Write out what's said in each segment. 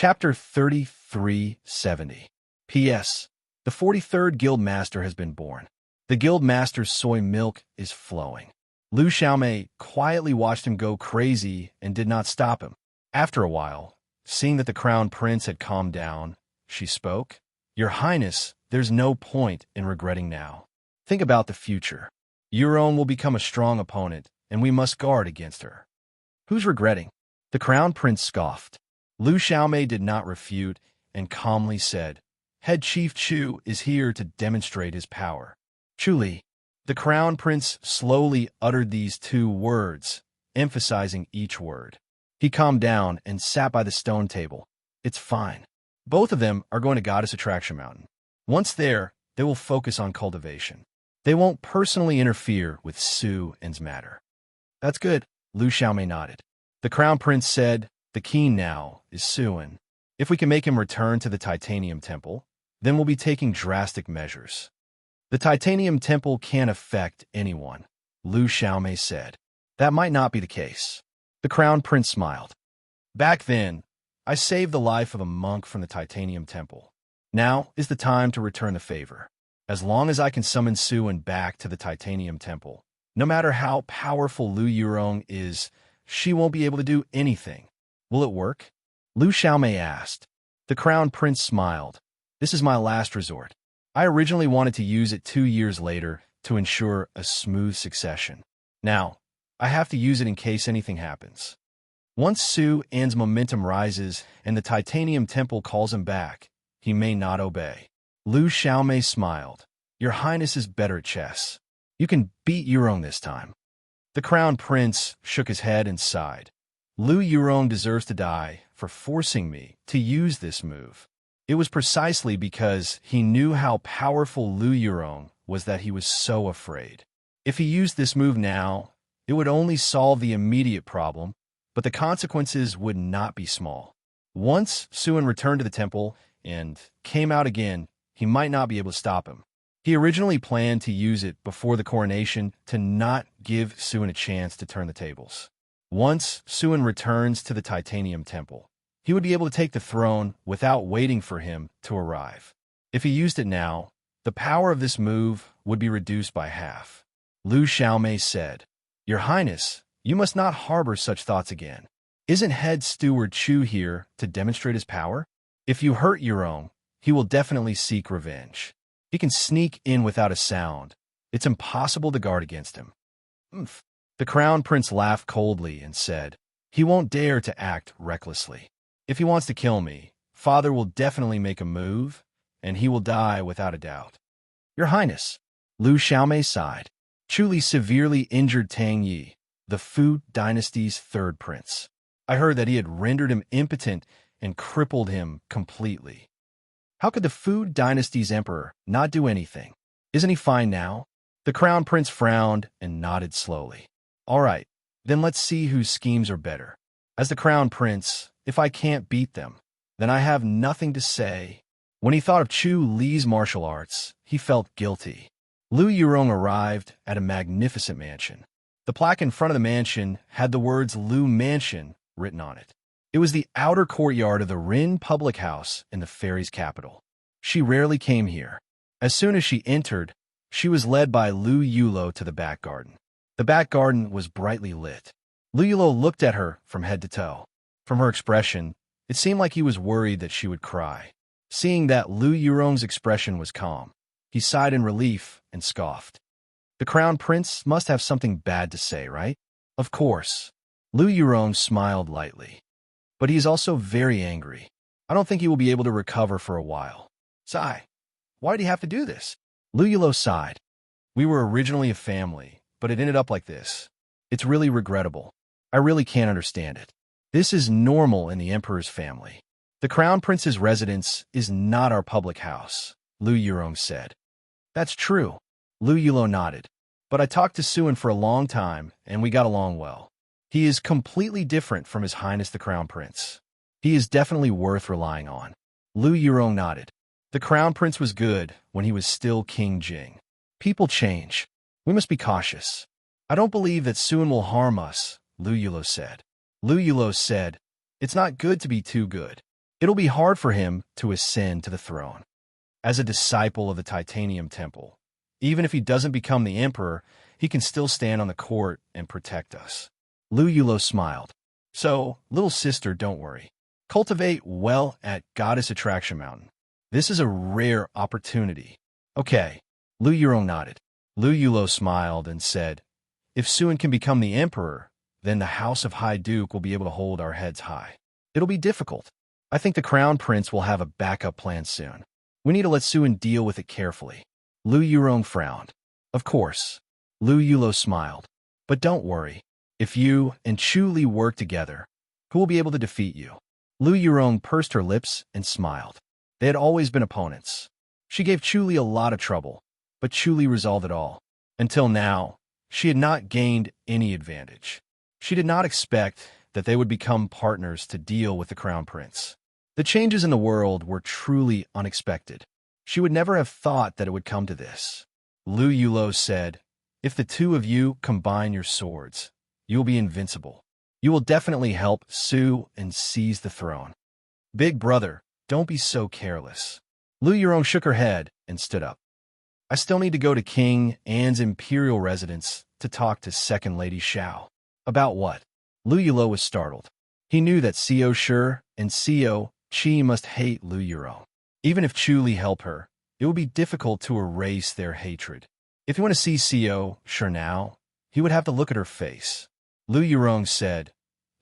Chapter 3370. P.S. The 43rd Guild Master has been born. The Guild Master's soy milk is flowing. Lu Xiaomei quietly watched him go crazy and did not stop him. After a while, seeing that the Crown Prince had calmed down, she spoke. Your Highness, there's no point in regretting now. Think about the future. Euron will become a strong opponent, and we must guard against her. Who's regretting? The Crown Prince scoffed. Lu Xiaomei did not refute and calmly said, Head Chief Chu is here to demonstrate his power. Truly, the Crown Prince slowly uttered these two words, emphasizing each word. He calmed down and sat by the stone table. It's fine. Both of them are going to Goddess Attraction Mountain. Once there, they will focus on cultivation. They won't personally interfere with Su and's matter. That's good, Lu Xiaomei nodded. The Crown Prince said, The key now is Suin. If we can make him return to the Titanium Temple, then we'll be taking drastic measures. The Titanium Temple can't affect anyone, Lu Xiaomei said. That might not be the case. The Crown Prince smiled. Back then, I saved the life of a monk from the Titanium Temple. Now is the time to return the favor. As long as I can summon Suin back to the Titanium Temple, no matter how powerful Lu Yurong is, she won't be able to do anything. Will it work? Lu Xiaomei asked. The Crown Prince smiled. This is my last resort. I originally wanted to use it 2 years later to ensure a smooth succession. Now, I have to use it in case anything happens. Once Su An's momentum rises and the Titanium Temple calls him back, he may not obey. Lu Xiaomei smiled. Your Highness is better at chess. You can beat Yurong this time. The Crown Prince shook his head and sighed. Lu Yurong deserves to die for forcing me to use this move. It was precisely because he knew how powerful Lu Yurong was that he was so afraid. If he used this move now, it would only solve the immediate problem, but the consequences would not be small. Once Suin returned to the temple and came out again, he might not be able to stop him. He originally planned to use it before the coronation to not give Suin a chance to turn the tables. Once Suin returns to the Titanium Temple, he would be able to take the throne without waiting for him to arrive. If he used it now, the power of this move would be reduced by half. Lu Xiaomei said, Your Highness, you must not harbor such thoughts again. Isn't Head Steward Chu here to demonstrate his power? If you hurt Yurong, he will definitely seek revenge. He can sneak in without a sound. It's impossible to guard against him. Umph. The Crown Prince laughed coldly and said, He won't dare to act recklessly. If he wants to kill me, Father will definitely make a move, and he will die without a doubt. Your Highness, Lu Xiaomei sighed. Chu Li severely injured Tang Yi, the Fu dynasty's third prince. I heard that he had rendered him impotent and crippled him completely. How could the Fu dynasty's emperor not do anything? Isn't he fine now? The Crown Prince frowned and nodded slowly. All right, then let's see whose schemes are better. As the Crown Prince, if I can't beat them, then I have nothing to say. When he thought of Chu Li's martial arts, he felt guilty. Lu Yurong arrived at a magnificent mansion. The plaque in front of the mansion had the words Lu Mansion written on it. It was the outer courtyard of the Rin public house in the fairy's capital. She rarely came here. As soon as she entered, she was led by Lu Yulo to the back garden. The back garden was brightly lit. Lu Yulo looked at her from head to toe. From her expression, it seemed like he was worried that she would cry. Seeing that Lu Yurong's expression was calm, he sighed in relief and scoffed. The Crown Prince must have something bad to say, right? Of course. Lu Yurong smiled lightly. But he is also very angry. I don't think he will be able to recover for a while. Sigh. Why did he have to do this? Lu Yulo sighed. We were originally a family, but it ended up like this. It's really regrettable. I really can't understand it. This is normal in the Emperor's family. The Crown Prince's residence is not our public house, Lu Yurong said. That's true. Lu Yulo nodded. But I talked to Suin for a long time, and we got along well. He is completely different from His Highness the Crown Prince. He is definitely worth relying on. Lu Yurong nodded. The Crown Prince was good when he was still King Jing. People change. We must be cautious. I don't believe that Suin will harm us, Lu Yulo said. Lu Yulo said, It's not good to be too good. It'll be hard for him to ascend to the throne. As a disciple of the Titanium Temple, even if he doesn't become the emperor, he can still stand on the court and protect us. Lu Yulo smiled. So, little sister, don't worry. Cultivate well at Goddess Attraction Mountain. This is a rare opportunity. Okay. Lu Yurong nodded. Lu Yulo smiled and said, if Suen can become the emperor, then the House of High Duke will be able to hold our heads high. It'll be difficult. I think the Crown Prince will have a backup plan soon. We need to let Suen deal with it carefully. Lu Yurong frowned. Of course. Lu Yulo smiled. But don't worry. If you and Chu Li work together, who will be able to defeat you? Lu Yurong pursed her lips and smiled. They had always been opponents. She gave Chu Li a lot of trouble, but Chu Li resolved it all. Until now, she had not gained any advantage. She did not expect that they would become partners to deal with the Crown Prince. The changes in the world were truly unexpected. She would never have thought that it would come to this. Lu Yulo said, if the two of you combine your swords, you will be invincible. You will definitely help Su and seize the throne. Big brother, don't be so careless. Lu Yurong shook her head and stood up. I still need to go to King Anne's imperial residence to talk to Second Lady Xiao. About what? Lu Yulo was startled. He knew that Xiao Shi and Xiao Qi must hate Lu Yurong. Even if Chu Li helped her, it would be difficult to erase their hatred. If you want to see Xiao Shi now, he would have to look at her face. Lu Yurong said,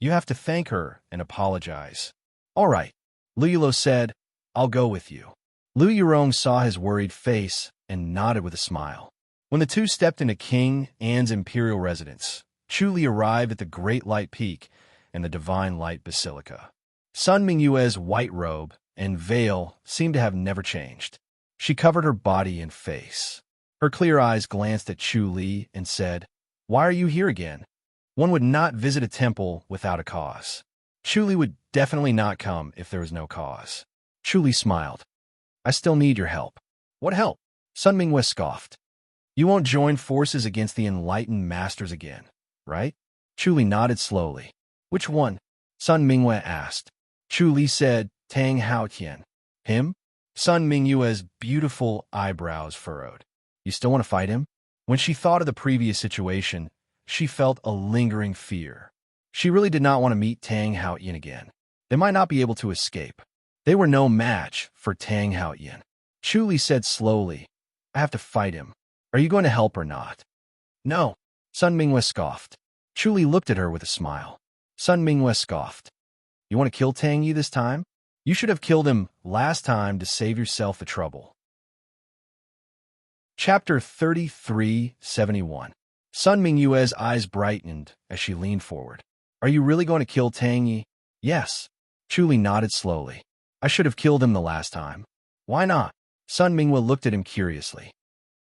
you have to thank her and apologize. All right. Lu Yulo said, I'll go with you. Lu Yurong saw his worried face and nodded with a smile. When the two stepped into King Anne's imperial residence, Chu Li arrived at the Great Light Peak and the Divine Light Basilica. Sun Mingyue's white robe and veil seemed to have never changed. She covered her body and face. Her clear eyes glanced at Chu Li and said, why are you here again? One would not visit a temple without a cause. Chu Li would definitely not come if there was no cause. Chu Li smiled. I still need your help. What help? Sun Mingyue scoffed. You won't join forces against the enlightened masters again, right? Chu Li nodded slowly. Which one? Sun Mingyue asked. Chu Li said, Tang Haotian. Him? Sun Mingyue's beautiful eyebrows furrowed. You still want to fight him? When she thought of the previous situation, she felt a lingering fear. She really did not want to meet Tang Haotian again. They might not be able to escape. They were no match for Tang Haotian. Chu Li said slowly, I have to fight him. Are you going to help or not? No. Sun Mingyue scoffed. Chu Li looked at her with a smile. Sun Mingyue scoffed. You want to kill Tang Yi this time? You should have killed him last time to save yourself the trouble. Chapter 3371. Sun Mingyue's eyes brightened as she leaned forward. Are you really going to kill Tang Yi? Yes. Chu Li nodded slowly. I should have killed him the last time. Why not? Sun Mingyue looked at him curiously.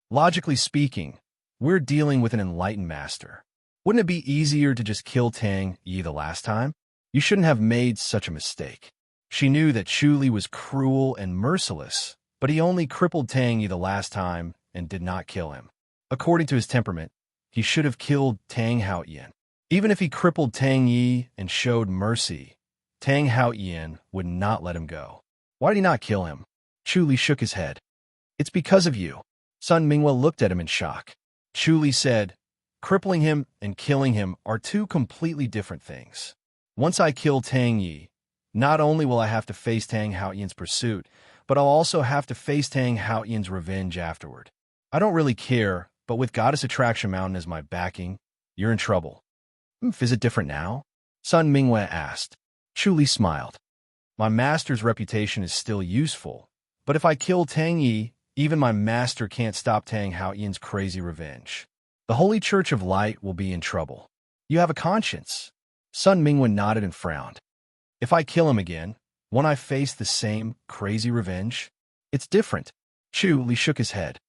Logically speaking, we're dealing with an enlightened master. Wouldn't it be easier to just kill Tang Yi the last time? You shouldn't have made such a mistake. She knew that Chu Li was cruel and merciless, but he only crippled Tang Yi the last time and did not kill him. According to his temperament, he should have killed Tang Haotian. Even if he crippled Tang Yi and showed mercy, Tang Haotian would not let him go. Why did he not kill him? Chu Li shook his head. It's because of you. Sun Mingyue looked at him in shock. Chu Li said, crippling him and killing him are two completely different things. Once I kill Tang Yi, not only will I have to face Tang Haotian's pursuit, but I'll also have to face Tang Haotian's revenge afterward. I don't really care, but with Goddess Attraction Mountain as my backing, you're in trouble. Is it different now? Sun Mingyue asked. Chu Li smiled. My master's reputation is still useful, but if I kill Tang Yi, even my master can't stop Tang Haotian's crazy revenge. The Holy Church of Light will be in trouble. You have a conscience. Sun Mingyue nodded and frowned. If I kill him again, won't I face the same crazy revenge? It's different. Chu Li shook his head.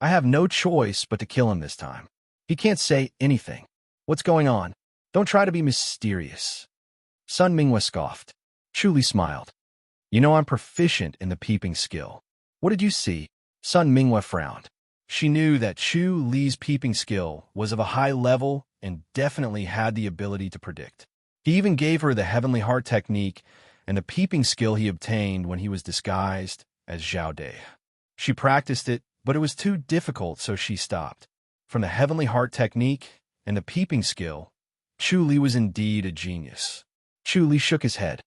I have no choice but to kill him this time. He can't say anything. What's going on? Don't try to be mysterious. Sun Mingyue scoffed. Chu Li smiled. You know I'm proficient in the peeping skill. What did you see? Sun Mingyue frowned. She knew that Chu Li's peeping skill was of a high level and definitely had the ability to predict. He even gave her the Heavenly Heart technique and the peeping skill he obtained when he was disguised as Zhao De. She practiced it, but it was too difficult, so she stopped. From the heavenly heart technique and the peeping skill, Chu Li was indeed a genius. Chu Li shook his head.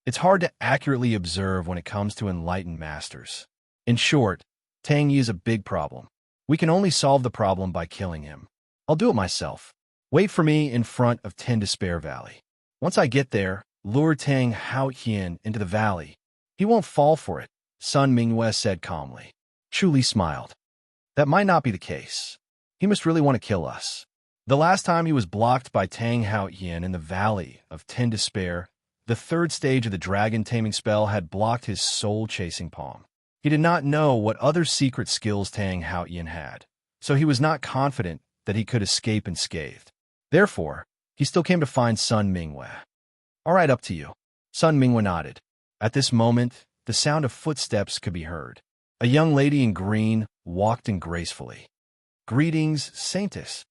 It's hard to accurately observe when it comes to enlightened masters. In short, Tang Yi is a big problem. We can only solve the problem by killing him. I'll do it myself. Wait for me in front of Ten Despair Valley. Once I get there, lure Tang Haotian into the valley. He won't fall for it, Sun Mingyue said calmly. Chu Li smiled. That might not be the case. He must really want to kill us. The last time he was blocked by Tang Haotian in the Valley of Ten Despair, the third stage of the dragon taming spell had blocked his soul-chasing palm. He did not know what other secret skills Tang Haotian had, so he was not confident that he could escape unscathed. Therefore, he still came to find Sun Mingyue. All right, up to you. Sun Mingyue nodded. At this moment, the sound of footsteps could be heard. A young lady in green walked in gracefully. Greetings, Saintess.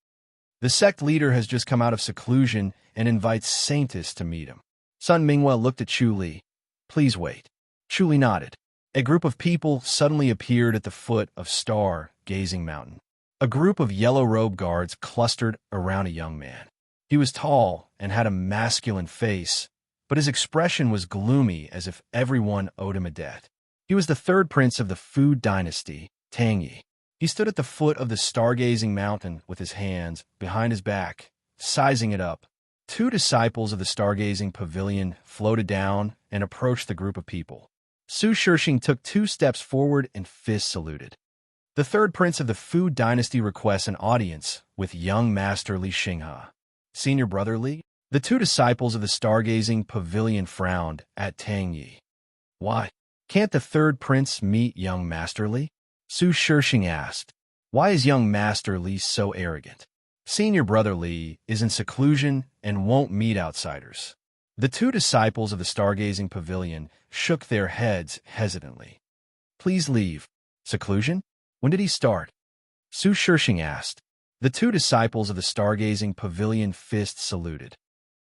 The sect leader has just come out of seclusion and invites Saintess to meet him. Sun Mingyue looked at Chu Li. Please wait. Chu Li nodded. A group of people suddenly appeared at the foot of Star-Gazing Mountain. A group of yellow-robed guards clustered around a young man. He was tall and had a masculine face, but his expression was gloomy as if everyone owed him a debt. He was the third prince of the Fu dynasty, Tang Yi. He stood at the foot of the Star-Gazing Mountain with his hands behind his back, sizing it up. Two disciples of the Star-Gazing Pavilion floated down and approached the group of people. Su Shixing took 2 steps forward and fist saluted. The third prince of the Fu dynasty requests an audience with young master Li Xinghe. Senior brother Li? The 2 disciples of the Stargazing Pavilion frowned at Tang Yi. Why? Can't the third prince meet young master Li? Su Shixing asked. Why is young master Li so arrogant? Senior brother Li is in seclusion and won't meet outsiders. The 2 disciples of the Stargazing Pavilion shook their heads hesitantly. Please leave. Seclusion? When did he start? Su Shixing asked. The 2 disciples of the Stargazing Pavilion fist saluted.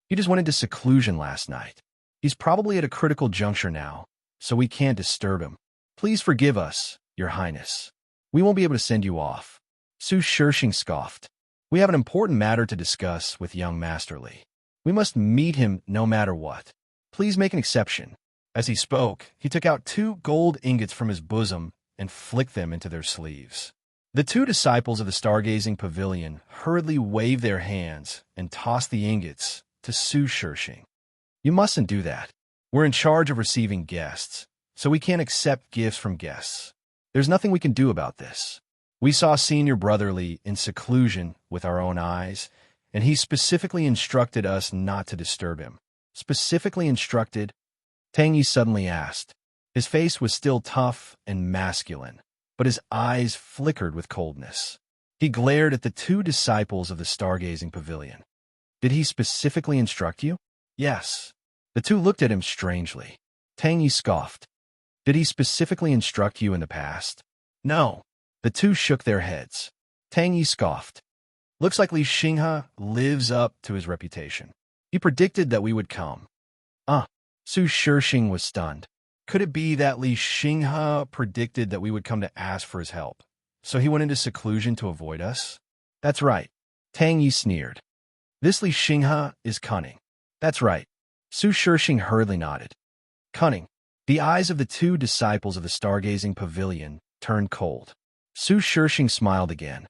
He just went into seclusion last night. He's probably at a critical juncture now, so we can't disturb him. Please forgive us, Your Highness. We won't be able to send you off. Su Shixing scoffed. We have an important matter to discuss with young Master Li. We must meet him no matter what. Please make an exception. As he spoke, he took out 2 gold ingots from his bosom and flicked them into their sleeves. The 2 disciples of the Stargazing Pavilion hurriedly waved their hands and tossed the ingots to Su Shixing. You mustn't do that. We're in charge of receiving guests, so we can't accept gifts from guests. There's nothing we can do about this. We saw Senior Brother Li in seclusion with our own eyes, and he specifically instructed us not to disturb him. Specifically instructed? Tang Yi suddenly asked. His face was still tough and masculine, but his eyes flickered with coldness. He glared at the 2 disciples of the Stargazing Pavilion. Did he specifically instruct you? Yes. The 2 looked at him strangely. Tang Yi scoffed. Did he specifically instruct you in the past? No. The 2 shook their heads. Tang Yi scoffed. Looks like Li Xinghe lives up to his reputation. He predicted that we would come. Su Shixing was stunned. Could it be that Li Xinghe predicted that we would come to ask for his help, so he went into seclusion to avoid us? That's right. Tang Yi sneered. This Li Xinghe is cunning. That's right. Su Shixing hurriedly nodded. Cunning. The eyes of the 2 disciples of the Stargazing Pavilion turned cold. Su Shixing smiled again.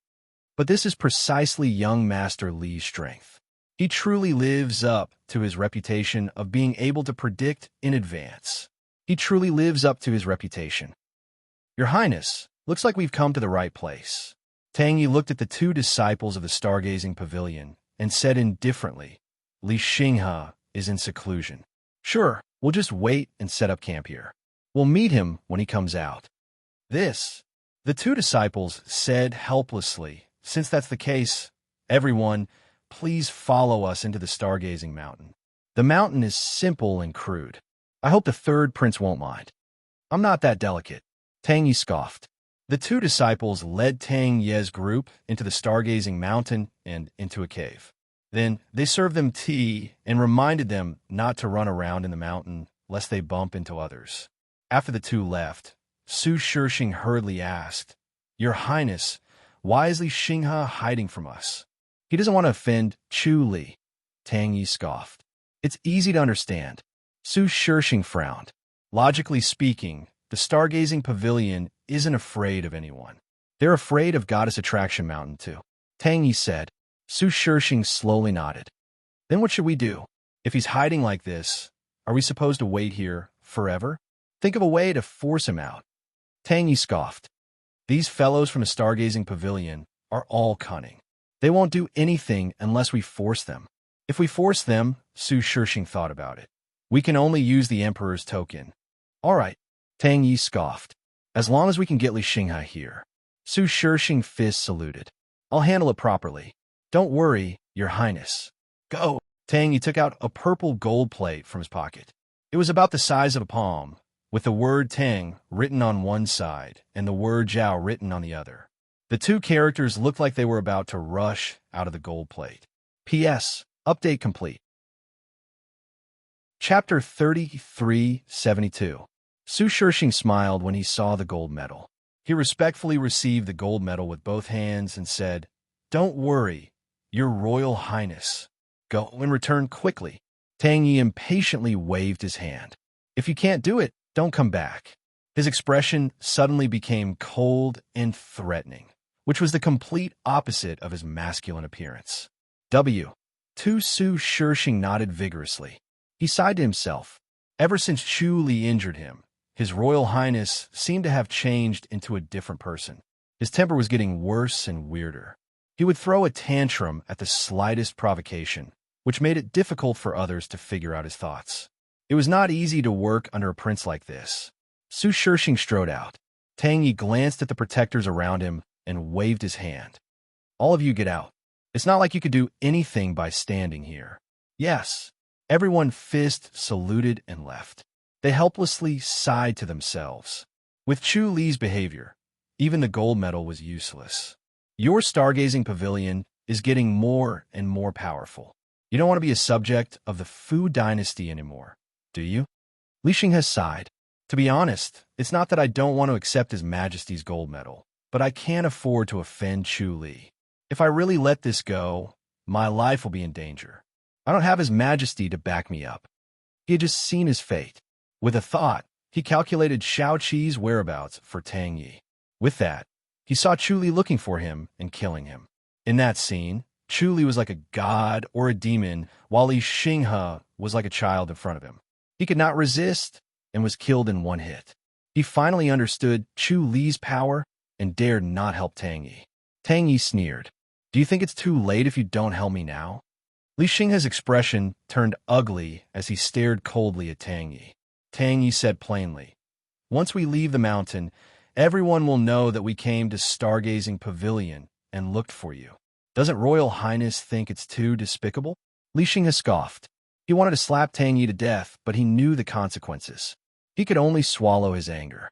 But this is precisely young Master Li's strength. He truly lives up to his reputation of being able to predict in advance. He truly lives up to his reputation. Your Highness, looks like we've come to the right place. Tang Yi looked at the 2 disciples of the Stargazing Pavilion and said indifferently, Li Xinghe is in seclusion. Sure, we'll just wait and set up camp here. We'll meet him when he comes out. The 2 disciples said helplessly, since that's the case, everyone, please follow us into the Stargazing Mountain. The mountain is simple and crude. I hope the third prince won't mind. I'm not that delicate. Tang Yi scoffed. The 2 disciples led Tang Ye's group into the Stargazing Mountain and into a cave. Then they served them tea and reminded them not to run around in the mountain lest they bump into others. After the two left, Su Shishing hurriedly asked, "Your Highness, why is Li Xinghe hiding from us?" "He doesn't want to offend Chu Li," Tang Yi scoffed. "It's easy to understand." Su Shishing frowned. Logically speaking, the stargazing pavilion isn't afraid of anyone. They're afraid of Goddess Attraction Mountain too. Tang Yi said. Su Shishing slowly nodded. "Then what should we do? If he's hiding like this, are we supposed to wait here forever? Think of a way to force him out." Tang Yi scoffed. "These fellows from the stargazing pavilion are all cunning. They won't do anything unless we force them." "If we force them," Su Shishing thought about it, "we can only use the Emperor's token." "All right," Tang Yi scoffed. "As long as we can get Li Xinghe here." Su Shishing fist saluted. "I'll handle it properly. Don't worry, Your Highness." "Go." Tang Yi took out a purple gold plate from his pocket. It was about the size of a palm, with the word Tang written on one side and the word Zhao written on the other. The two characters looked like they were about to rush out of the gold plate. P.S. Update complete. Chapter 3372. Su Shishing smiled when he saw the gold medal. He respectfully received the gold medal with both hands and said, "Don't worry, Your Royal Highness. Go and return quickly." Tang Yi impatiently waved his hand. "If you can't do it, don't come back." His expression suddenly became cold and threatening, which was the complete opposite of his masculine appearance. Su Shishing nodded vigorously. He sighed to himself. Ever since Chu Li injured him, His Royal Highness seemed to have changed into a different person. His temper was getting worse and weirder. He would throw a tantrum at the slightest provocation, which made it difficult for others to figure out his thoughts. It was not easy to work under a prince like this. Su Shishing strode out. Tang Yi glanced at the protectors around him and waved his hand. "All of you get out. It's not like you could do anything by standing here." "Yes." Everyone fist saluted and left. They helplessly sighed to themselves. With Chu Li's behavior, even the gold medal was useless. Your stargazing pavilion is getting more and more powerful. You don't want to be a subject of the Fu dynasty anymore, do you? Li Xinghe sighed. "To be honest, it's not that I don't want to accept His Majesty's gold medal, but I can't afford to offend Chu Li. If I really let this go, my life will be in danger. I don't have His Majesty to back me up." He had just seen his fate. With a thought, he calculated Shao Qi's whereabouts for Tang Yi. With that, he saw Chu Li looking for him and killing him. In that scene, Chu Li was like a god or a demon, while Li Xinghe was like a child in front of him. He could not resist and was killed in one hit. He finally understood Chu Li's power and dared not help Tang Yi. Tang Yi sneered. "Do you think it's too late if you don't help me now?" Li Xinghe's expression turned ugly as he stared coldly at Tang Yi. Tang Yi said plainly, "Once we leave the mountain, everyone will know that we came to Stargazing Pavilion and looked for you. Doesn't Royal Highness think it's too despicable?" Li Xinghe scoffed. He wanted to slap Tang Yi to death, but he knew the consequences. He could only swallow his anger.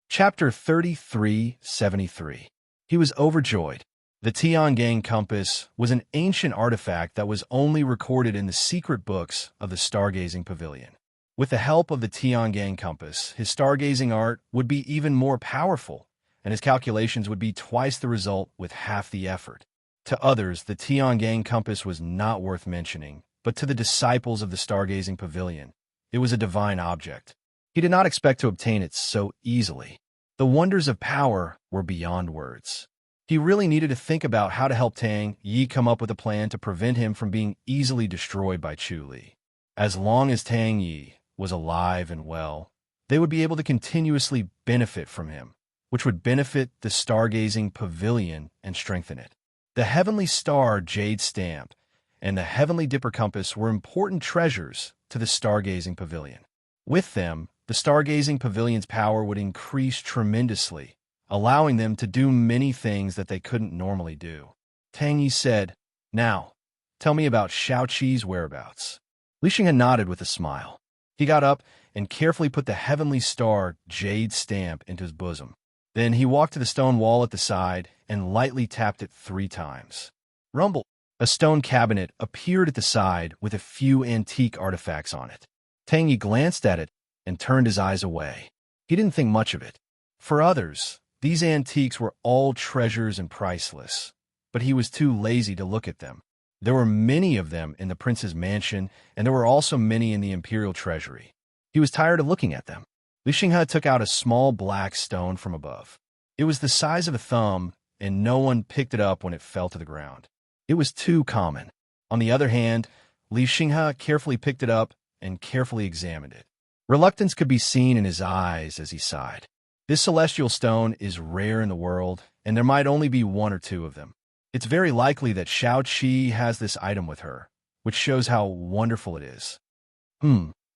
Chapter 3373. He was overjoyed. The Tiangang compass was an ancient artifact that was only recorded in the secret books of the Stargazing Pavilion. With the help of the Tiangang compass, his stargazing art would be even more powerful, and his calculations would be twice the result with half the effort. To others, the Tiangang compass was not worth mentioning, but to the disciples of the Stargazing Pavilion, it was a divine object. He did not expect to obtain it so easily. The wonders of power were beyond words. He really needed to think about how to help Tang Yi come up with a plan to prevent him from being easily destroyed by Chu Li. As long as Tang Yi was alive and well, they would be able to continuously benefit from him, which would benefit the Stargazing Pavilion and strengthen it. The Heavenly Star Jade Stamp and the Heavenly Dipper Compass were important treasures to the Stargazing Pavilion. With them, the Stargazing Pavilion's power would increase tremendously, allowing them to do many things that they couldn't normally do. Tang Yi said, "Now, tell me about Shao Qi's whereabouts." Li Xinghe nodded with a smile. He got up and carefully put the Heavenly Star Jade Stamp into his bosom. Then he walked to the stone wall at the side and lightly tapped it 3 times. Rumble! A stone cabinet appeared at the side with a few antique artifacts on it. Tang Yi glanced at it and turned his eyes away. He didn't think much of it. For others, these antiques were all treasures and priceless, but he was too lazy to look at them. There were many of them in the prince's mansion, and there were also many in the imperial treasury. He was tired of looking at them. Li Xinghe took out a small black stone from above. It was the size of a thumb, and no one picked it up when it fell to the ground. It was too common. On the other hand, Li Xinghe carefully picked it up and carefully examined it. Reluctance could be seen in his eyes as he sighed. This celestial stone is rare in the world, and there might only be one or two of them. It's very likely that Xiao Qi has this item with her, which shows how wonderful it is.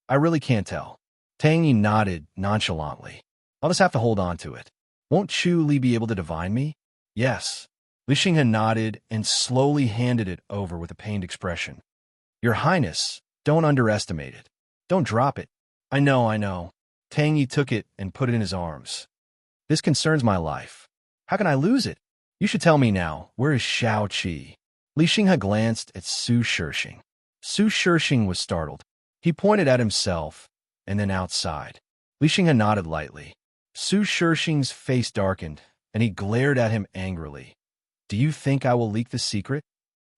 I really can't tell. Tang Yi nodded nonchalantly. I'll just have to hold on to it. Won't Chu Li be able to divine me? Yes. Li Xinghe nodded and slowly handed it over with a pained expression. Your Highness, don't underestimate it. Don't drop it. I know. Tang Yi took it and put it in his arms. This concerns my life. How can I lose it? You should tell me now, where is Xiao Qi? Li Xinghe glanced at Su Shixing. Su Shixing was startled. He pointed at himself, and then outside. Li Xinghe nodded lightly. Su Shixing's face darkened, and he glared at him angrily. Do you think I will leak the secret?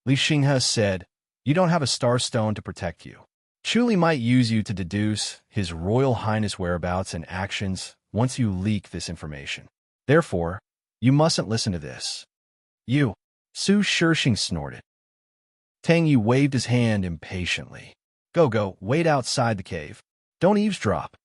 Li Xinghe said, You don't have a star stone to protect you. Chu Li might use you to deduce His Royal Highness' whereabouts and actions once you leak this information. Therefore, you mustn't listen to this. You. Su Shixing snorted. Tang Yi waved his hand impatiently. Go, wait outside the cave. Don't eavesdrop.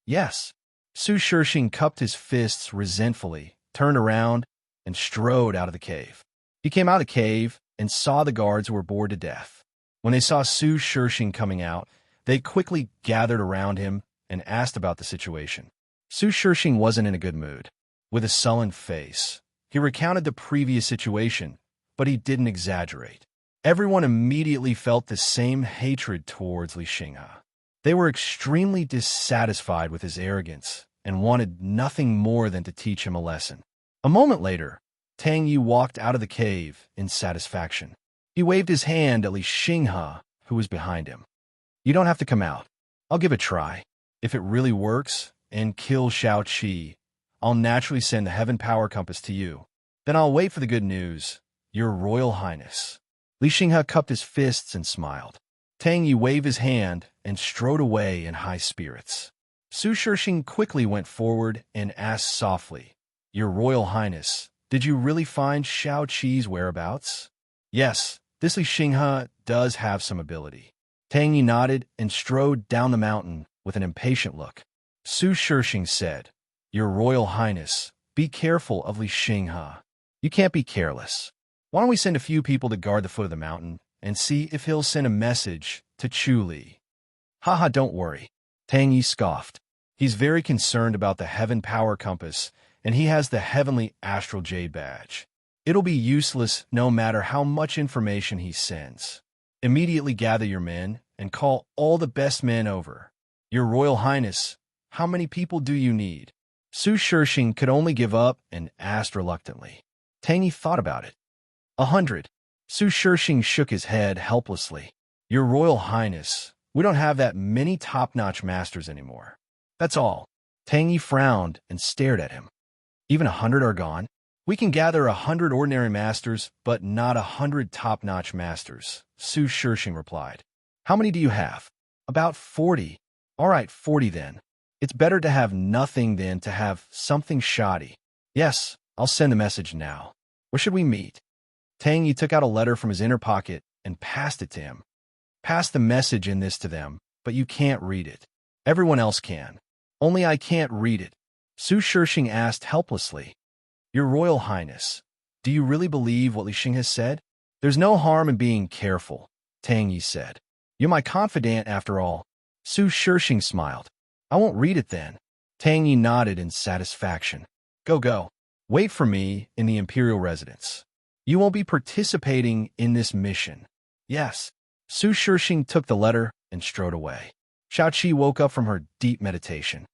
Yes. Su Shixing cupped his fists resentfully, turned around, and strode out of the cave. He came out of the cave and saw the guards who were bored to death. When they saw Su Shixing coming out, they quickly gathered around him and asked about the situation. Su Shixing wasn't in a good mood. With a sullen face, he recounted the previous situation, but he didn't exaggerate. Everyone immediately felt the same hatred towards Li Xinghe. They were extremely dissatisfied with his arrogance and wanted nothing more than to teach him a lesson. A moment later, Tang Yi walked out of the cave in satisfaction. He waved his hand at Li Xinghe, who was behind him. You don't have to come out. I'll give it a try. If it really works and kills Xiao Qi, I'll naturally send the Heaven Power Compass to you. Then I'll wait for the good news, Your Royal Highness. Li Xinghe cupped his fists and smiled. Tang Yi waved his hand and strode away in high spirits. Su Shixing quickly went forward and asked softly, Your Royal Highness, did you really find Xiao Qi's whereabouts? Yes, this Li Xinghe does have some ability. Tang Yi nodded and strode down the mountain with an impatient look. Su Shixing said, Your Royal Highness, be careful of Li Xinghe. You can't be careless. Why don't we send a few people to guard the foot of the mountain and see if he'll send a message to Chu Li? Haha, don't worry. Tang Yi scoffed. He's very concerned about the Heaven Power Compass, and he has the Heavenly Astral Jade Badge. It'll be useless no matter how much information he sends. Immediately gather your men and call all the best men over. Your Royal Highness, how many people do you need? Su Shixing could only give up and asked reluctantly. Tang Yi thought about it. 100. Su Shixing shook his head helplessly. Your Royal Highness, we don't have that many top-notch masters anymore. That's all. Tang Yi frowned and stared at him. Even 100 are gone? We can gather 100 ordinary masters, but not 100 top-notch masters, Su Shixing replied. How many do you have? About 40. All right, 40 then. It's better to have nothing than to have something shoddy. Yes, I'll send a message now. Where should we meet? Tang Yi took out a letter from his inner pocket and passed it to him. Pass the message in this to them, but you can't read it. Everyone else can. Only I can't read it. Su Shixing asked helplessly. Your Royal Highness, do you really believe what Li Xinghe has said? There's no harm in being careful, Tang Yi said. You're my confidant after all. Su Shixing smiled. I won't read it then. Tang Yi nodded in satisfaction. Go. Wait for me in the Imperial residence. You won't be participating in this mission. Yes. Su Shixing took the letter and strode away. Xiao Qi woke up from her deep meditation.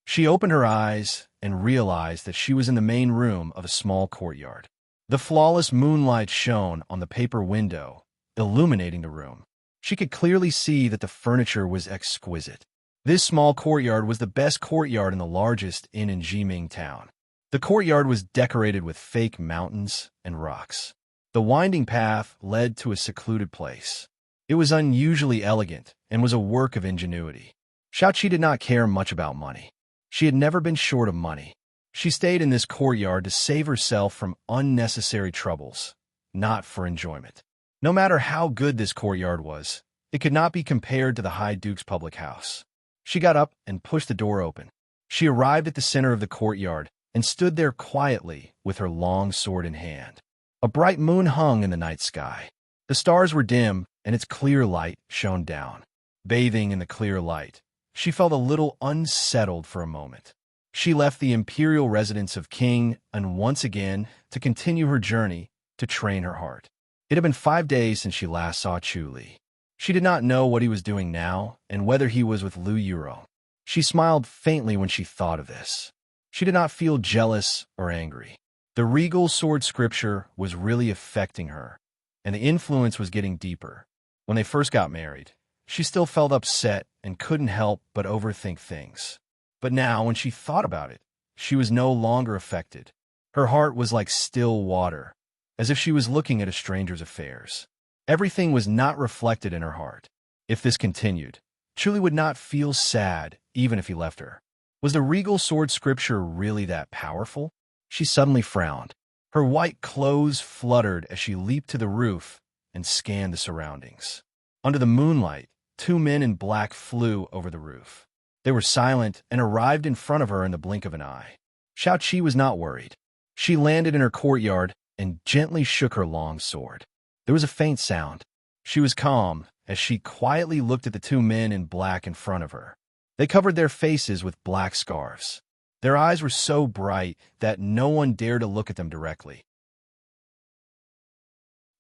She opened her eyes and realized that she was in the main room of a small courtyard. The flawless moonlight shone on the paper window, illuminating the room. She could clearly see that the furniture was exquisite. This small courtyard was the best courtyard in the largest inn in Jiming town. The courtyard was decorated with fake mountains and rocks. The winding path led to a secluded place. It was unusually elegant and was a work of ingenuity. Xiaoqi did not care much about money. She had never been short of money. She stayed in this courtyard to save herself from unnecessary troubles, not for enjoyment. No matter how good this courtyard was, it could not be compared to the High Duke's public house. She got up and pushed the door open. She arrived at the center of the courtyard and stood there quietly with her long sword in hand. A bright moon hung in the night sky. The stars were dim, and its clear light shone down. Bathing in the clear light, she felt a little unsettled for a moment. She left the imperial residence of King and once again to continue her journey to train her heart. It had been 5 days since she last saw Chu Li. She did not know what he was doing now and whether he was with Lu Yuro. She smiled faintly when she thought of this. She did not feel jealous or angry. The regal sword scripture was really affecting her, and the influence was getting deeper. When they first got married, she still felt upset and couldn't help but overthink things. But now, when she thought about it, she was no longer affected. Her heart was like still water, as if she was looking at a stranger's affairs. Everything was not reflected in her heart. If this continued, Chu Li would not feel sad even if he left her. Was the regal sword scripture really that powerful? She suddenly frowned. Her white clothes fluttered as she leaped to the roof and scanned the surroundings. Under the moonlight, 2 men in black flew over the roof. They were silent and arrived in front of her in the blink of an eye. Xiaoqi was not worried. She landed in her courtyard and gently shook her long sword. There was a faint sound. She was calm as she quietly looked at the 2 men in black in front of her. They covered their faces with black scarves. Their eyes were so bright that no one dared to look at them directly.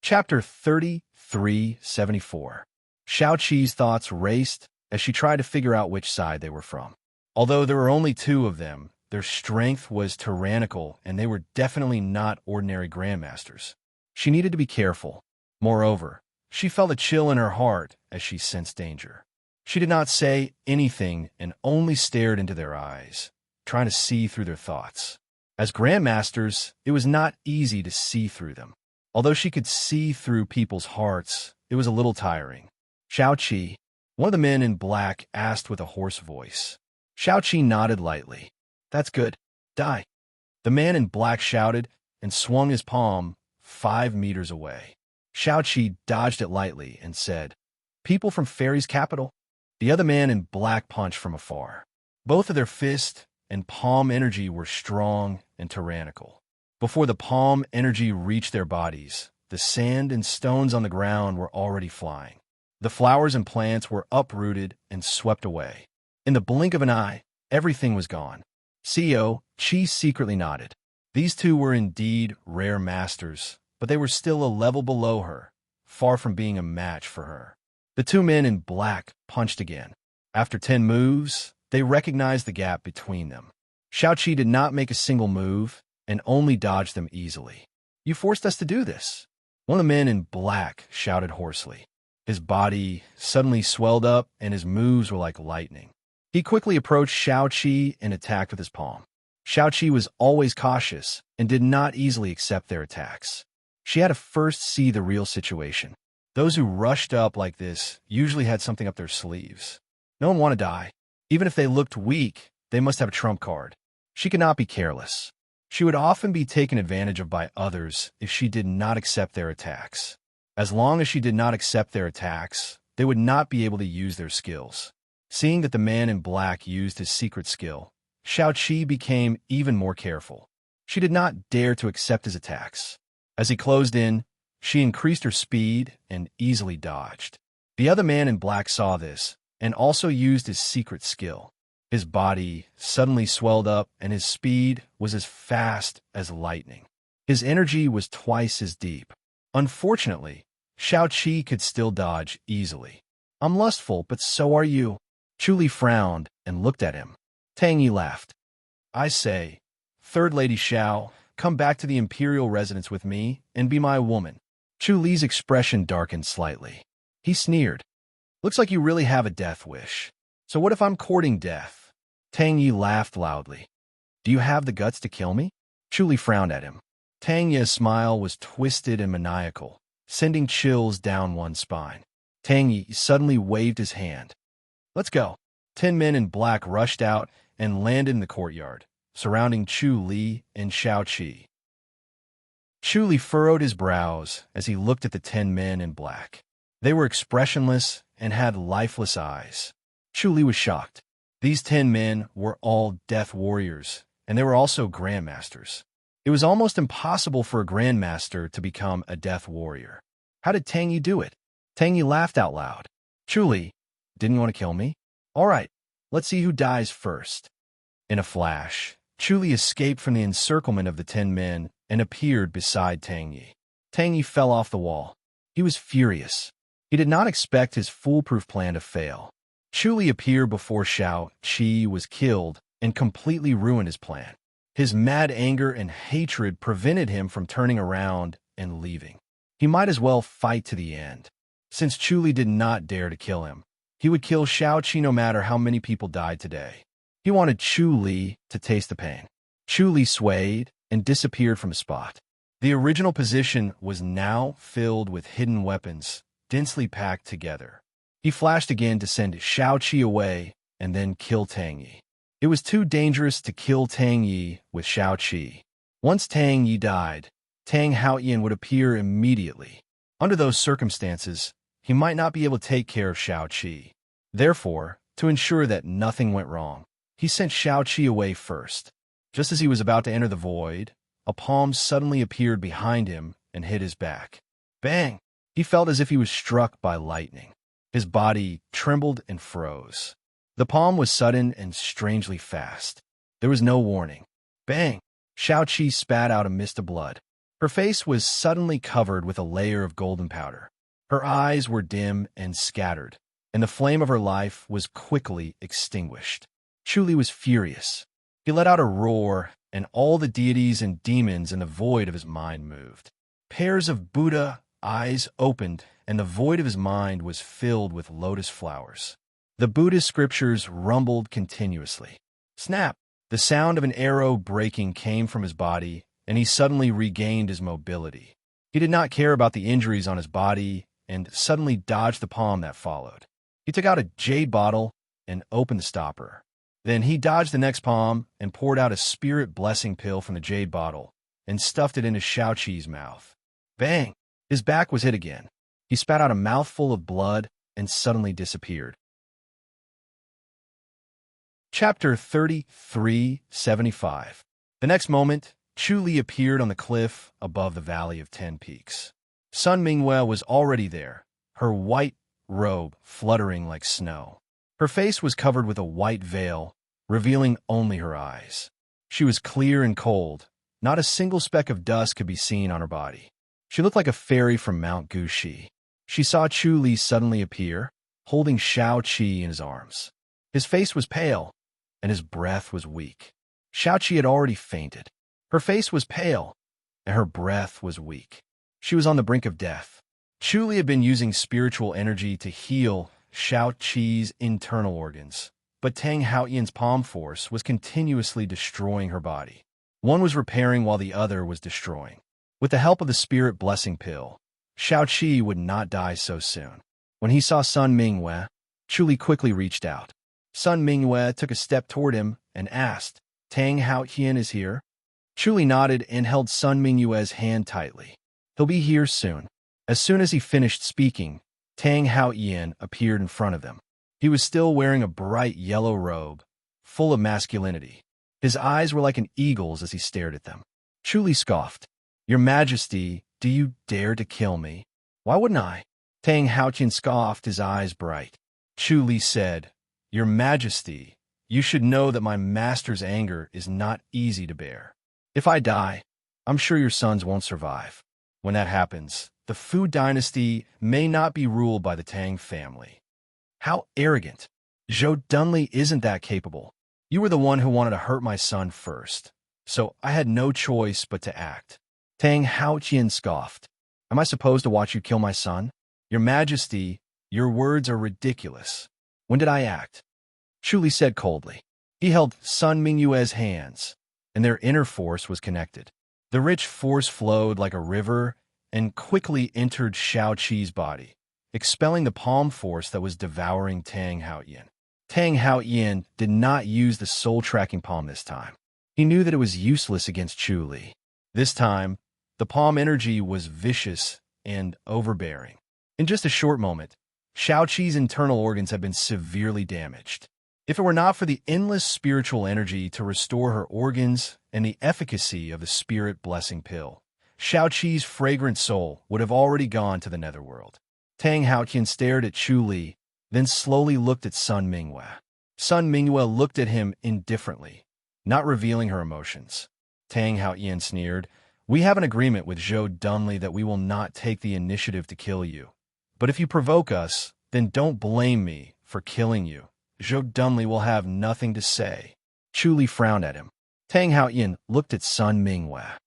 Chapter 3374. Xiaoqi's thoughts raced as she tried to figure out which side they were from. Although there were only 2 of them, their strength was tyrannical and they were definitely not ordinary grandmasters. She needed to be careful. Moreover, she felt a chill in her heart as she sensed danger. She did not say anything and only stared into their eyes, trying to see through their thoughts. As grandmasters, it was not easy to see through them. Although she could see through people's hearts, it was a little tiring. Xiaoqi, one of the men in black, asked with a hoarse voice. Xiaoqi nodded lightly. That's good. Die. The man in black shouted and swung his palm 5 meters away. Xiaoqi dodged it lightly and said, People from Fairy's capital? The other man in black punched from afar. Both of their fist and palm energy were strong and tyrannical. Before the palm energy reached their bodies, the sand and stones on the ground were already flying. The flowers and plants were uprooted and swept away. In the blink of an eye, everything was gone. CEO Qi secretly nodded. These 2 were indeed rare masters, but they were still a level below her, far from being a match for her. The 2 men in black punched again. After 10 moves, they recognized the gap between them. Xiaoqi did not make a single move and only dodged them easily. You forced us to do this. One of the men in black shouted hoarsely. His body suddenly swelled up and his moves were like lightning. He quickly approached Xiaoqi and attacked with his palm. Xiaoqi was always cautious and did not easily accept their attacks. She had to first see the real situation. Those who rushed up like this usually had something up their sleeves. No one wanted to die. Even if they looked weak, they must have a trump card. She could not be careless. She would often be taken advantage of by others if she did not accept their attacks. As long as she did not accept their attacks, they would not be able to use their skills. Seeing that the man in black used his secret skill, Xiaoqi became even more careful. She did not dare to accept his attacks. As he closed in, she increased her speed and easily dodged. The other man in black saw this and also used his secret skill. His body suddenly swelled up and his speed was as fast as lightning. His energy was twice as deep. Unfortunately, Xiaoqi could still dodge easily. I'm lustful, but so are you. Chu Li frowned and looked at him. Tang Yi laughed. I say, Third Lady Xiao, come back to the imperial residence with me and be my woman. Chu Li's expression darkened slightly. He sneered. Looks like you really have a death wish. So what if I'm courting death? Tang Yi laughed loudly. Do you have the guts to kill me? Chu Li frowned at him. Tang Yi's smile was twisted and maniacal, sending chills down one's spine. Tang Yi suddenly waved his hand. Let's go. 10 men in black rushed out and landed in the courtyard, surrounding Chu Li and Shao Qi. Chu Li furrowed his brows as he looked at the 10 men in black. They were expressionless and had lifeless eyes. Chu Li was shocked. These 10 men were all death warriors, and they were also grandmasters. It was almost impossible for a grandmaster to become a death warrior. How did Tang Yi do it? Tang Yi laughed out loud. Chu Li, didn't you want to kill me? All right, let's see who dies first. In a flash, Chu Li escaped from the encirclement of the 10 men and appeared beside Tang Yi. Tang Yi fell off the wall. He was furious. He did not expect his foolproof plan to fail. Chu Li appeared before Shao Qi was killed and completely ruined his plan. His mad anger and hatred prevented him from turning around and leaving. He might as well fight to the end. Since Chu Li did not dare to kill him, he would kill Shao Qi no matter how many people died today. He wanted Chu Li to taste the pain. Chu Li swayed and disappeared from his spot. The original position was now filled with hidden weapons, densely packed together. He flashed again to send Shao Qi away and then kill Tang Yi. It was too dangerous to kill Tang Yi with Shao Qi. Once Tang Yi died, Tang Haoyan would appear immediately. Under those circumstances, he might not be able to take care of Shao Qi. Therefore, to ensure that nothing went wrong, he sent Shao Qi away first. Just as he was about to enter the void, a palm suddenly appeared behind him and hit his back. Bang! He felt as if he was struck by lightning. His body trembled and froze. The palm was sudden and strangely fast. There was no warning. Bang! Shao Qi spat out a mist of blood. Her face was suddenly covered with a layer of golden powder. Her eyes were dim and scattered, and the flame of her life was quickly extinguished. Chu Li was furious. He let out a roar, and all the deities and demons in the void of his mind moved. Pairs of Buddha eyes opened, and the void of his mind was filled with lotus flowers. The Buddhist scriptures rumbled continuously. Snap! The sound of an arrow breaking came from his body, and he suddenly regained his mobility. He did not care about the injuries on his body and suddenly dodged the palm that followed. He took out a jade bottle and opened the stopper. Then he dodged the next palm and poured out a spirit blessing pill from the jade bottle and stuffed it into Shao Qi's mouth. Bang! His back was hit again. He spat out a mouthful of blood and suddenly disappeared. Chapter 33:75. The next moment, Chu Li appeared on the cliff above the Valley of 10 Peaks. Sun Mingyue was already there, her white robe fluttering like snow. Her face was covered with a white veil, revealing only her eyes. She was clear and cold. Not a single speck of dust could be seen on her body. She looked like a fairy from Mount Gushi. She saw Chu Li suddenly appear, holding Shao Qi in his arms. His face was pale, and his breath was weak. Shao Qi had already fainted. Her face was pale, and her breath was weak. She was on the brink of death. Chu Li had been using spiritual energy to heal Shao Qi's internal organs, but Tang Haoyan's palm force was continuously destroying her body. One was repairing while the other was destroying. With the help of the spirit blessing pill, Shao Qi would not die so soon. When he saw Sun Mingyue, Chu Li quickly reached out. Sun Mingyue took a step toward him and asked, Tang Haoyan is here? Chu Li nodded and held Sun Mingyue's hand tightly. He'll be here soon. As soon as he finished speaking, Tang Haoyan appeared in front of them. He was still wearing a bright yellow robe, full of masculinity. His eyes were like an eagle's as he stared at them. Chu Li scoffed. Your Majesty, do you dare to kill me? Why wouldn't I? Tang Haoyan scoffed, his eyes bright. Chu Li said, Your Majesty, you should know that my master's anger is not easy to bear. If I die, I'm sure your sons won't survive. When that happens, the Fu dynasty may not be ruled by the Tang family. How arrogant. Zhou Dunli isn't that capable. You were the one who wanted to hurt my son first. so I had no choice but to act. Tang Haoqian scoffed. Am I supposed to watch you kill my son? Your Majesty, your words are ridiculous. When did I act? Chu Li said coldly. He held Sun Mingyue's hands, and their inner force was connected. The rich force flowed like a river and quickly entered Shao Qi's body, expelling the palm force that was devouring Tang Haoyan. Tang Haoyan did not use the soul-tracking palm this time. He knew that it was useless against Chu Li. This time, the palm energy was vicious and overbearing. In just a short moment, Shao Qi's internal organs had been severely damaged. If it were not for the endless spiritual energy to restore her organs and the efficacy of the spirit blessing pill, Shao Qi's fragrant soul would have already gone to the netherworld. Tang Haoqian stared at Chu Li, then slowly looked at Sun Mingyue. Sun Mingyue looked at him indifferently, not revealing her emotions. Tang Haoqian sneered, "We have an agreement with Zhou Dunli that we will not take the initiative to kill you. But if you provoke us, then don't blame me for killing you. Zhou Dunli will have nothing to say." Chu Li frowned at him. Tang Haoqian looked at Sun Mingyue.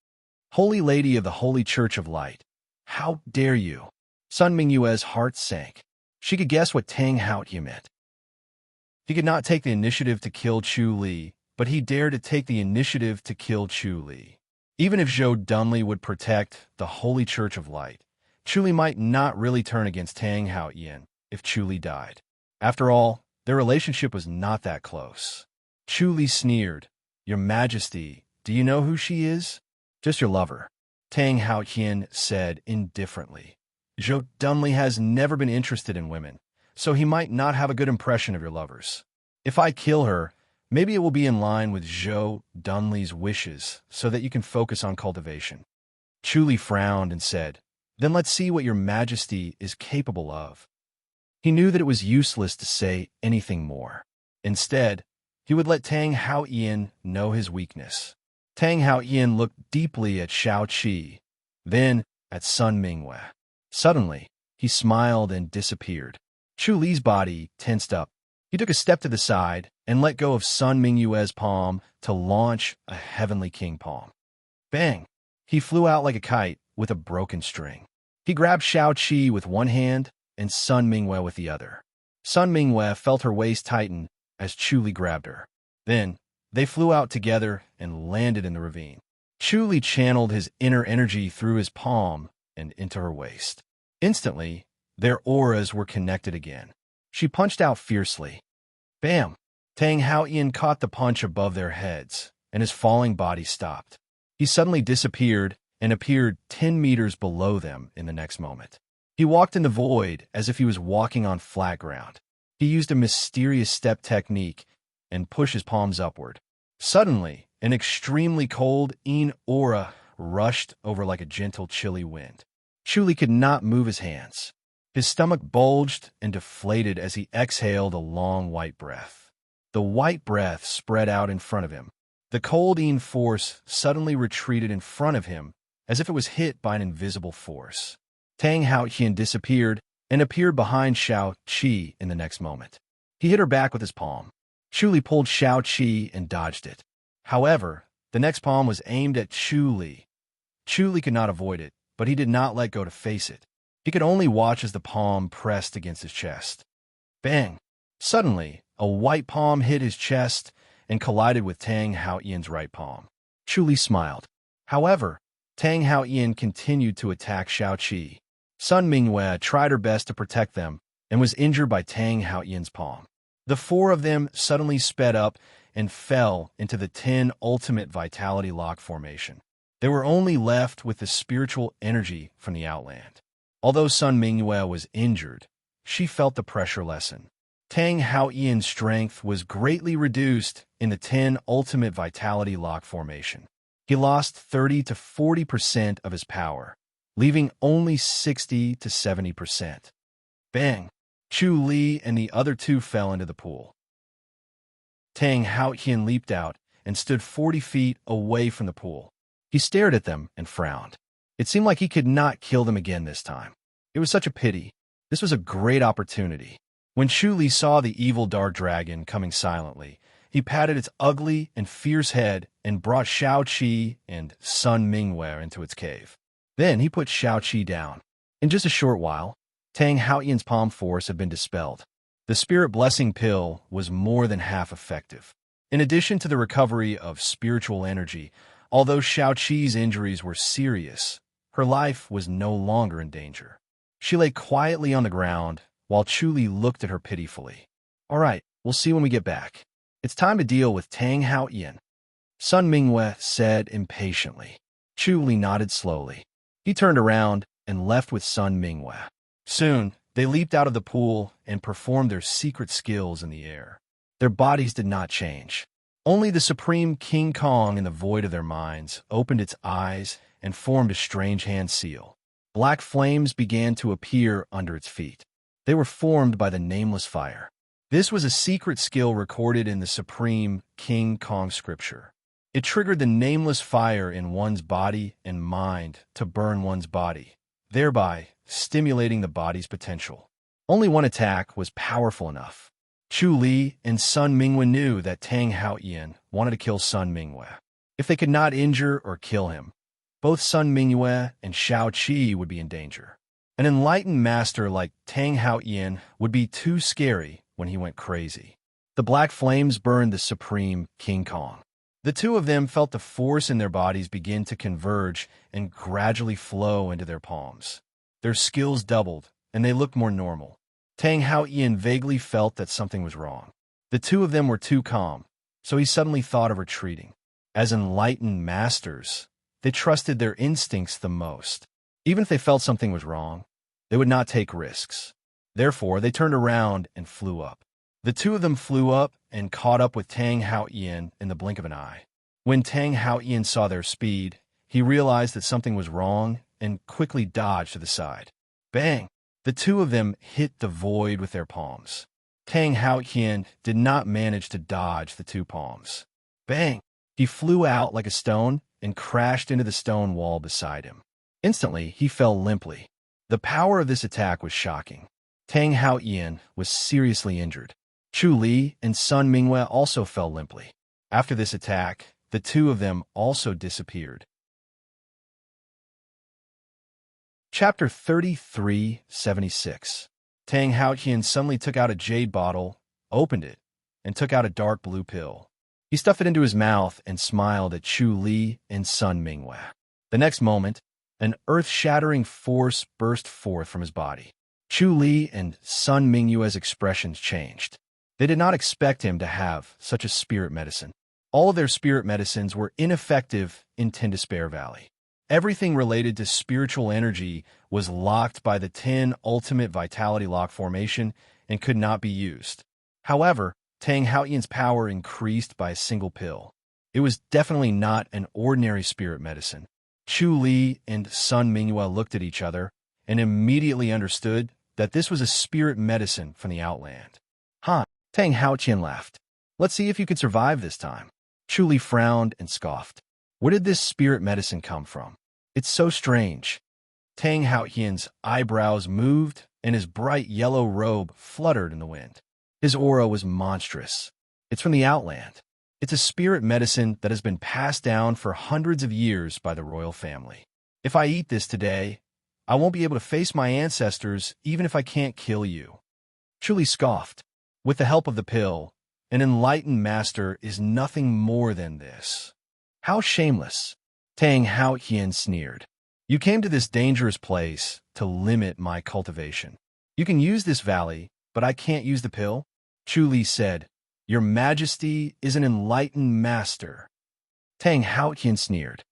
"Holy Lady of the Holy Church of Light, how dare you?" Sun Mingyue's heart sank. She could guess what Tang Haoqian meant. He could not take the initiative to kill Chu Li, but he dared to take the initiative to kill Chu Li. Even if Zhou Dunli would protect the Holy Church of Light, Chu Li might not really turn against Tang Haoqian if Chu Li died. After all, their relationship was not that close. Chu Li sneered, "Your Majesty, do you know who she is?" "Just your lover," Tang Haoqian said indifferently. "Zhou Dunli has never been interested in women, so he might not have a good impression of your lovers. If I kill her, maybe it will be in line with Zhou Dunli's wishes so that you can focus on cultivation." Chu Li frowned and said, "Then let's see what your Majesty is capable of." He knew that it was useless to say anything more. Instead, he would let Tang Haoqian know his weakness. Tang Haoqian looked deeply at Shao Qi, then at Sun Mingyue. Suddenly, he smiled and disappeared. Chu Li's body tensed up. He took a step to the side and let go of Sun Mingyue's palm to launch a heavenly king palm. Bang! He flew out like a kite with a broken string. He grabbed Shao Qi with one hand and Sun Mingyue with the other. Sun Mingyue felt her waist tighten as Chu Li grabbed her. Then, they flew out together and landed in the ravine. Chu Li channeled his inner energy through his palm and into her waist. Instantly, their auras were connected again. She punched out fiercely. Bam! Tang Haoqian caught the punch above their heads, and his falling body stopped. He suddenly disappeared and appeared 10 meters below them in the next moment. He walked in the void as if he was walking on flat ground. He used a mysterious step technique and pushed his palms upward. Suddenly, an extremely cold Yin aura rushed over like a gentle, chilly wind. Chu Li could not move his hands. His stomach bulged and deflated as he exhaled a long white breath. The white breath spread out in front of him. The cold Yin force suddenly retreated in front of him as if it was hit by an invisible force. Tang Haoqian disappeared and appeared behind Shao Qi in the next moment. He hit her back with his palm. Chu Li pulled Shao Qi and dodged it. However, the next palm was aimed at Chu Li. Chu Li could not avoid it, but he did not let go to face it. He could only watch as the palm pressed against his chest. Bang! Suddenly, a white palm hit his chest and collided with Tang Haoqian's right palm. Chu Li smiled. However, Tang Haoqian continued to attack Shao Qi. Sun Mingyue tried her best to protect them and was injured by Tang Haoqian's palm. The four of them suddenly sped up and fell into the 10 ultimate vitality lock formation. They were only left with the spiritual energy from the Outland. Although Sun Mingyue was injured, she felt the pressure lessen. Tang Haoqian's strength was greatly reduced in the 10 ultimate vitality lock formation. He lost 30 to 40% of his power, leaving only 60 to 70%. Bang! Chu Li and the other two fell into the pool. Tang Haoqian leaped out and stood 40 feet away from the pool. He stared at them and frowned. It seemed like he could not kill them again this time. It was such a pity. This was a great opportunity. When Chu Li saw the evil dark dragon coming silently, He patted its ugly and fierce head and brought Shao-Chi and Sun Mingwe into its cave. Then he put Shao-Chi down. In just a short while, Tang Haoyan's palm force had been dispelled. The spirit blessing pill was more than half effective. In addition to the recovery of spiritual energy, although Shao-Chi's injuries were serious, her life was no longer in danger. She lay quietly on the ground while Chu-Li looked at her pitifully. "All right, we'll see when we get back. It's time to deal with Tang Haoyan," Sun Mingwe said impatiently. Chu-Li nodded slowly. He turned around and left with Sun Mingwe. Soon, they leaped out of the pool and performed their secret skills in the air. Their bodies did not change. Only the supreme King Kong in the void of their minds opened its eyes and formed a strange hand seal. Black flames began to appear under its feet. They were formed by the nameless fire. This was a secret skill recorded in the supreme King Kong scripture. It triggered the nameless fire in one's body and mind to burn one's body, thereby stimulating the body's potential. Only one attack was powerful enough. Chu-Li and Sun Mingwe knew that Tang Haoyan wanted to kill Sun Mingwe. If they could not injure or kill him, both Sun Mingwe and Shao-Chi would be in danger. An enlightened master like Tang Haoyan would be too scary when he went crazy. The black flames burned the supreme King Kong. The two of them felt the force in their bodies begin to converge and gradually flow into their palms. Their skills doubled, and they looked more normal. Tang Haoyan vaguely felt that something was wrong. The two of them were too calm, so he suddenly thought of retreating. As enlightened masters, they trusted their instincts the most. Even if they felt something was wrong, they would not take risks. Therefore, they turned around and flew up. The two of them flew up and caught up with Tang Haoyan in the blink of an eye. When Tang Haoyan saw their speed, he realized that something was wrong and quickly dodged to the side. Bang! The two of them hit the void with their palms. Tang Haoyan did not manage to dodge the two palms. Bang! He flew out like a stone and crashed into the stone wall beside him. Instantly, he fell limply. The power of this attack was shocking. Tang Haoyan was seriously injured. Chu-Li and Sun Mingwe also fell limply. After this attack, the two of them also disappeared. Chapter 3376. Tang Haoyan suddenly took out a jade bottle, opened it, and took out a dark blue pill. He stuffed it into his mouth and smiled at Chu-Li and Sun Mingwe. The next moment, an earth-shattering force burst forth from his body. Chu-Li and Sun Mingwe's expressions changed. They did not expect him to have such a spirit medicine. All of their spirit medicines were ineffective in Despair Valley. Everything related to spiritual energy was locked by the 10 ultimate vitality lock formation and could not be used. However, Tang Haoyan's power increased by a single pill. It was definitely not an ordinary spirit medicine. Chu-Li and Sun Mingwe looked at each other and immediately understood that this was a spirit medicine from the Outland. "Huh," Tang Haoyan laughed. "Let's see if you could survive this time." Chu-Li frowned and scoffed. Where did this spirit medicine come from? It's so strange. Tang Haoyan's eyebrows moved and his bright yellow robe fluttered in the wind. His aura was monstrous. It's from the Outland. It's a spirit medicine that has been passed down for hundreds of years by the royal family. If I eat this today, I won't be able to face my ancestors even if I can't kill you. Chu-Li scoffed. With the help of the pill, an enlightened master is nothing more than this. How shameless. Tang Haoyan sneered. You came to this dangerous place to limit my cultivation. You can use this valley, but I can't use the pill? Chu-Li said. Your Majesty is an enlightened master. Tang Haoyan sneered.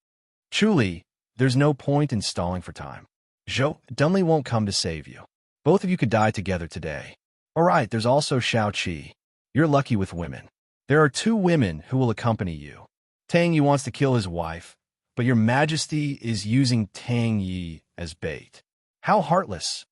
Chu-Li, there's no point in stalling for time. Zhou Dunli won't come to save you. Both of you could die together today. All right, there's also Shao-Chi. You're lucky with women. There are 2 women who will accompany you. Tang Yi wants to kill his wife, but your Majesty is using Tang Yi as bait. How heartless.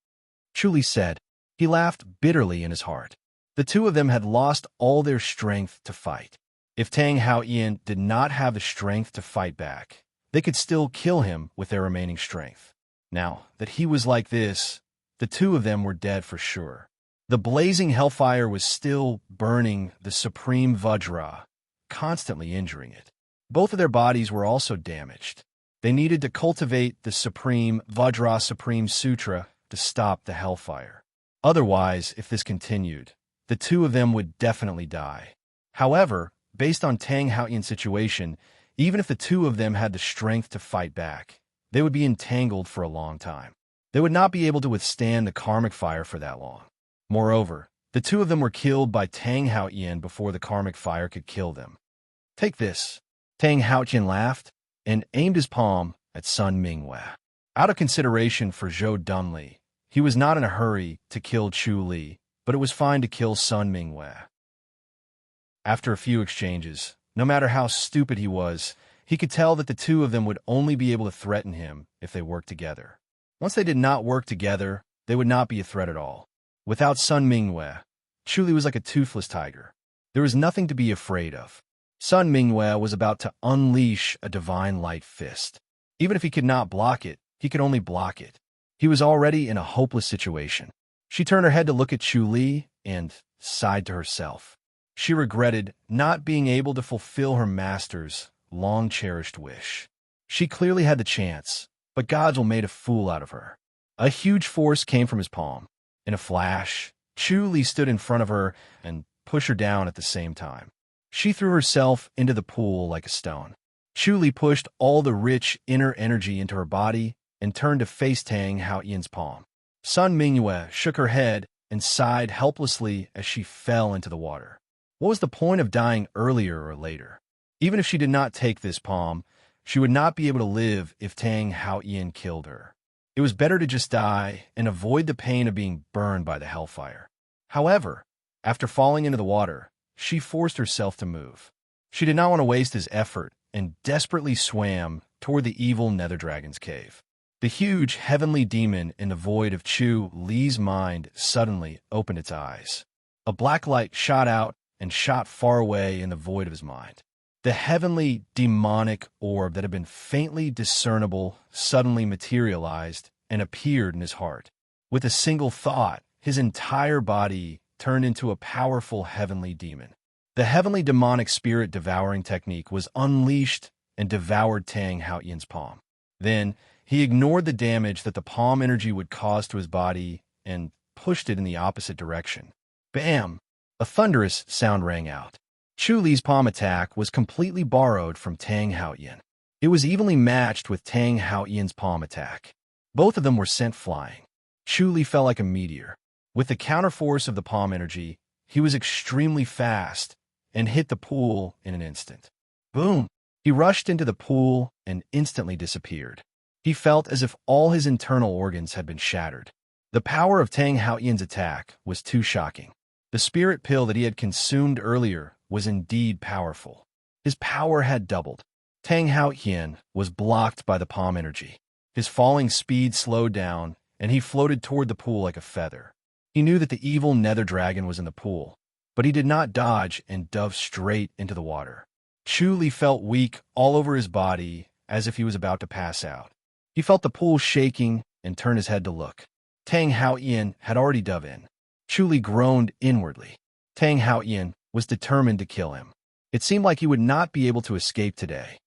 Chu-Li said. He laughed bitterly in his heart. The 2 of them had lost all their strength to fight. If Tang Haoyan did not have the strength to fight back, they could still kill him with their remaining strength. Now that he was like this, the 2 of them were dead for sure. The blazing hellfire was still burning the supreme Vajra, constantly injuring it. Both of their bodies were also damaged. They needed to cultivate the supreme Vajra Supreme Sutra to stop the hellfire. Otherwise, if this continued, the two of them would definitely die. However, based on Tang Haoyan's situation, even if the two of them had the strength to fight back, they would be entangled for a long time. They would not be able to withstand the karmic fire for that long. Moreover, the two of them were killed by Tang Haoyan before the karmic fire could kill them. Take this. Tang Haoyan laughed and aimed his palm at Sun Mingwei. Out of consideration for Zhou Dunli, he was not in a hurry to kill Chu Li, but it was fine to kill Sun Mingwei. After a few exchanges, no matter how stupid he was, he could tell that the two of them would only be able to threaten him if they worked together. Once they did not work together, they would not be a threat at all. Without Sun Mingwei, Chu Li was like a toothless tiger. There was nothing to be afraid of. Sun Mingwei was about to unleash a divine light fist. Even if he could not block it, he could only block it. He was already in a hopeless situation. She turned her head to look at Chu Li and sighed to herself. She regretted not being able to fulfill her master's long-cherished wish. She clearly had the chance, but Godzilla made a fool out of her. A huge force came from his palm. In a flash, Chu Li stood in front of her and pushed her down at the same time. She threw herself into the pool like a stone. Chu Li pushed all the rich inner energy into her body and turned to face Tang Haoyan's palm. Sun Mingwei shook her head and sighed helplessly as she fell into the water. What was the point of dying earlier or later? Even if she did not take this palm, she would not be able to live if Tang Haoyan killed her. It was better to just die and avoid the pain of being burned by the hellfire. However, after falling into the water, she forced herself to move. She did not want to waste his effort and desperately swam toward the evil Nether Dragon's cave. The huge heavenly demon in the void of Chu Li's mind suddenly opened its eyes. A black light shot out and shot far away in the void of his mind. The heavenly demonic orb that had been faintly discernible suddenly materialized and appeared in his heart. With a single thought, his entire body turned into a powerful heavenly demon. The heavenly demonic spirit devouring technique was unleashed and devoured Tang Haoyan's palm. Then, he ignored the damage that the palm energy would cause to his body and pushed it in the opposite direction. Bam! A thunderous sound rang out. Chu Li's palm attack was completely borrowed from Tang Haoyan. It was evenly matched with Tang Haoyan's palm attack. Both of them were sent flying. Chu Li fell like a meteor. With the counterforce of the palm energy, he was extremely fast and hit the pool in an instant. Boom! He rushed into the pool and instantly disappeared. He felt as if all his internal organs had been shattered. The power of Tang Haoyan's attack was too shocking. The spirit pill that he had consumed earlier was indeed powerful. His power had doubled. Tang Haoyan was blocked by the palm energy. His falling speed slowed down, and he floated toward the pool like a feather. He knew that the evil Nether Dragon was in the pool, but he did not dodge and dove straight into the water. Chu Li felt weak all over his body, as if he was about to pass out. He felt the pool shaking and turned his head to look. Tang Haoyan had already dove in. Chu Li groaned inwardly. Tang Haoyan was determined to kill him. It seemed like he would not be able to escape today.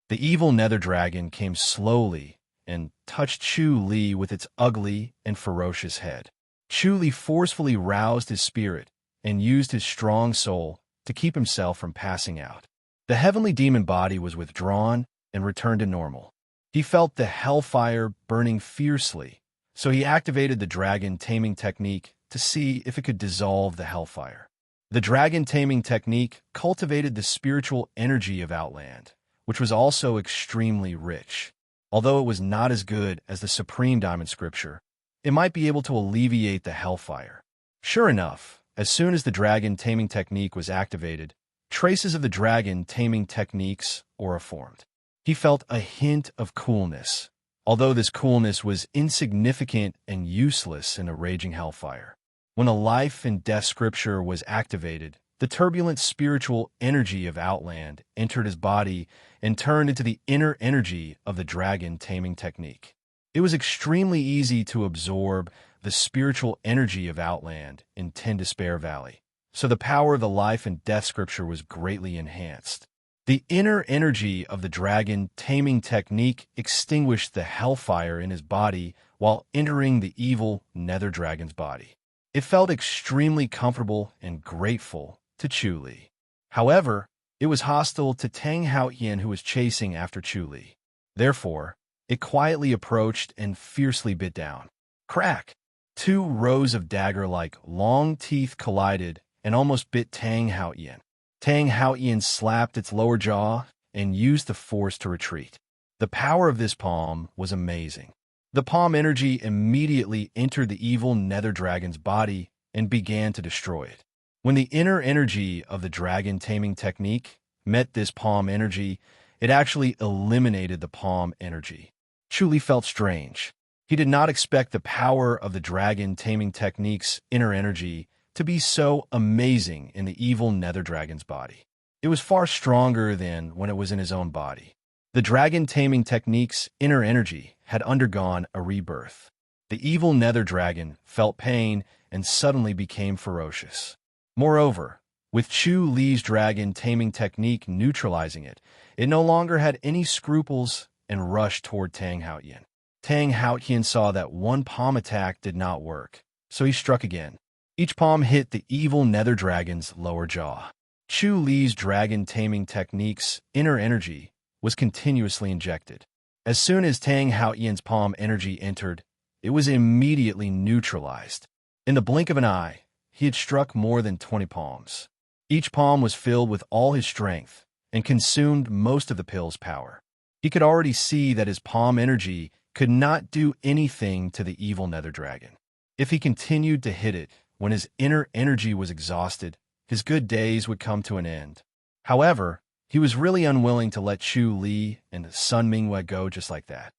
The evil Nether Dragon came slowly and touched Chu Li with its ugly and ferocious head. Chu Li forcefully roused his spirit and used his strong soul to keep himself from passing out. The heavenly demon body was withdrawn and returned to normal. He felt the hellfire burning fiercely, so he activated the dragon taming technique to see if it could dissolve the hellfire. The dragon taming technique cultivated the spiritual energy of Outland, which was also extremely rich. Although it was not as good as the Supreme Diamond Scripture, it might be able to alleviate the hellfire. Sure enough, as soon as the dragon taming technique was activated, traces of the dragon taming techniques aura formed. He felt a hint of coolness, although this coolness was insignificant and useless in a raging hellfire. When a life and death scripture was activated, the turbulent spiritual energy of Outland entered his body and turned into the inner energy of the dragon taming technique. It was extremely easy to absorb the spiritual energy of Outland in Ten Despair Valley, so the power of the life and death scripture was greatly enhanced. The inner energy of the dragon taming technique extinguished the hellfire in his body while entering the evil nether dragon's body. It felt extremely comfortable and grateful to Chu Li. However, it was hostile to Tang Haoyan, who was chasing after Chu Li. Therefore, it quietly approached and fiercely bit down. Crack! 2 rows of dagger-like long teeth collided and almost bit Tang Haoyan. Tang Haoyan slapped its lower jaw and used the force to retreat. The power of this palm was amazing. The palm energy immediately entered the evil nether dragon's body and began to destroy it. When the inner energy of the dragon taming technique met this palm energy, it actually eliminated the palm energy. Chu Li felt strange. He did not expect the power of the dragon taming technique's inner energy to be so amazing in the evil nether dragon's body. It was far stronger than when it was in his own body. The dragon taming technique's inner energy had undergone a rebirth. The evil nether dragon felt pain and suddenly became ferocious. Moreover, with Chu Li's dragon taming technique neutralizing it, it no longer had any scruples and rushed toward Tang Haoyan. Tang Haoyan saw that one palm attack did not work, so he struck again. Each palm hit the evil nether dragon's lower jaw. Chu Li's dragon taming technique's inner energy was continuously injected. As soon as Tang Haoyan's palm energy entered, it was immediately neutralized. In the blink of an eye, he had struck more than 20 palms. Each palm was filled with all his strength and consumed most of the pill's power. He could already see that his palm energy could not do anything to the evil nether dragon. If he continued to hit it when his inner energy was exhausted, his good days would come to an end. However, he was really unwilling to let Chu Li and Sun Mingwei go just like that.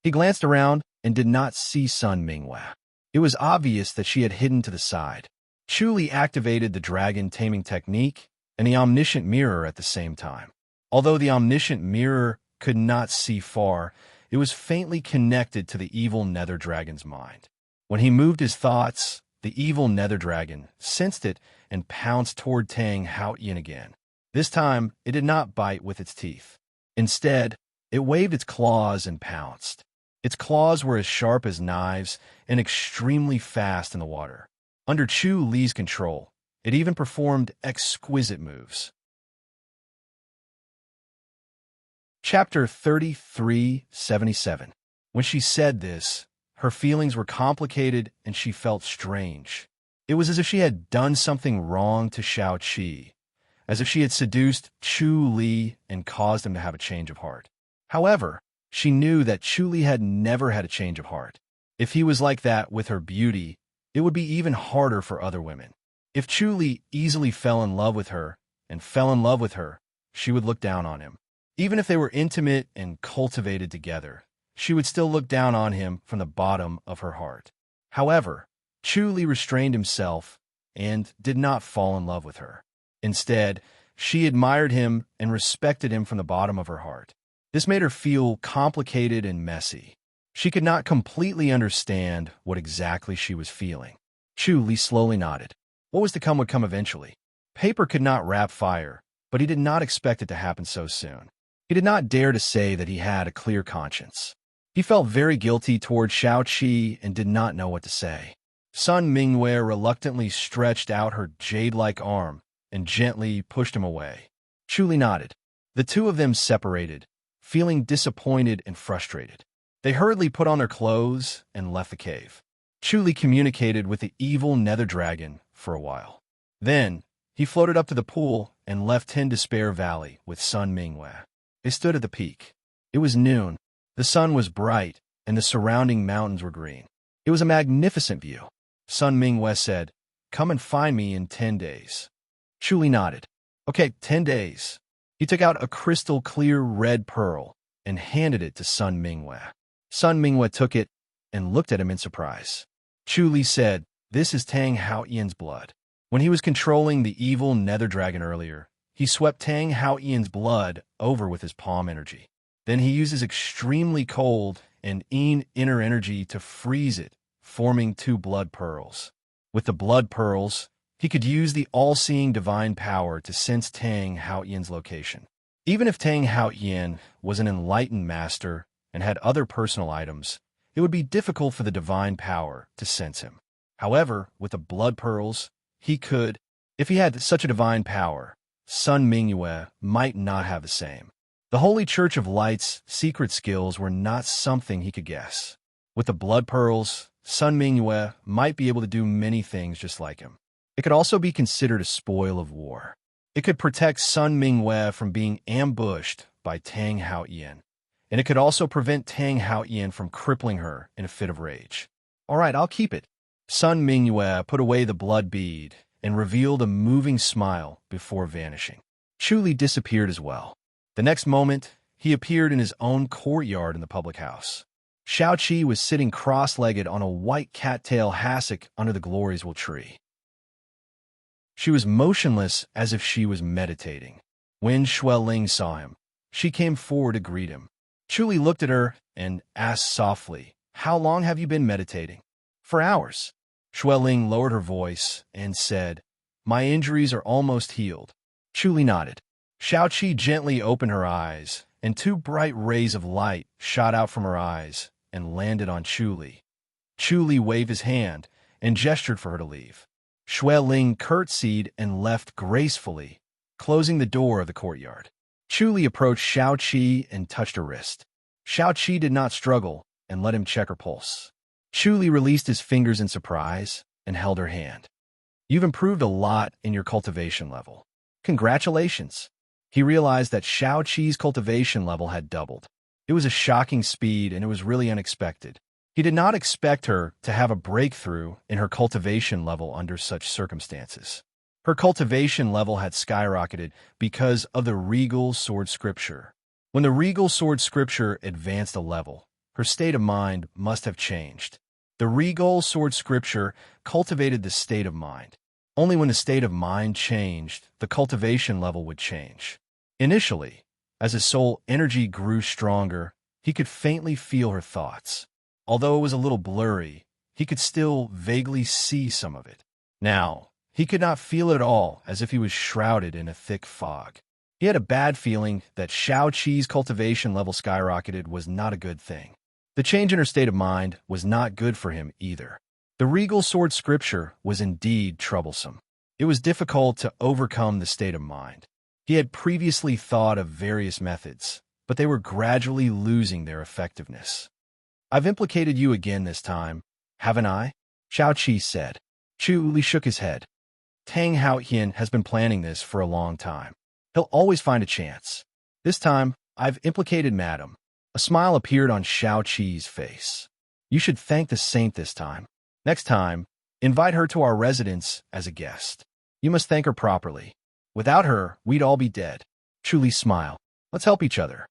He glanced around and did not see Sun Mingwei. It was obvious that she had hidden to the side. Chu Li activated the dragon taming technique and the omniscient mirror at the same time. Although the omniscient mirror could not see far, it was faintly connected to the evil nether dragon's mind. When he moved his thoughts, the evil nether dragon sensed it and pounced toward Tang Haoyan again. This time, it did not bite with its teeth. Instead, it waved its claws and pounced. Its claws were as sharp as knives and extremely fast in the water. Under Chu Li's control, it even performed exquisite moves. Chapter 33:77. When she said this, her feelings were complicated and she felt strange. It was as if she had done something wrong to Shao Qi, as if she had seduced Chu Li and caused him to have a change of heart. However, she knew that Chu Li had never had a change of heart. If he was like that with her beauty, it would be even harder for other women. If Chu Li easily fell in love with her and fell in love with her, she would look down on him. Even if they were intimate and cultivated together, she would still look down on him from the bottom of her heart. However, Chu Li restrained himself and did not fall in love with her. Instead, she admired him and respected him from the bottom of her heart. This made her feel complicated and messy. She could not completely understand what exactly she was feeling. Chu Li slowly nodded. What was to come would come eventually. Paper could not wrap fire, but he did not expect it to happen so soon. He did not dare to say that he had a clear conscience. He felt very guilty toward Shao Qi and did not know what to say. Sun Mingwei reluctantly stretched out her jade-like arm and gently pushed him away. Chu Li nodded. The two of them separated, feeling disappointed and frustrated. They hurriedly put on their clothes and left the cave. Chu Li communicated with the evil nether dragon for a while. Then, he floated up to the pool and left Ten Despair Valley with Sun Mingwei. They stood at the peak. It was noon. The sun was bright, and the surrounding mountains were green. It was a magnificent view. Sun Mingwei said, "Come and find me in 10 days." Chu Li nodded. "Okay, 10 days." He took out a crystal-clear red pearl and handed it to Sun Mingwei. Sun Mingwei took it and looked at him in surprise. Chu Li said, "This is Tang Haoyan's blood." When he was controlling the evil nether dragon earlier, he swept Tang Haoyan's blood over with his palm energy. Then he used his extremely cold and inner energy to freeze it, forming two blood pearls. With the blood pearls, he could use the all-seeing divine power to sense Tang Haotian's location. Even if Tang Haotian was an enlightened master and had other personal items, it would be difficult for the divine power to sense him. However, with the blood pearls, he could. If he had such a divine power, Sun Mingyue might not have the same. The Holy Church of Light's secret skills were not something he could guess. With the blood pearls, Sun Mingyue might be able to do many things just like him. It could also be considered a spoil of war. It could protect Sun Mingyue from being ambushed by Tang Haotian, and it could also prevent Tang Haotian from crippling her in a fit of rage. All right, I'll keep it. Sun Mingyue put away the blood bead and revealed a moving smile before vanishing. Chu Li disappeared as well. The next moment, he appeared in his own courtyard in the public house. Xiao Qi was sitting cross-legged on a white cattail hassock under the glorious tree. She was motionless as if she was meditating. When Xueling saw him, she came forward to greet him. Chu Li looked at her and asked softly, "How long have you been meditating?" "For hours." Xueling lowered her voice and said, "My injuries are almost healed." Chu Li nodded. Xiao Qi gently opened her eyes, and two bright rays of light shot out from her eyes and landed on Chu Li. Chu Li waved his hand and gestured for her to leave. Xueling curtsied and left gracefully, closing the door of the courtyard. Chu Li approached Xiao Qi and touched her wrist. Xiao Qi did not struggle and let him check her pulse. Chu Li released his fingers in surprise and held her hand. "You've improved a lot in your cultivation level. Congratulations." He realized that Xiao Qi's cultivation level had doubled. It was a shocking speed and it was really unexpected. He did not expect her to have a breakthrough in her cultivation level under such circumstances. Her cultivation level had skyrocketed because of the regal sword scripture. When the regal sword scripture advanced a level, her state of mind must have changed. The regal sword scripture cultivated the state of mind. Only when the state of mind changed, the cultivation level would change. Initially, as his soul energy grew stronger, he could faintly feel her thoughts. Although it was a little blurry, he could still vaguely see some of it. Now, he could not feel it at all, as if he was shrouded in a thick fog. He had a bad feeling that Xiao Qi's cultivation level skyrocketed was not a good thing. The change in her state of mind was not good for him either. The regal sword scripture was indeed troublesome. It was difficult to overcome the state of mind. He had previously thought of various methods, but they were gradually losing their effectiveness. "I've implicated you again this time, haven't I?" Xiao Qi said. Chu Li shook his head. "Tang Haotian has been planning this for a long time. He'll always find a chance. This time, I've implicated Madam." A smile appeared on Xiao Qi's face. "You should thank the saint this time. Next time, invite her to our residence as a guest. You must thank her properly. Without her, we'd all be dead." Chu Li smiled. "Let's help each other."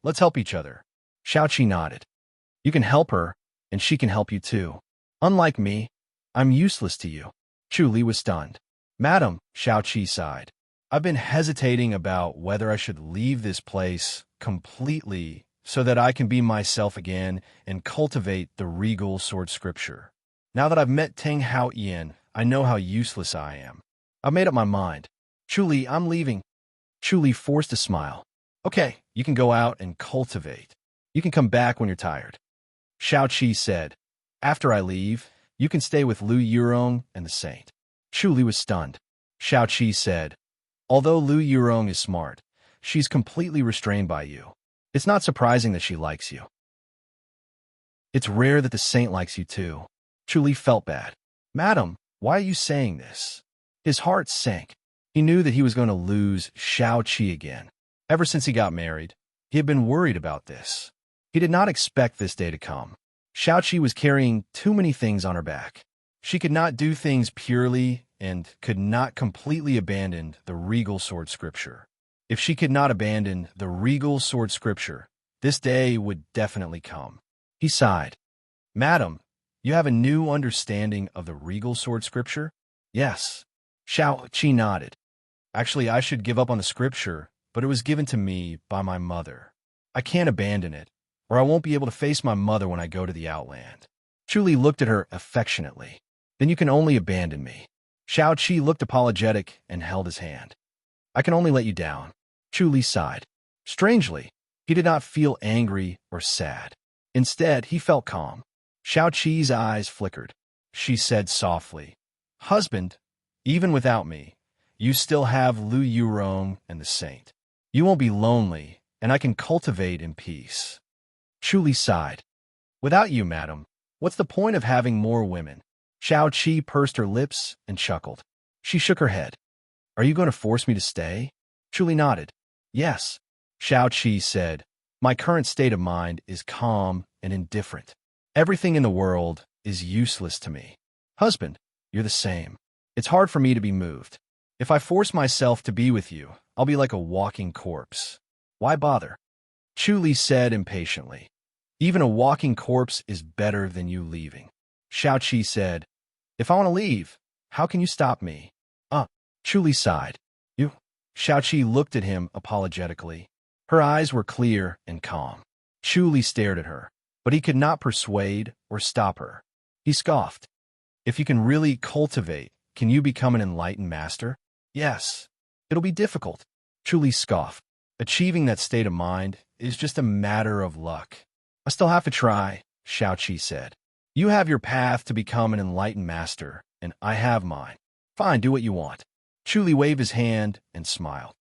"Let's help each other." Xiao Qi nodded. "You can help her, and she can help you too. Unlike me, I'm useless to you." Chu Li was stunned. "Madam," Xiao Qi sighed, "I've been hesitating about whether I should leave this place completely so that I can be myself again and cultivate the regal sword scripture. Now that I've met Tang Haotian, I know how useless I am. I've made up my mind. Chu Li, I'm leaving." Chu Li forced a smile. "Okay, you can go out and cultivate. You can come back when you're tired." Xiao Qi said, "After I leave, you can stay with Lu Yurong and the saint." Chu Li was stunned. Xiao Qi said, "Although Lu Yurong is smart, she's completely restrained by you. It's not surprising that she likes you. It's rare that the saint likes you too." Chu Li felt bad. "Madam, why are you saying this?" His heart sank. He knew that he was going to lose Xiao Qi again. Ever since he got married, he had been worried about this. He did not expect this day to come. Xiao Qi was carrying too many things on her back. She could not do things purely and could not completely abandon the regal sword scripture. If she could not abandon the regal sword scripture, this day would definitely come. He sighed. "Madam, you have a new understanding of the regal sword scripture?" "Yes." Xiao Qi nodded. "Actually, I should give up on the scripture, but it was given to me by my mother. I can't abandon it. or I won't be able to face my mother when I go to the Outland. Chu Li looked at her affectionately. Then you can only abandon me. Shao Qi looked apologetic and held his hand. I can only let you down. Chu Li sighed. Strangely, he did not feel angry or sad. Instead, he felt calm. Shao Qi's eyes flickered. She said softly, Husband, even without me, you still have Lu Yurong and the Saint. You won't be lonely, and I can cultivate in peace. Chu Li sighed. Without you, madam, what's the point of having more women? Shao Qi pursed her lips and chuckled. She shook her head. Are you going to force me to stay? Chu Li nodded. Yes. Shao Qi said, My current state of mind is calm and indifferent. Everything in the world is useless to me. Husband, you're the same. It's hard for me to be moved. If I force myself to be with you, I'll be like a walking corpse. Why bother? Chu Li said impatiently. Even a walking corpse is better than you leaving. Shao Qi said, If I want to leave, how can you stop me? Chu Li sighed. You? Shao Qi looked at him apologetically. Her eyes were clear and calm. Chu Li stared at her, but he could not persuade or stop her. He scoffed. If you can really cultivate, can you become an enlightened master? Yes. It'll be difficult. Chu Li scoffed. Achieving that state of mind is just a matter of luck. I still have to try, Shao Qi said. You have your path to become an enlightened master, and I have mine. Fine, do what you want. Chu Li waved his hand and smiled.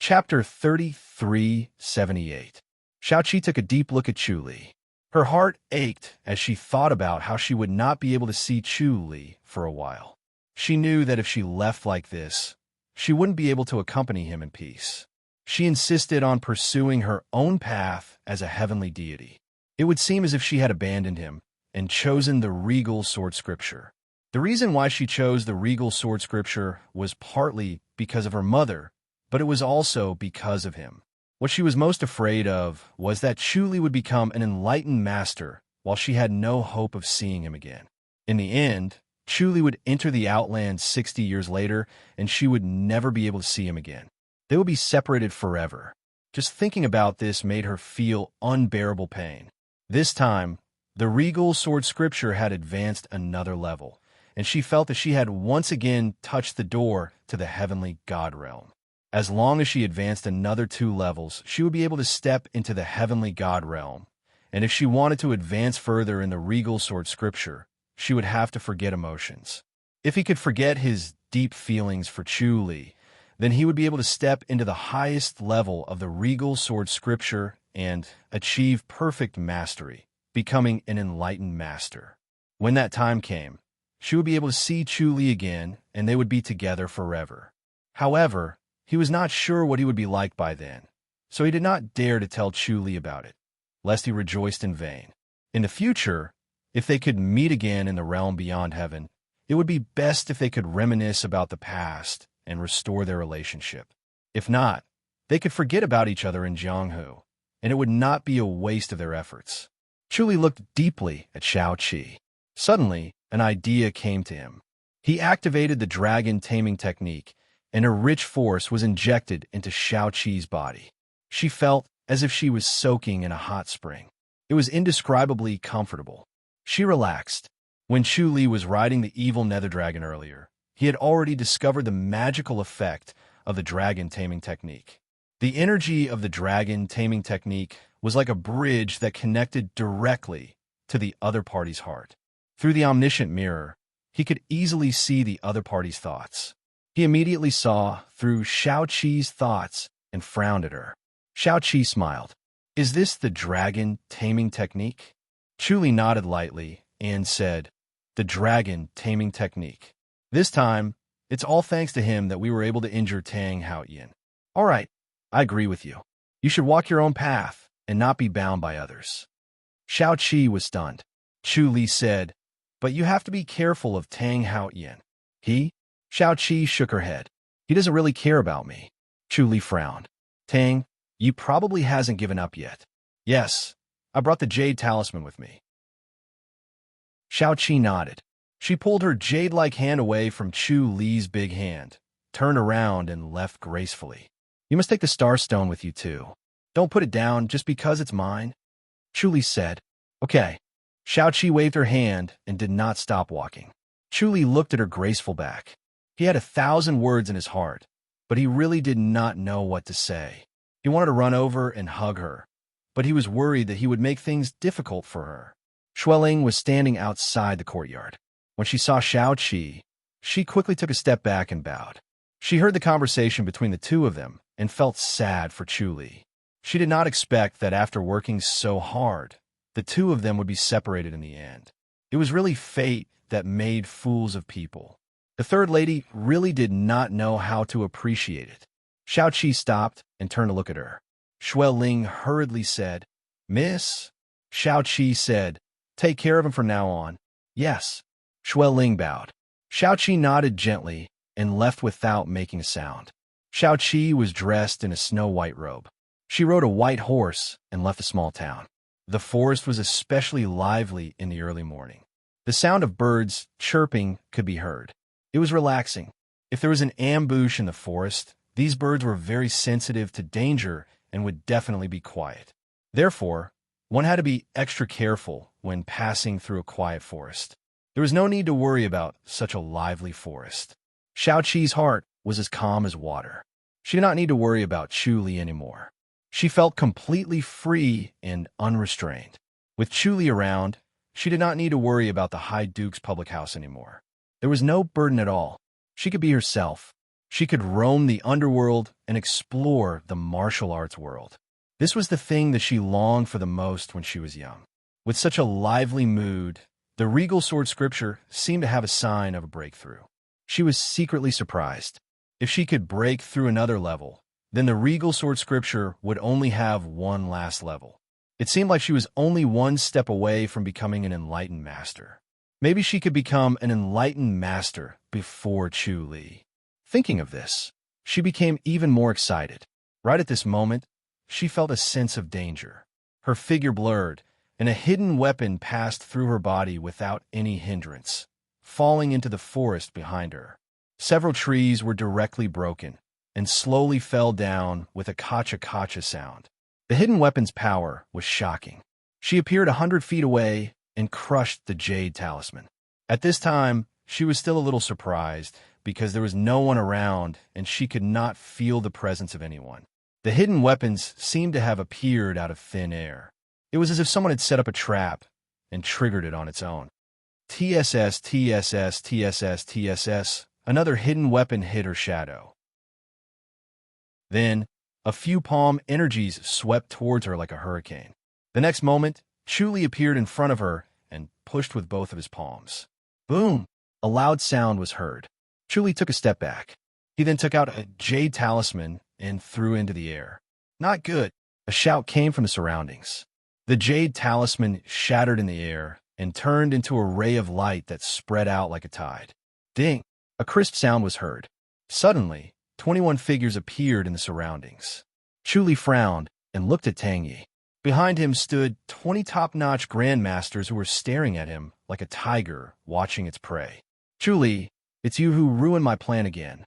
Chapter 3378. Shao Qi took a deep look at Chu Li. Her heart ached as she thought about how she would not be able to see Chu Li for a while. She knew that if she left like this, she wouldn't be able to accompany him in peace. She insisted on pursuing her own path as a heavenly deity. It would seem as if she had abandoned him and chosen the regal sword scripture. The reason why she chose the regal sword scripture was partly because of her mother, but it was also because of him. What she was most afraid of was that Chu Li would become an enlightened master while she had no hope of seeing him again. In the end, Chu Li would enter the Outland 60 years later, and she would never be able to see him again. They would be separated forever. Just thinking about this made her feel unbearable pain. This time, the regal sword scripture had advanced another level, and she felt that she had once again touched the door to the heavenly God realm. As long as she advanced another 2 levels, she would be able to step into the heavenly God realm, and if she wanted to advance further in the regal sword scripture, she would have to forget emotions. If he could forget his deep feelings for Chu Li, then he would be able to step into the highest level of the regal sword scripture and achieve perfect mastery, becoming an enlightened master. When that time came, she would be able to see Chu Li again, and they would be together forever. However, he was not sure what he would be like by then, so he did not dare to tell Chu Li about it, lest he rejoiced in vain. In the future, if they could meet again in the realm beyond heaven, it would be best if they could reminisce about the past and restore their relationship. If not, they could forget about each other in Jianghu, and it would not be a waste of their efforts. Chu Li looked deeply at Shao Qi. Suddenly, an idea came to him. He activated the dragon taming technique, and a rich force was injected into Shao Qi's body. She felt as if she was soaking in a hot spring. It was indescribably comfortable. She relaxed. When Chu Li was riding the evil nether dragon earlier, he had already discovered the magical effect of the dragon taming technique. The energy of the dragon taming technique was like a bridge that connected directly to the other party's heart. Through the omniscient mirror, he could easily see the other party's thoughts. He immediately saw through Shao Qi's thoughts and frowned at her. Shao Qi smiled. Is this the dragon taming technique? Chu Li nodded lightly and said, The dragon taming technique. This time, it's all thanks to him that we were able to injure Tang Haoyin. All right, I agree with you. You should walk your own path and not be bound by others. Shao Qi was stunned. Chu Li said, But you have to be careful of Tang Haoyin. He? Shao Qi shook her head. He doesn't really care about me. Chu Li frowned. Tang, you probably hasn't given up yet. Yes, I brought the jade talisman with me. Shao Qi nodded. She pulled her jade-like hand away from Chu Li's big hand, turned around and left gracefully. You must take the star stone with you too. Don't put it down just because it's mine. Chuli said. Okay. Xiaoqi waved her hand and did not stop walking. Chuli looked at her graceful back. He had 1,000 words in his heart, but he really did not know what to say. He wanted to run over and hug her, but he was worried that he would make things difficult for her. Xueling was standing outside the courtyard. When she saw Xiaoqi, she quickly took a step back and bowed. She heard the conversation between the two of them and felt sad for Chuli. She did not expect that after working so hard, the two of them would be separated in the end. It was really fate that made fools of people. The third lady really did not know how to appreciate it. Xiaoqi stopped and turned to look at her. Xueling hurriedly said, Miss? Xiaoqi said, Take care of him from now on. Yes. Xueling bowed. Xiaoqi nodded gently and left without making a sound. Xiaoqi was dressed in a snow-white robe. She rode a white horse and left the small town. The forest was especially lively in the early morning. The sound of birds chirping could be heard. It was relaxing. If there was an ambush in the forest, these birds were very sensitive to danger and would definitely be quiet. Therefore, one had to be extra careful when passing through a quiet forest. There was no need to worry about such a lively forest. Xiaoqi's heart was as calm as water. She did not need to worry about Chuli anymore. She felt completely free and unrestrained. With Chuli around, she did not need to worry about the High Duke's public house anymore. There was no burden at all. She could be herself. She could roam the underworld and explore the martial arts world. This was the thing that she longed for the most when she was young. With such a lively mood, the regal sword scripture seemed to have a sign of a breakthrough. She was secretly surprised. If she could break through another level, then the regal sword scripture would only have one last level. It seemed like she was only one step away from becoming an enlightened master. Maybe she could become an enlightened master before Chuli. Thinking of this, she became even more excited. Right at this moment, she felt a sense of danger. Her figure blurred, and a hidden weapon passed through her body without any hindrance, falling into the forest behind her. Several trees were directly broken and slowly fell down with a kacha-kacha sound. The hidden weapon's power was shocking. She appeared 100 feet away and crushed the jade talisman. At this time, she was still a little surprised because there was no one around and she could not feel the presence of anyone. The hidden weapons seemed to have appeared out of thin air. It was as if someone had set up a trap and triggered it on its own. TSS, TSS, TSS, TSS, another hidden weapon hid her shadow. Then, a few palm energies swept towards her like a hurricane. The next moment, Chuli appeared in front of her and pushed with both of his palms. Boom! A loud sound was heard. Chuli took a step back. He then took out a jade talisman and threw into the air. Not good. A shout came from the surroundings. The jade talisman shattered in the air and turned into a ray of light that spread out like a tide. Ding! A crisp sound was heard. Suddenly, 21 figures appeared in the surroundings. Chuli frowned and looked at Tang Yi. Behind him stood 20 top-notch grandmasters who were staring at him like a tiger watching its prey. Chuli, it's you who ruined my plan again.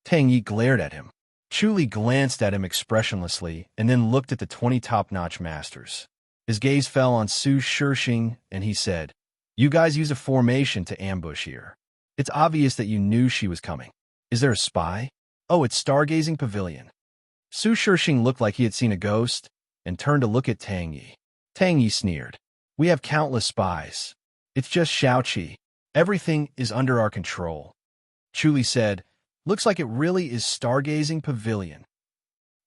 Tang Yi glared at him. Chuli glanced at him expressionlessly and then looked at the 20 top-notch masters. His gaze fell on Su Shishing and he said, You guys use a formation to ambush here. It's obvious that you knew she was coming. Is there a spy? Oh, it's Stargazing Pavilion. Su Shishing looked like he had seen a ghost and turned to look at Tang Yi. Tang Yi sneered. We have countless spies. It's just Xiaoqi. Everything is under our control. Chuli said, Looks like it really is Stargazing Pavilion.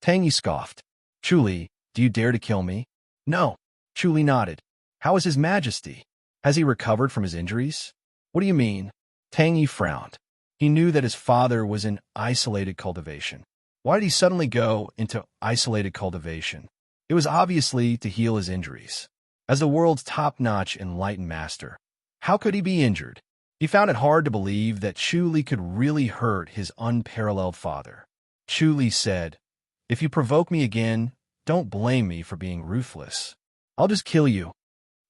Tang Yi scoffed. Chuli, do you dare to kill me? No. Chuli nodded. How is His Majesty? Has he recovered from his injuries? What do you mean? Tang Yi frowned. He knew that his father was in isolated cultivation. Why did he suddenly go into isolated cultivation? It was obviously to heal his injuries. As the world's top-notch enlightened master, how could he be injured? He found it hard to believe that Chuli could really hurt his unparalleled father. Chuli said, If you provoke me again, don't blame me for being ruthless. I'll just kill you.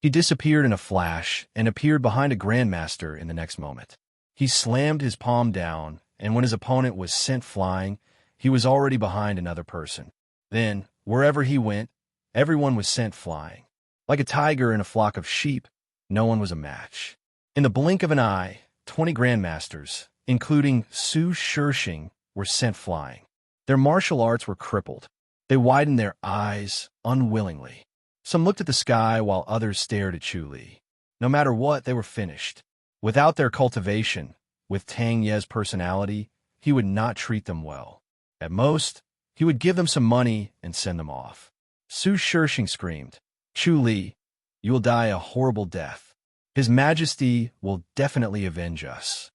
He disappeared in a flash and appeared behind a grandmaster in the next moment. He slammed his palm down, and when his opponent was sent flying, he was already behind another person. Then, Wherever he went, everyone was sent flying. Like a tiger in a flock of sheep, no one was a match. In the blink of an eye, 20 grandmasters, including Su Shirshing, were sent flying. Their martial arts were crippled. They widened their eyes unwillingly. Some looked at the sky while others stared at Chu Li. No matter what, they were finished. Without their cultivation, with Tang Ye's personality, he would not treat them well. At most, he would give them some money and send them off. Su Shirshing screamed, "Chu Li, you will die a horrible death. His Majesty will definitely avenge us."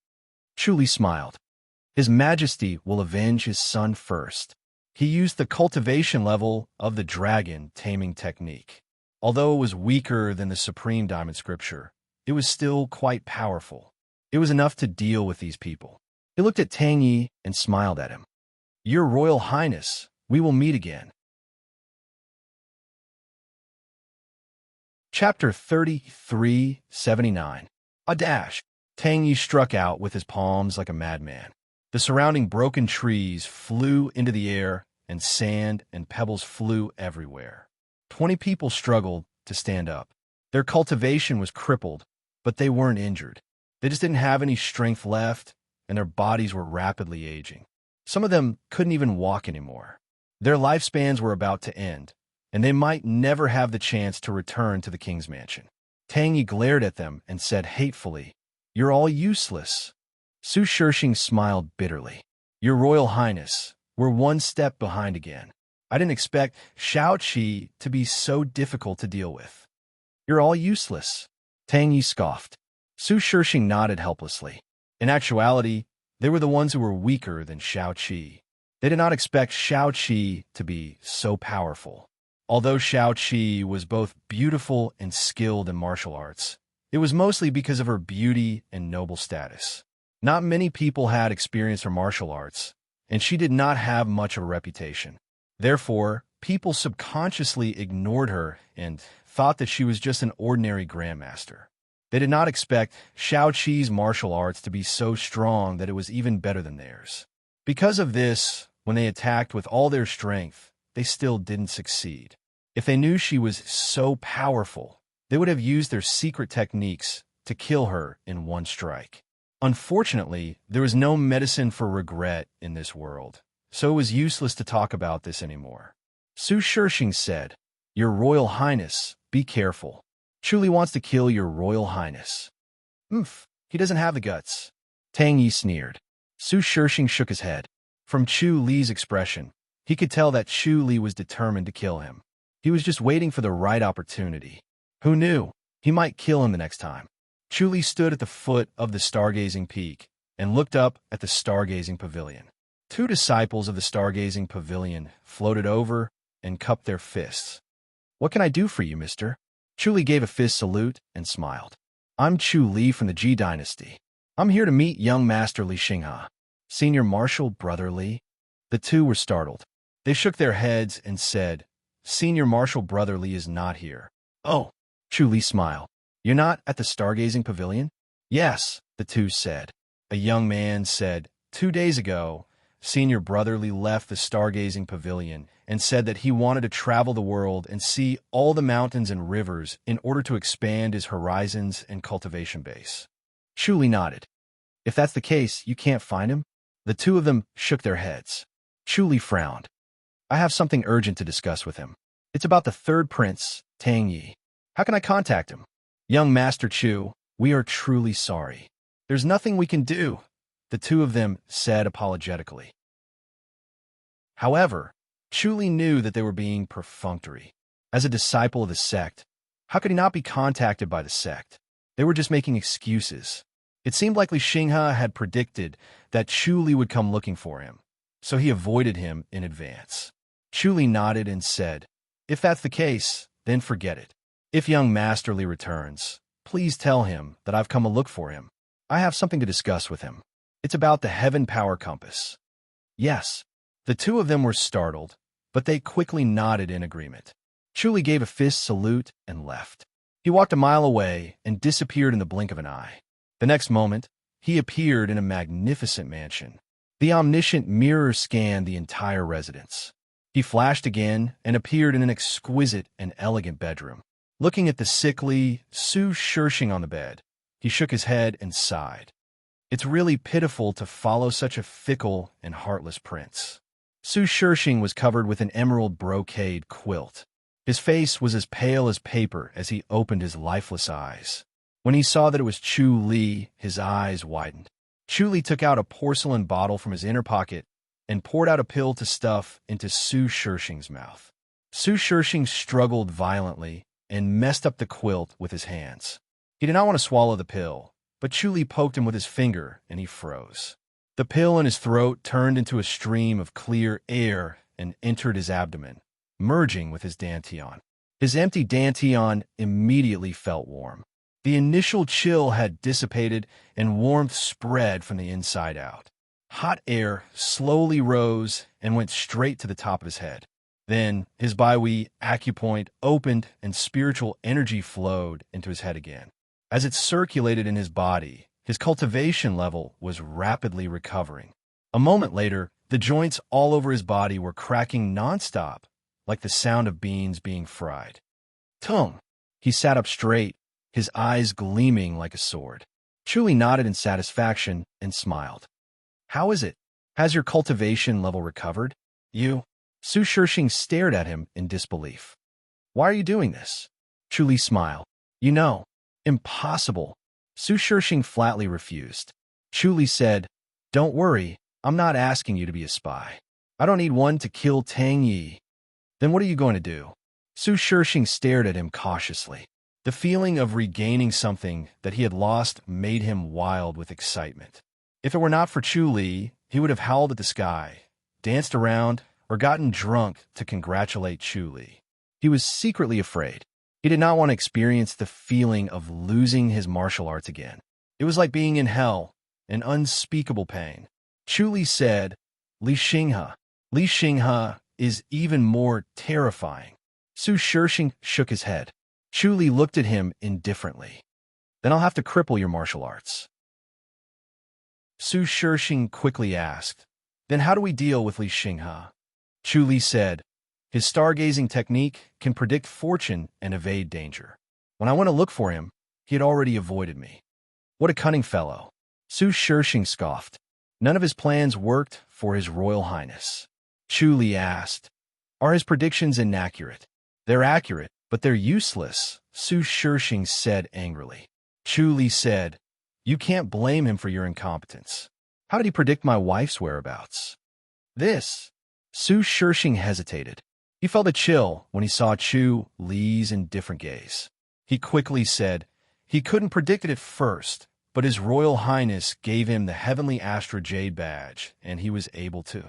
Chu Li smiled. His Majesty will avenge his son first. He used the cultivation level of the dragon taming technique. Although it was weaker than the Supreme Diamond Scripture, it was still quite powerful. It was enough to deal with these people. He looked at Tang Yi and smiled at him. "Your Royal Highness, we will meet again." Chapter 3379. A dash. Tang Yi struck out with his palms like a madman. The surrounding broken trees flew into the air, and sand and pebbles flew everywhere. 20 people struggled to stand up. Their cultivation was crippled, but they weren't injured. They just didn't have any strength left, and their bodies were rapidly aging. Some of them couldn't even walk anymore. Their lifespans were about to end, and they might never have the chance to return to the king's mansion. Tang Yi glared at them and said hatefully, "You're all useless." Su Shirshing smiled bitterly. "Your Royal Highness, we're one step behind again. I didn't expect Shao Qi to be so difficult to deal with." "You're all useless," Tang Yi scoffed. Su Shirshing nodded helplessly. In actuality, they were the ones who were weaker than Shao Qi. They did not expect Shao Qi to be so powerful. Although Shao Qi was both beautiful and skilled in martial arts, it was mostly because of her beauty and noble status. Not many people had experienced her martial arts, and she did not have much of a reputation. Therefore, people subconsciously ignored her and thought that she was just an ordinary grandmaster. They did not expect Shao Qi's martial arts to be so strong that it was even better than theirs. Because of this, when they attacked with all their strength, they still didn't succeed. If they knew she was so powerful, they would have used their secret techniques to kill her in one strike. Unfortunately, there was no medicine for regret in this world, so it was useless to talk about this anymore. Su Shirshing said, "Your Royal Highness, be careful. Chu Li wants to kill your Royal Highness." He doesn't have the guts." Tang Yi sneered. Su Shirshing shook his head. From Chu Li's expression, he could tell that Chu Li was determined to kill him. He was just waiting for the right opportunity. Who knew? He might kill him the next time. Chu Li stood at the foot of the stargazing peak and looked up at the stargazing pavilion. 2 disciples of the stargazing pavilion floated over and cupped their fists. "What can I do for you, mister?" Chu Li gave a fist salute and smiled. "I'm Chu Li from the Ji Dynasty. I'm here to meet young Master Li Xinghe, Senior Marshal Brother Li." The 2 were startled. They shook their heads and said, "Senior Marshal Brother Li is not here." "Oh," Chu Li smiled. "You're not at the stargazing pavilion?" "Yes," the 2 said. A young man said, 2 days ago, Senior Brother Li left the stargazing pavilion and said that he wanted to travel the world and see all the mountains and rivers in order to expand his horizons and cultivation base." Chu Li nodded. "If that's the case, you can't find him?" The 2 of them shook their heads. Chu Li frowned. "I have something urgent to discuss with him. It's about the 3rd prince, Tang Yi. How can I contact him?" "Young Master Chu, we are truly sorry. There's nothing we can do," the 2 of them said apologetically. However, Chu Li knew that they were being perfunctory. As a disciple of the sect, how could he not be contacted by the sect? They were just making excuses. It seemed like Li Xinghe had predicted that Chu Li would come looking for him, so he avoided him in advance. Chu Li nodded and said, "If that's the case, then forget it. If young Master Li returns, please tell him that I've come to look for him. I have something to discuss with him. It's about the Heaven Power Compass." "Yes." The 2 of them were startled, but they quickly nodded in agreement. Chu Li gave a fist salute and left. He walked a mile away and disappeared in the blink of an eye. The next moment, he appeared in a magnificent mansion. The omniscient mirror scanned the entire residence. He flashed again and appeared in an exquisite and elegant bedroom. Looking at the sickly Su Shirshing on the bed, he shook his head and sighed. It's really pitiful to follow such a fickle and heartless prince. Su Shirshing was covered with an emerald brocade quilt. His face was as pale as paper as he opened his lifeless eyes. When he saw that it was Chu Li, his eyes widened. Chu Li took out a porcelain bottle from his inner pocket and poured out a pill to stuff into Su Shirshing's mouth. Su Shirshing struggled violently and messed up the quilt with his hands. He did not want to swallow the pill, but Chu Li poked him with his finger and he froze. The pill in his throat turned into a stream of clear air and entered his abdomen, merging with his dantian. His empty dantian immediately felt warm. The initial chill had dissipated and warmth spread from the inside out. Hot air slowly rose and went straight to the top of his head. Then his Baihui acupoint opened and spiritual energy flowed into his head again. As it circulated in his body, his cultivation level was rapidly recovering. A moment later, the joints all over his body were cracking nonstop, like the sound of beans being fried. Tung! He sat up straight, his eyes gleaming like a sword. Chu Li nodded in satisfaction and smiled. How is it? Has your cultivation level recovered? You? Su Shirshing stared at him in disbelief. Why are you doing this? Chu Li smiled. You know, impossible. Su Shirshing flatly refused. Chu Li said, Don't worry, I'm not asking you to be a spy. I don't need one to kill Tang Yi. Then what are you going to do? Su Shirshing stared at him cautiously. The feeling of regaining something that he had lost made him wild with excitement. If it were not for Chu Li, he would have howled at the sky, danced around, or gotten drunk to congratulate Chu Li. He was secretly afraid. He did not want to experience the feeling of losing his martial arts again. It was like being in hell, an unspeakable pain. Chu Li said, Li Xinghe. Li Xinghe is even more terrifying. Su Shirshing shook his head. Chu Li looked at him indifferently. Then I'll have to cripple your martial arts. Su Shirshing quickly asked, Then how do we deal with Li Xinghe? Chu Li said, His stargazing technique can predict fortune and evade danger. When I went to look for him, he had already avoided me. What a cunning fellow. Su Shirshing scoffed. None of his plans worked for His Royal Highness. Chu Li asked, Are his predictions inaccurate? They're accurate, but they're useless, Su Shirshing said angrily. Chu Li said, You can't blame him for your incompetence. How did he predict my wife's whereabouts? This. Su Shirshing hesitated. He felt a chill when he saw Chu Li's indifferent gaze. He quickly said, He couldn't predict it at first, but His Royal Highness gave him the Heavenly Astra Jade Badge, and he was able to.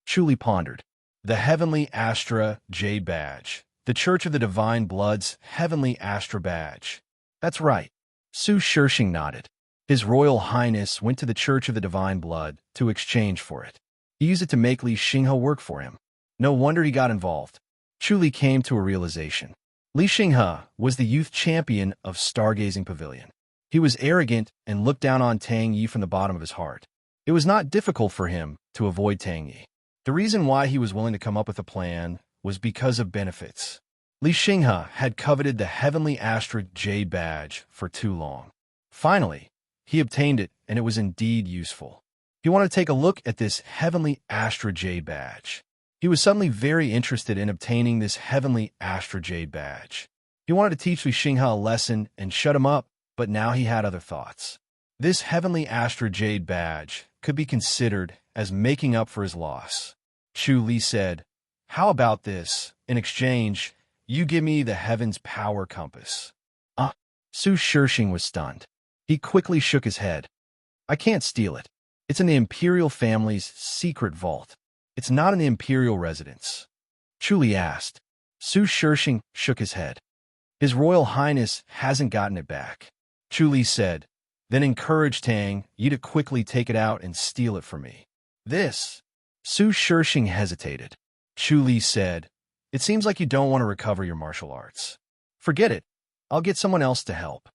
Chu Li pondered. The Heavenly Astra Jade Badge. The Church of the Divine Blood's Heavenly Astra Badge. That's right. Su Shirshing nodded. His Royal Highness went to the Church of the Divine Blood to exchange for it. He used it to make Li Xinghe work for him. No wonder he got involved. Chu Li came to a realization. Li Xinghe was the youth champion of Stargazing Pavilion. He was arrogant and looked down on Tang Yi from the bottom of his heart. It was not difficult for him to avoid Tang Yi. The reason why he was willing to come up with a plan was because of benefits. Li Xinghe had coveted the Heavenly Astra Jade Badge for too long. Finally, he obtained it, and it was indeed useful. He wanted to take a look at this Heavenly Astra Jade Badge. He was suddenly very interested in obtaining this Heavenly Astra Jade Badge. He wanted to teach Li Xinghe a lesson and shut him up, but now he had other thoughts. This Heavenly Astra Jade Badge could be considered as making up for his loss. Chu Li said, How about this? In exchange, you give me the Heaven's Power Compass. Su Shirshing was stunned. He quickly shook his head. I can't steal it. It's in the Imperial family's secret vault. It's not in the Imperial residence. Chu Li asked. Su Shirshing shook his head. His Royal Highness hasn't gotten it back. Chu Li said, Then encourage Tang Yi to quickly take it out and steal it from me. This. Su Shirshing hesitated. Chu Li said, It seems like you don't want to recover your martial arts. Forget it. I'll get someone else to help.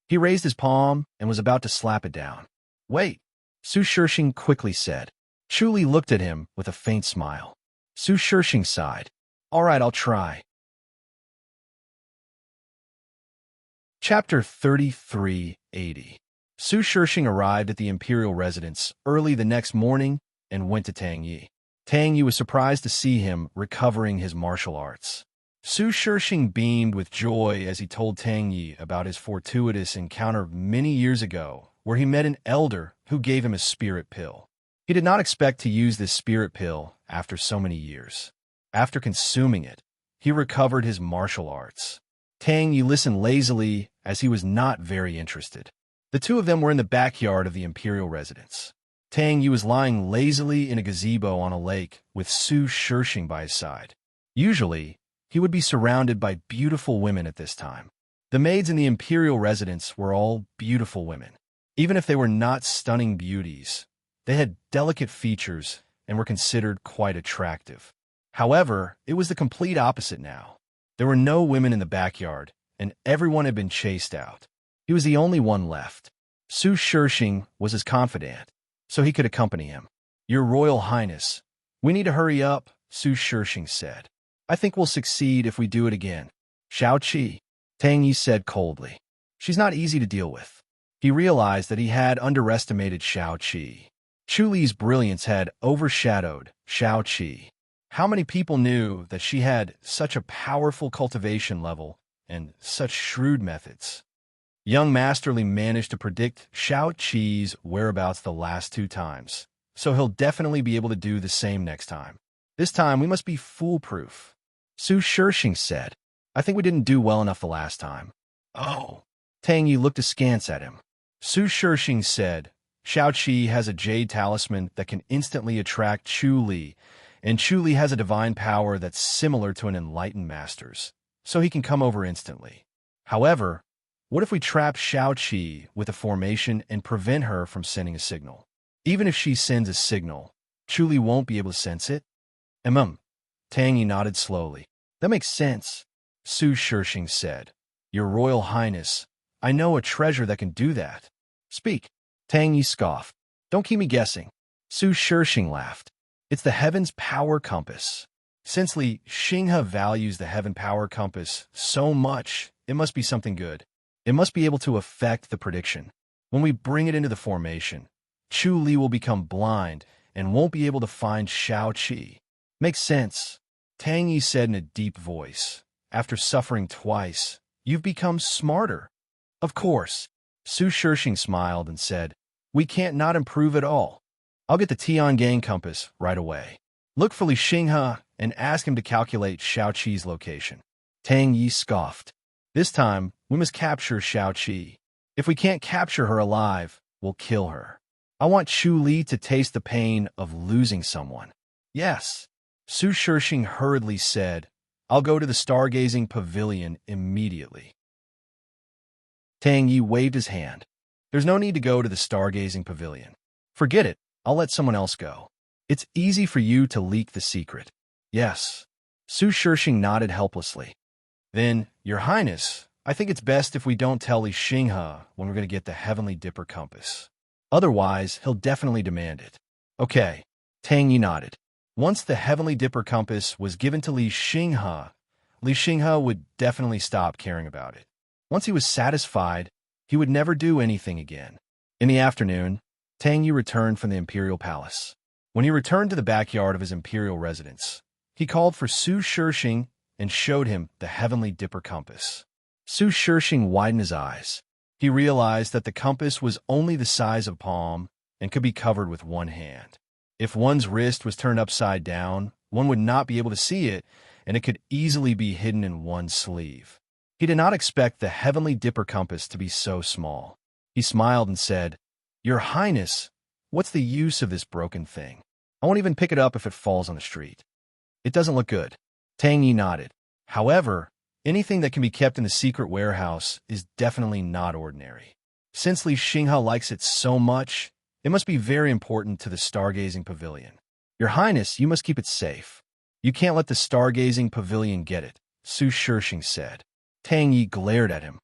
He raised his palm and was about to slap it down. Wait, Su Shirshing quickly said. Chu Li looked at him with a faint smile. Su Shishing sighed. All right, I'll try. Chapter 3380. Su Shishing arrived at the imperial residence early the next morning and went to Tang Yi. Tang Yi was surprised to see him recovering his martial arts. Su Shishing beamed with joy as he told Tang Yi about his fortuitous encounter many years ago, where he met an elder who gave him a spirit pill. He did not expect to use this spirit pill after so many years. After consuming it, he recovered his martial arts. Tang Yi listened lazily as he was not very interested. The two of them were in the backyard of the imperial residence. Tang Yi was lying lazily in a gazebo on a lake with Su Shishing by his side. Usually, he would be surrounded by beautiful women at this time. The maids in the imperial residence were all beautiful women. Even if they were not stunning beauties, they had delicate features and were considered quite attractive. However, it was the complete opposite now. There were no women in the backyard, and everyone had been chased out. He was the only one left. Su Shishing was his confidant, so he could accompany him. Your Royal Highness, we need to hurry up, Su Shishing said. I think we'll succeed if we do it again. Xiao Qi, Tang Yi said coldly. She's not easy to deal with. He realized that he had underestimated Xiao Qi. Chu Li's brilliance had overshadowed Xiao Qi. How many people knew that she had such a powerful cultivation level and such shrewd methods? Young Master Li managed to predict Xiao Qi's whereabouts the last 2 times, so he'll definitely be able to do the same next time. This time, we must be foolproof. Su Shishing said, I think we didn't do well enough the last time. Oh. Tang Yi looked askance at him. Su Shishing said, Xiao Qi has a jade talisman that can instantly attract Chu Li, and Chu Li has a divine power that's similar to an enlightened master's, so he can come over instantly. However, what if we trap Xiao Qi with a formation and prevent her from sending a signal? Even if she sends a signal, Chu Li won't be able to sense it? Tang Yi nodded slowly. That makes sense, Su Shishing said. Your Royal Highness, I know a treasure that can do that. Speak. Tang Yi scoffed. Don't keep me guessing. Su Shishing laughed. It's the Heaven's Power Compass. Since Li Xinghe values the Heaven Power Compass so much, it must be something good. It must be able to affect the prediction. When we bring it into the formation, Chu Li will become blind and won't be able to find Xiao Qi. Makes sense, Tang Yi said in a deep voice. After suffering twice, you've become smarter. Of course. Su Shishing smiled and said, we can't not improve at all. I'll get the Tiangang compass right away. Look for Li Xinghe and ask him to calculate Xiao Qi's location. Tang Yi scoffed. This time, we must capture Xiao Qi. If we can't capture her alive, we'll kill her. I want Chu Li to taste the pain of losing someone. Yes. Su Shishing hurriedly said, I'll go to the stargazing pavilion immediately. Tang Yi waved his hand. There's no need to go to the stargazing pavilion. Forget it. I'll let someone else go. It's easy for you to leak the secret. Yes. Su Shishing nodded helplessly. Then, Your Highness, I think it's best if we don't tell Li Xinghe when we're going to get the Heavenly Dipper Compass. Otherwise, he'll definitely demand it. Okay. Tang Yi nodded. Once the Heavenly Dipper Compass was given to Li Xinghe would definitely stop caring about it. Once he was satisfied, he would never do anything again. In the afternoon, Tang Yi returned from the imperial palace. When he returned to the backyard of his imperial residence, he called for Su Shishing and showed him the Heavenly Dipper Compass. Su Shishing widened his eyes. He realized that the compass was only the size of a palm and could be covered with one hand. If one's wrist was turned upside down, one would not be able to see it, and it could easily be hidden in one's sleeve. He did not expect the Heavenly Dipper Compass to be so small. He smiled and said, Your Highness, what's the use of this broken thing? I won't even pick it up if it falls on the street. It doesn't look good. Tang Yi nodded. However, anything that can be kept in the secret warehouse is definitely not ordinary. Since Li Xinghe likes it so much, it must be very important to the stargazing pavilion. Your Highness, you must keep it safe. You can't let the stargazing pavilion get it, Su Shishing said. Tang Yi glared at him.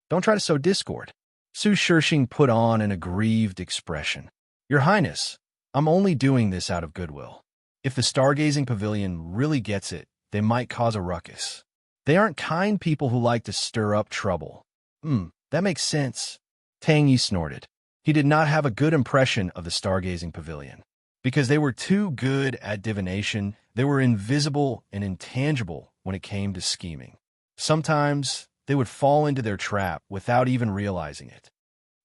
Don't try to sow discord. Su Shishing put on an aggrieved expression. Your Highness, I'm only doing this out of goodwill. If the stargazing pavilion really gets it, they might cause a ruckus. They aren't kind people who like to stir up trouble. That makes sense. Tang Yi snorted. He did not have a good impression of the stargazing pavilion. Because they were too good at divination, they were invisible and intangible when it came to scheming. Sometimes, they would fall into their trap without even realizing it.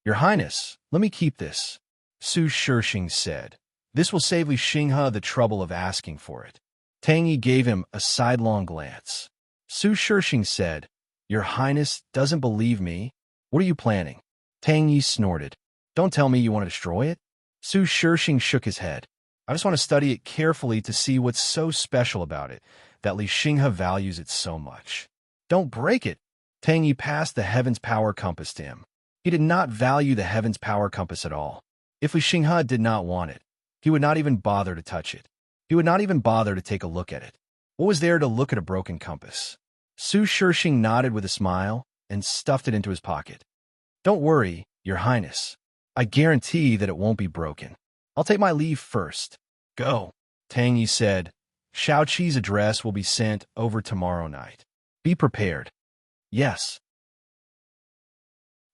Your Highness, let me keep this, Su Shixing said. This will save Li Xinghe the trouble of asking for it. Tang Yi gave him a sidelong glance. Su Shixing said, Your Highness doesn't believe me? What are you planning? Tang Yi snorted. Don't tell me you want to destroy it? Su Shixing shook his head. I just want to study it carefully to see what's so special about it, that Li Xinghe values it so much. Don't break it. Tang Yi passed the Heaven's Power Compass to him. He did not value the Heaven's Power Compass at all. If Li Xinghe did not want it, he would not even bother to touch it. He would not even bother to take a look at it. What was there to look at a broken compass? Su Shixing nodded with a smile and stuffed it into his pocket. Don't worry, Your Highness. I guarantee that it won't be broken. I'll take my leave first. Go, Tang Yi said. Shao Qi's address will be sent over tomorrow night. Be prepared. Yes.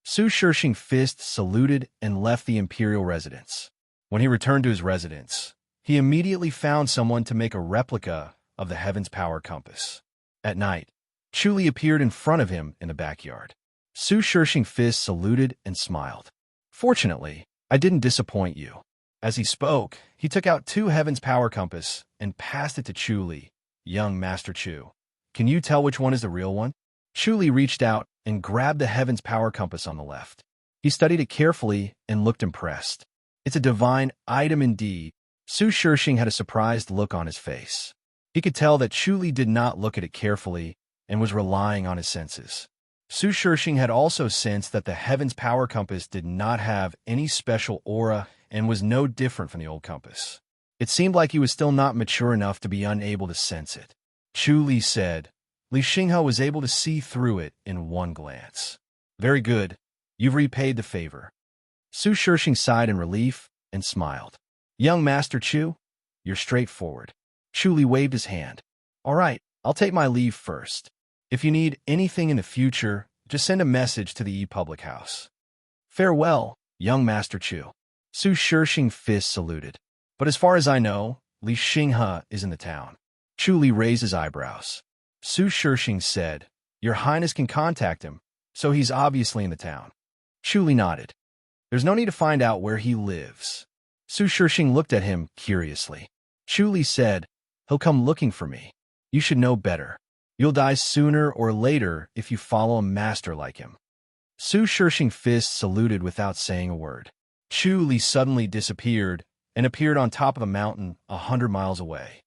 Su Shixing fist saluted and left the imperial residence. When he returned to his residence, he immediately found someone to make a replica of the Heaven's Power Compass. At night, Chu Li appeared in front of him in the backyard. Su Shixing fist saluted and smiled. Fortunately, I didn't disappoint you. As he spoke, he took out 2 Heaven's Power Compass and passed it to Chu Li. Young Master Chu, can you tell which one is the real one? Chu Li reached out and grabbed the Heaven's Power Compass on the left. He studied it carefully and looked impressed. It's a divine item indeed. Su Shixing had a surprised look on his face. He could tell that Chu Li did not look at it carefully and was relying on his senses. Su Shixing had also sensed that the Heaven's Power Compass did not have any special aura and was no different from the old compass. It seemed like he was still not mature enough to be unable to sense it. Chu Li said. Li Xinghe was able to see through it in one glance. Very good. You've repaid the favor. Su Shixing sighed in relief and smiled. Young Master Chu, you're straightforward. Chu Li waved his hand. All right, I'll take my leave first. If you need anything in the future, just send a message to the public house. Farewell, young Master Chu. Su Shixing fist saluted. But as far as I know, Li Xinghe is in the town. Chu Li raised his eyebrows. Su Shixing said, Your Highness can contact him, so he's obviously in the town. Chu Li nodded. There's no need to find out where he lives. Su Shixing looked at him curiously. Chu Li said, He'll come looking for me. You should know better. You'll die sooner or later if you follow a master like him. Su Shixing fist saluted without saying a word. Chu Li suddenly disappeared and appeared on top of a mountain 100 miles away.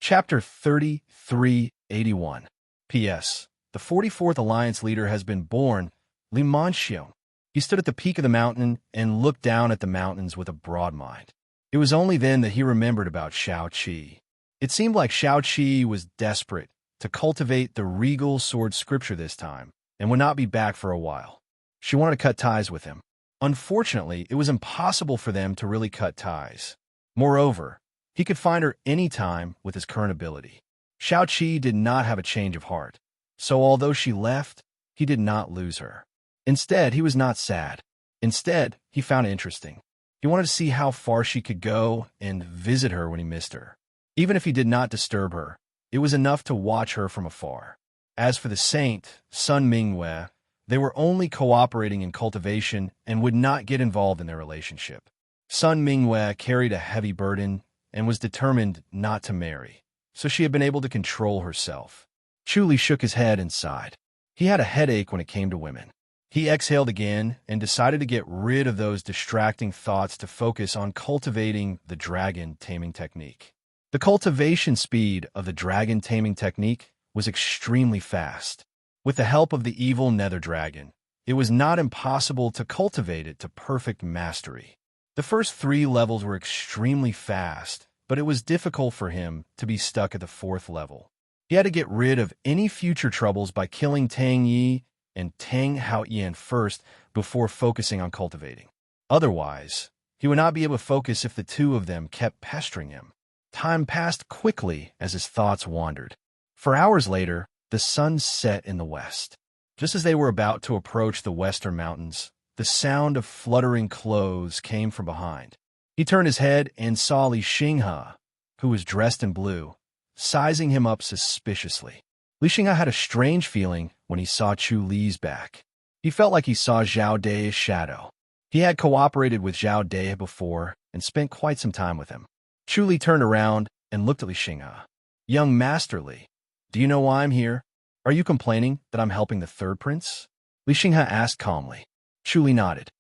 Chapter 3381. P.S. The 44th Alliance leader has been born, Li Manxiong. He stood at the peak of the mountain and looked down at the mountains with a broad mind. It was only then that he remembered about Shao Qi. It seemed like Shao Qi was desperate to cultivate the regal sword scripture this time and would not be back for a while. She wanted to cut ties with him. Unfortunately, it was impossible for them to really cut ties. Moreover, he could find her any time with his current ability. Shao Qi did not have a change of heart, so although she left, he did not lose her. Instead, he was not sad. Instead, he found it interesting. He wanted to see how far she could go and visit her when he missed her. Even if he did not disturb her, it was enough to watch her from afar. As for the saint, Sun Mingwei, they were only cooperating in cultivation and would not get involved in their relationship. Sun Mingwei carried a heavy burden and was determined not to marry, so she had been able to control herself. Chu Li shook his head and sighed. He had a headache when it came to women. He exhaled again and decided to get rid of those distracting thoughts to focus on cultivating the dragon taming technique. The cultivation speed of the dragon taming technique was extremely fast. With the help of the evil nether dragon, it was not impossible to cultivate it to perfect mastery. The first 3 levels were extremely fast, but it was difficult for him to be stuck at the 4th level. He had to get rid of any future troubles by killing Tang Yi and Tang Haoyan first before focusing on cultivating. Otherwise, He would not be able to focus if the two of them kept pestering him. Time passed quickly as his thoughts wandered. For hours later, the sun set in the west. Just as they were about to approach the western mountains, the sound of fluttering clothes came from behind. He turned his head and saw Li Xinghe, who was dressed in blue, sizing him up suspiciously. Li Xinghe had a strange feeling when he saw Chu Li's back. He felt like he saw Zhao Dai's shadow. He had cooperated with Zhao Dai before and spent quite some time with him. Chu Li turned around and looked at Li Xinghe. "Young Master Li, do you know why I'm here? Are you complaining that I'm helping the third prince?" Li Xinghe asked calmly. Chu Li nodded.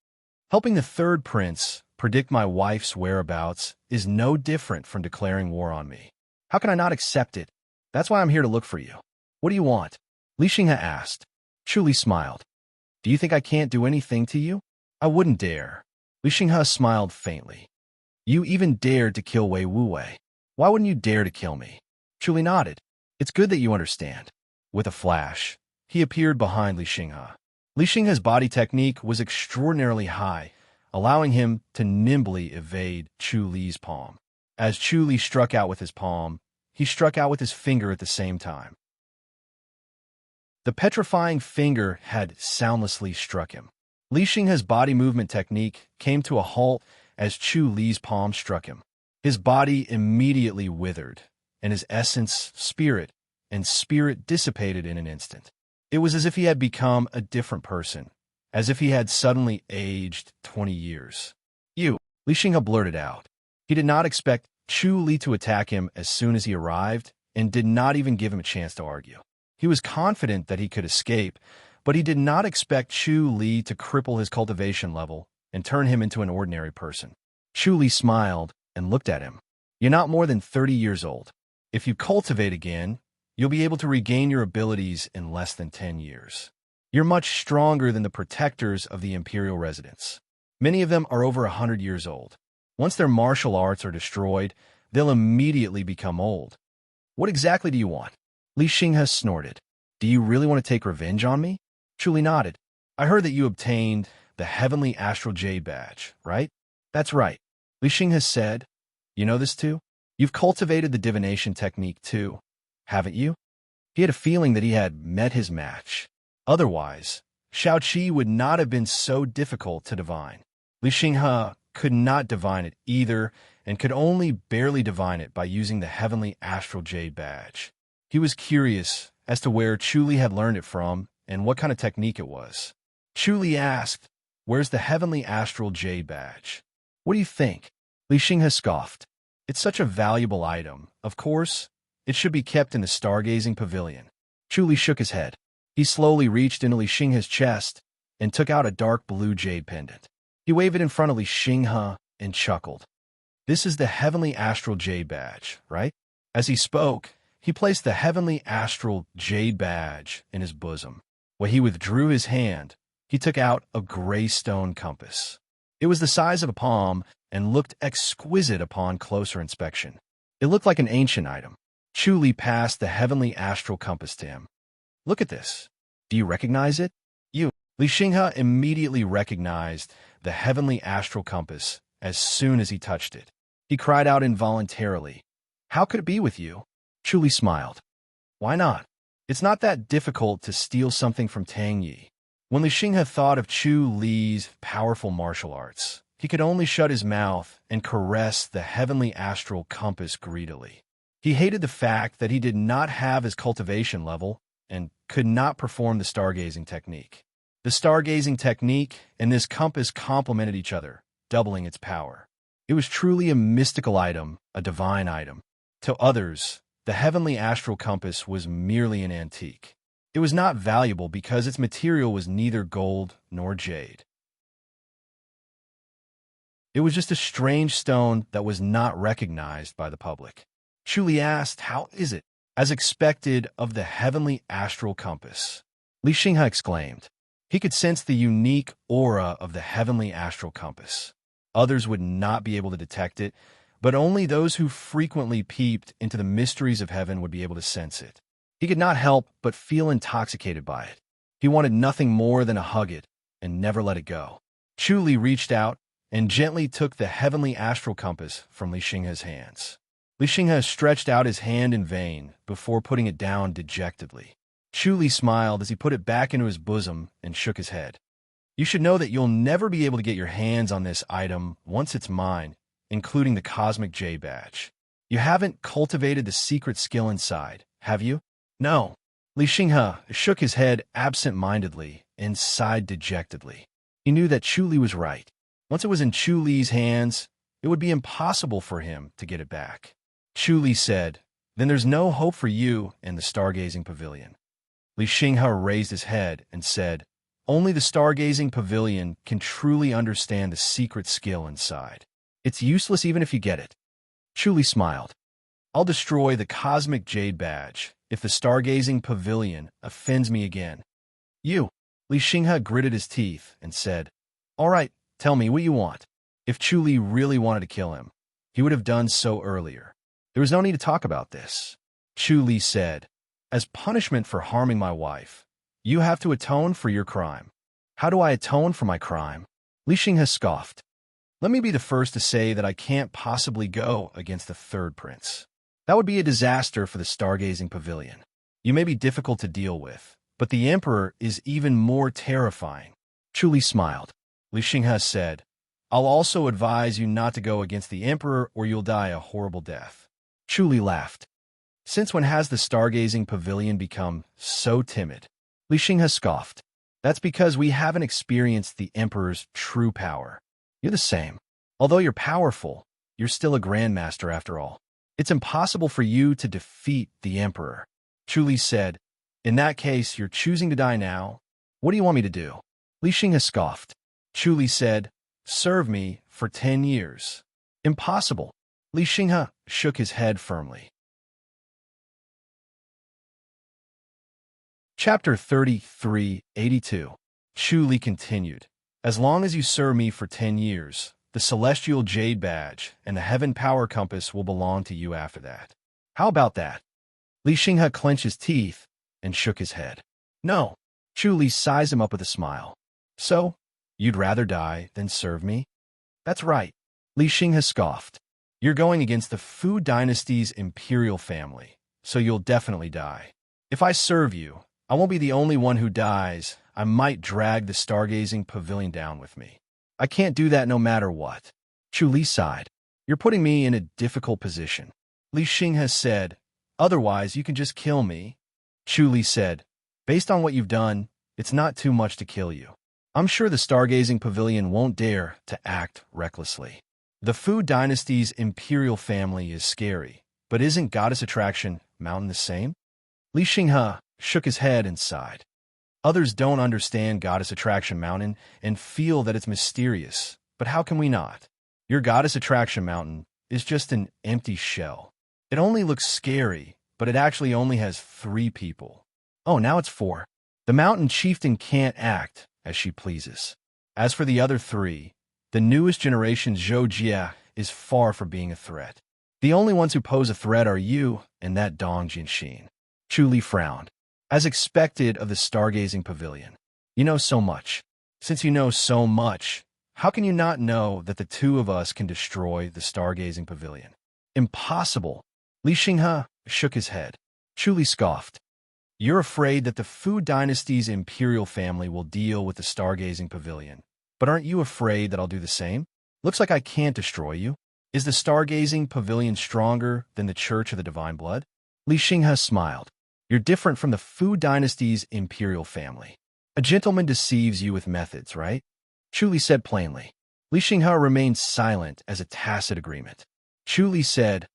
"Helping the third prince predict my wife's whereabouts is no different from declaring war on me. How can I not accept it? That's why I'm here to look for you. What do you want?" Li Xinghe asked. Chu Li smiled. "Do you think I can't do anything to you?" "I wouldn't dare." Li Xinghe smiled faintly. "You even dared to kill Wei Wuwei. Why wouldn't you dare to kill me?" Chu Li nodded. "It's good that you understand." With a flash, he appeared behind Li Xinghe. Li Xinghe's body technique was extraordinarily high, allowing him to nimbly evade Chu Li's palm. As Chu Li struck out with his palm, he struck out with his finger at the same time. The petrifying finger had soundlessly struck him. Li Xinghe's body movement technique came to a halt as Chu Li's palm struck him. His body immediately withered, and his essence, spirit dissipated in an instant. It was as if he had become a different person, as if he had suddenly aged 20 years. "You," Li Xinghe blurted out. He did not expect Chu Li to attack him as soon as he arrived, and did not even give him a chance to argue. He was confident that he could escape, but he did not expect Chu Li to cripple his cultivation level and turn him into an ordinary person. Chu Li smiled and looked at him. "You're not more than 30 years old. If you cultivate again, you'll be able to regain your abilities in less than 10 years. You're much stronger than the protectors of the imperial residence. Many of them are over 100 years old. Once their martial arts are destroyed, they'll immediately become old. What exactly do you want?" Li Xinghe snorted. "Do you really want to take revenge on me?" Chu Li nodded. "I heard that you obtained the Heavenly Astral Jade Badge, right?" "That's right," Li Xinghe said. "You know this too? You've cultivated the divination technique too, haven't you?" He had a feeling that he had met his match. Otherwise, Shaoqi would not have been so difficult to divine. Li Xinghe could not divine it either, and could only barely divine it by using the Heavenly Astral Jade Badge. He was curious as to where Chu Li had learned it from and what kind of technique it was. Chu Li asked, "Where's the Heavenly Astral Jade Badge?" "What do you think?" Li Xinghe scoffed. "It's such a valuable item. Of course, it should be kept in the stargazing pavilion." Chu Li shook his head. He slowly reached into Li Xinghe's chest and took out a dark blue jade pendant. He waved it in front of Li Xinghe and chuckled. "This is the Heavenly Astral Jade Badge, right?" As he spoke, he placed the Heavenly Astral Jade Badge in his bosom. When he withdrew his hand, he took out a gray stone compass. It was the size of a palm and looked exquisite upon closer inspection. It looked like an ancient item. Chu Li passed the Heavenly Astral Compass to him. "Look at this. Do you recognize it?" Li Xinghe immediately recognized the Heavenly Astral Compass as soon as he touched it. He cried out involuntarily, "How could it be with you?" Chu Li smiled. "Why not? It's not that difficult to steal something from Tang Yi." When Li Xinghe thought of Chu Li's powerful martial arts, he could only shut his mouth and caress the Heavenly Astral Compass greedily. He hated the fact that he did not have his cultivation level and could not perform the stargazing technique. The stargazing technique and this compass complemented each other, doubling its power. It was truly a mystical item, a divine item. To others, the Heavenly Astral Compass was merely an antique. It was not valuable because its material was neither gold nor jade. It was just a strange stone that was not recognized by the public. Chu Li asked, "How is it?" "As expected of the Heavenly Astral Compass," Li Xinghe exclaimed. He could sense the unique aura of the Heavenly Astral Compass. Others would not be able to detect it, but only those who frequently peeped into the mysteries of heaven would be able to sense it. He could not help but feel intoxicated by it. He wanted nothing more than to hug it and never let it go. Chu Li reached out and gently took the heavenly astral compass from Li Xinghe's hands. Li Xinghe stretched out his hand in vain before putting it down dejectedly. Chu Li smiled as he put it back into his bosom and shook his head. You should know that you'll never be able to get your hands on this item once it's mine, including the Cosmic Jade Badge. You haven't cultivated the secret skill inside, have you? No. Li Xinghe shook his head absent-mindedly and sighed dejectedly. He knew that Chu Li was right. Once it was in Chu Li's hands, it would be impossible for him to get it back. Chu Li said, "Then there's no hope for you in the Stargazing Pavilion." Li Xinghe raised his head and said, "Only the Stargazing Pavilion can truly understand the secret skill inside. It's useless even if you get it." Chu Li smiled. "I'll destroy the Cosmic Jade Badge if the Stargazing Pavilion offends me again." "You." Li Xinghe gritted his teeth and said, "All right, tell me what you want." If Chu Li really wanted to kill him, he would have done so earlier. There was no need to talk about this. Chu Li said, "As punishment for harming my wife, you have to atone for your crime." "How do I atone for my crime?" Li Xinghe scoffed. "Let me be the first to say that I can't possibly go against the third prince. That would be a disaster for the Stargazing Pavilion. You may be difficult to deal with, but the Emperor is even more terrifying." Chu Li smiled. Li Xinghe said, "I'll also advise you not to go against the Emperor or you'll die a horrible death." Chu Li laughed. "Since when has the Stargazing Pavilion become so timid?" Li Xinghe scoffed. "That's because we haven't experienced the Emperor's true power. You're the same. Although you're powerful, you're still a grandmaster after all. It's impossible for you to defeat the Emperor." Chu Li said, "In that case, you're choosing to die now? What do you want me to do?" Li Xinghe scoffed. Chu Li said, "Serve me for 10 years. "Impossible." Li Xinghe shook his head firmly. Chapter 3382. Chu Li continued, "As long as you serve me for 10 years, the Celestial Jade Badge and the Heaven Power Compass will belong to you after that. How about that?" Li Xinghe clenched his teeth and shook his head. "No." Chu Li sized him up with a smile. "So, you'd rather die than serve me?" "That's right." Li Xinghe scoffed. "You're going against the Fu Dynasty's imperial family, so you'll definitely die. If I serve you, I won't be the only one who dies. I might drag the Stargazing Pavilion down with me. I can't do that no matter what." Chu Li sighed. "You're putting me in a difficult position." Li Xinghe said, "Otherwise, you can just kill me." Chu Li said, "Based on what you've done, it's not too much to kill you. I'm sure the Stargazing Pavilion won't dare to act recklessly. The Fu Dynasty's imperial family is scary, but isn't Goddess Attraction Mountain the same?" Li Xinghe shook his head and sighed. "Others don't understand Goddess Attraction Mountain and feel that it's mysterious, but how can we not? Your Goddess Attraction Mountain is just an empty shell. It only looks scary, but it actually only has 3 people. Oh, now it's 4. The mountain chieftain can't act as she pleases. As for the other 3, the newest generation Zhou Jie is far from being a threat. The only ones who pose a threat are you and that Dong Jianxin." Chu Li frowned. "As expected of the Stargazing Pavilion. You know so much. Since you know so much, how can you not know that the 2 of us can destroy the Stargazing Pavilion?" "Impossible." Li Xinghe shook his head. Chu Li scoffed. "You're afraid that the Fu Dynasty's imperial family will deal with the Stargazing Pavilion. But aren't you afraid that I'll do the same? Looks like I can't destroy you. Is the Stargazing Pavilion stronger than the Church of the Divine Blood?" Li Xinghe smiled. "You're different from the Fu Dynasty's imperial family. A gentleman deceives you with methods, right?" Chu Li said plainly. Li Xinghe remained silent as a tacit agreement. Chu Li said,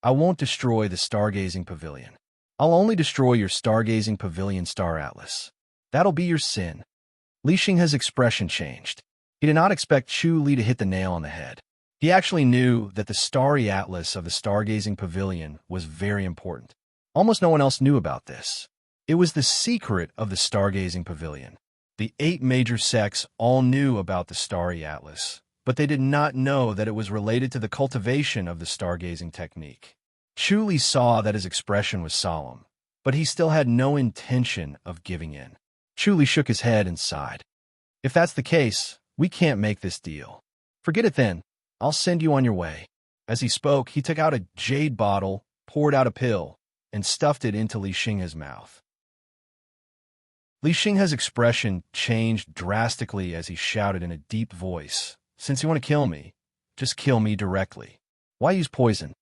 "I won't destroy the Stargazing Pavilion. I'll only destroy your Stargazing Pavilion Star Atlas. That'll be your sin." Li Xinghe's expression changed. He did not expect Chu Li to hit the nail on the head. He actually knew that the Starry Atlas of the Stargazing Pavilion was very important. Almost no one else knew about this. It was the secret of the Stargazing Pavilion. The 8 major sects all knew about the Starry Atlas, but they did not know that it was related to the cultivation of the stargazing technique. Chu Li saw that his expression was solemn, but he still had no intention of giving in. Chu Li shook his head and sighed. "If that's the case, we can't make this deal. Forget it then. I'll send you on your way. As he spoke, he took out a jade bottle, poured out a pill, and stuffed it into Li Xinghe's mouth. Li Xinghe's expression changed drastically as he shouted in a deep voice, "Since you want to kill me, just kill me directly. Why use poison?"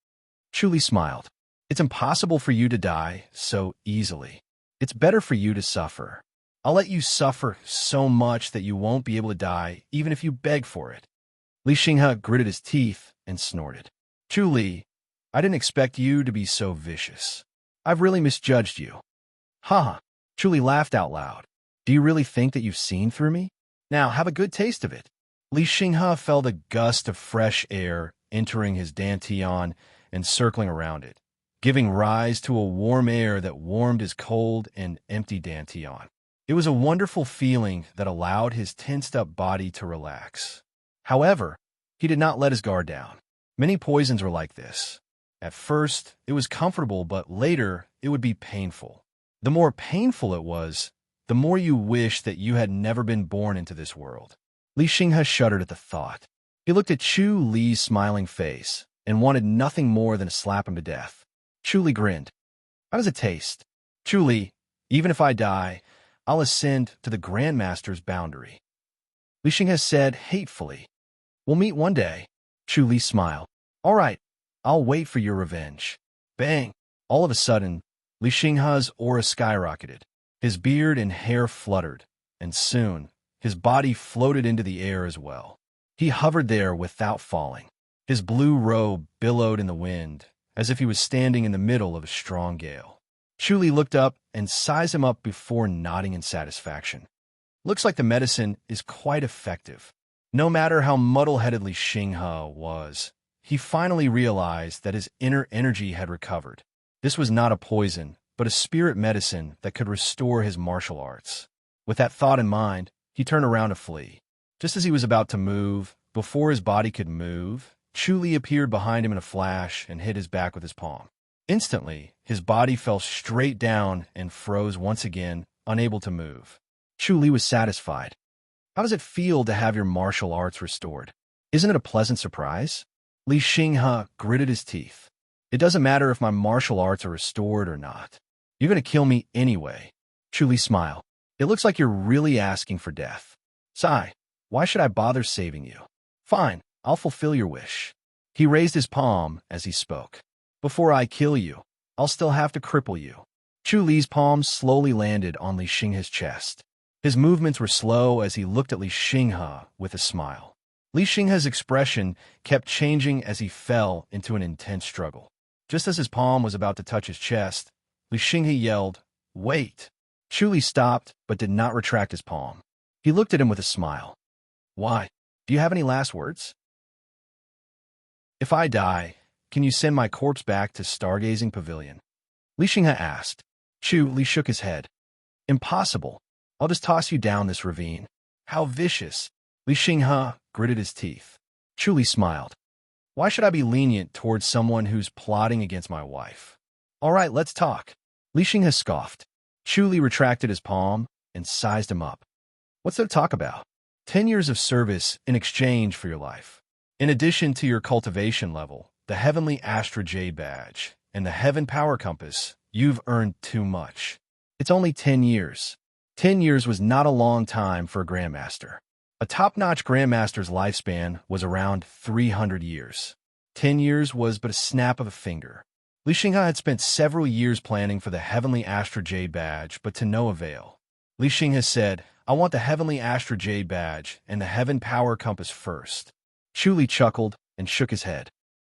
Chu Li smiled. "It's impossible for you to die so easily. It's better for you to suffer. I'll let you suffer so much that you won't be able to die even if you beg for it." Li Xinghe gritted his teeth and snorted. "Chu Li, I didn't expect you to be so vicious. I've really misjudged you." "Ha!" Chu Li laughed out loud. "Do you really think that you've seen through me? Now have a good taste of it." Li Xinghe felt a gust of fresh air entering his dantian and circling around it, giving rise to a warm air that warmed his cold and empty dantian. It was a wonderful feeling that allowed his tensed-up body to relax. However, he did not let his guard down. Many poisons were like this. At first, it was comfortable, but later, it would be painful. The more painful it was, the more you wished that you had never been born into this world. Li Xinghe shuddered at the thought. He looked at Chu Li's smiling face and wanted nothing more than to slap him to death. Chu Li grinned. "How does it taste?" "Chu Li, even if I die, I'll ascend to the Grandmaster's boundary." Li Xinghe said hatefully. "We'll meet one day." Chu Li smiled. "All right, I'll wait for your revenge." Bang! All of a sudden, Li Xinghe's aura skyrocketed. His beard and hair fluttered, and soon, his body floated into the air as well. He hovered there without falling. His blue robe billowed in the wind, as if he was standing in the middle of a strong gale. Chu Li looked up and sized him up before nodding in satisfaction. "Looks like the medicine is quite effective." No matter how muddle-headed Li Xinghe was, he finally realized that his inner energy had recovered. This was not a poison, but a spirit medicine that could restore his martial arts. With that thought in mind, he turned around to flee. Just as he was about to move, before his body could move, Chu Li appeared behind him in a flash and hit his back with his palm. Instantly, his body fell straight down and froze once again, unable to move. Chu Li was satisfied. "How does it feel to have your martial arts restored? Isn't it a pleasant surprise?" Li Xinghe gritted his teeth. "It doesn't matter if my martial arts are restored or not. You're going to kill me anyway." Chu Li smiled. "It looks like you're really asking for death. Sigh, why should I bother saving you? Fine, I'll fulfill your wish." He raised his palm as he spoke. "Before I kill you, I'll still have to cripple you." Chu Li's palm slowly landed on Li Xinghe's chest. His movements were slow as he looked at Li Xinghe with a smile. Li Xinghe's expression kept changing as he fell into an intense struggle. Just as his palm was about to touch his chest, Li Xinghe yelled, "Wait!" Chu Li stopped but did not retract his palm. He looked at him with a smile. "Why? Do you have any last words?" "If I die, can you send my corpse back to Stargazing Pavilion?" Li Xinghe asked. Chu Li shook his head. "Impossible. I'll just toss you down this ravine." "How vicious!" Li Xinghe gritted his teeth. Chu Li smiled. "Why should I be lenient towards someone who's plotting against my wife?" "All right, let's talk." Li Xinghe scoffed. Chu Li retracted his palm and sized him up. "What's there to talk about?" 10 years of service in exchange for your life. In addition to your cultivation level, the Heavenly Astra Jade Badge, and the Heaven Power Compass, you've earned too much. It's only 10 years. 10 years was not a long time for a Grandmaster. A top-notch Grandmaster's lifespan was around 300 years. 10 years was but a snap of a finger. Li Xinghe had spent several years planning for the Heavenly Astra Jade Badge, but to no avail. Li Xinghe said, "I want the Heavenly Astra Jade Badge and the Heaven Power Compass first." Chu Li chuckled and shook his head.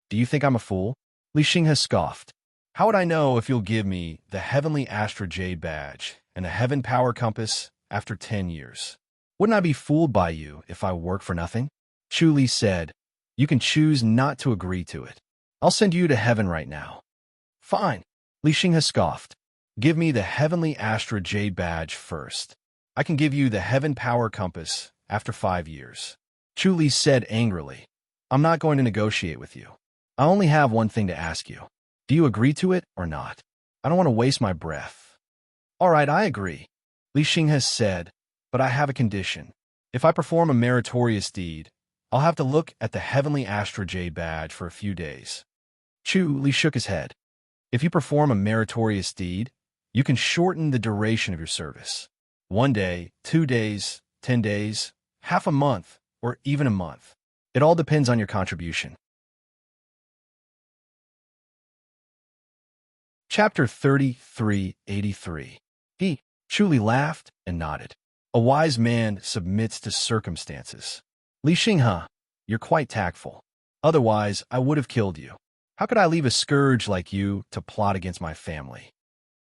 "Do you think I'm a fool?" Li Xinghe scoffed. "How would I know if you'll give me the Heavenly Astra Jade Badge and the Heaven Power Compass after 10 years? Wouldn't I be fooled by you if I work for nothing?" Chu Li said, "You can choose not to agree to it. I'll send you to heaven right now." "Fine." Li Xinghe scoffed. "Give me the Heavenly Astra Jade Badge first. I can give you the Heaven Power Compass after 5 years." Chu Li said angrily, "I'm not going to negotiate with you. I only have one thing to ask you. Do you agree to it or not? I don't want to waste my breath." "All right, I agree," Li Xinghe said, "but I have a condition. If I perform a meritorious deed, I'll have to look at the heavenly astrojade badge for a few days. Chu Li shook his head. If you perform a meritorious deed, you can shorten the duration of your service. 1 day, 2 days, 10 days, half a month, or even a month. It all depends on your contribution. Chapter 3383. He, Chu Li laughed and nodded. A wise man submits to circumstances. Li Xinghe, you're quite tactful. Otherwise, I would have killed you. How could I leave a scourge like you to plot against my family?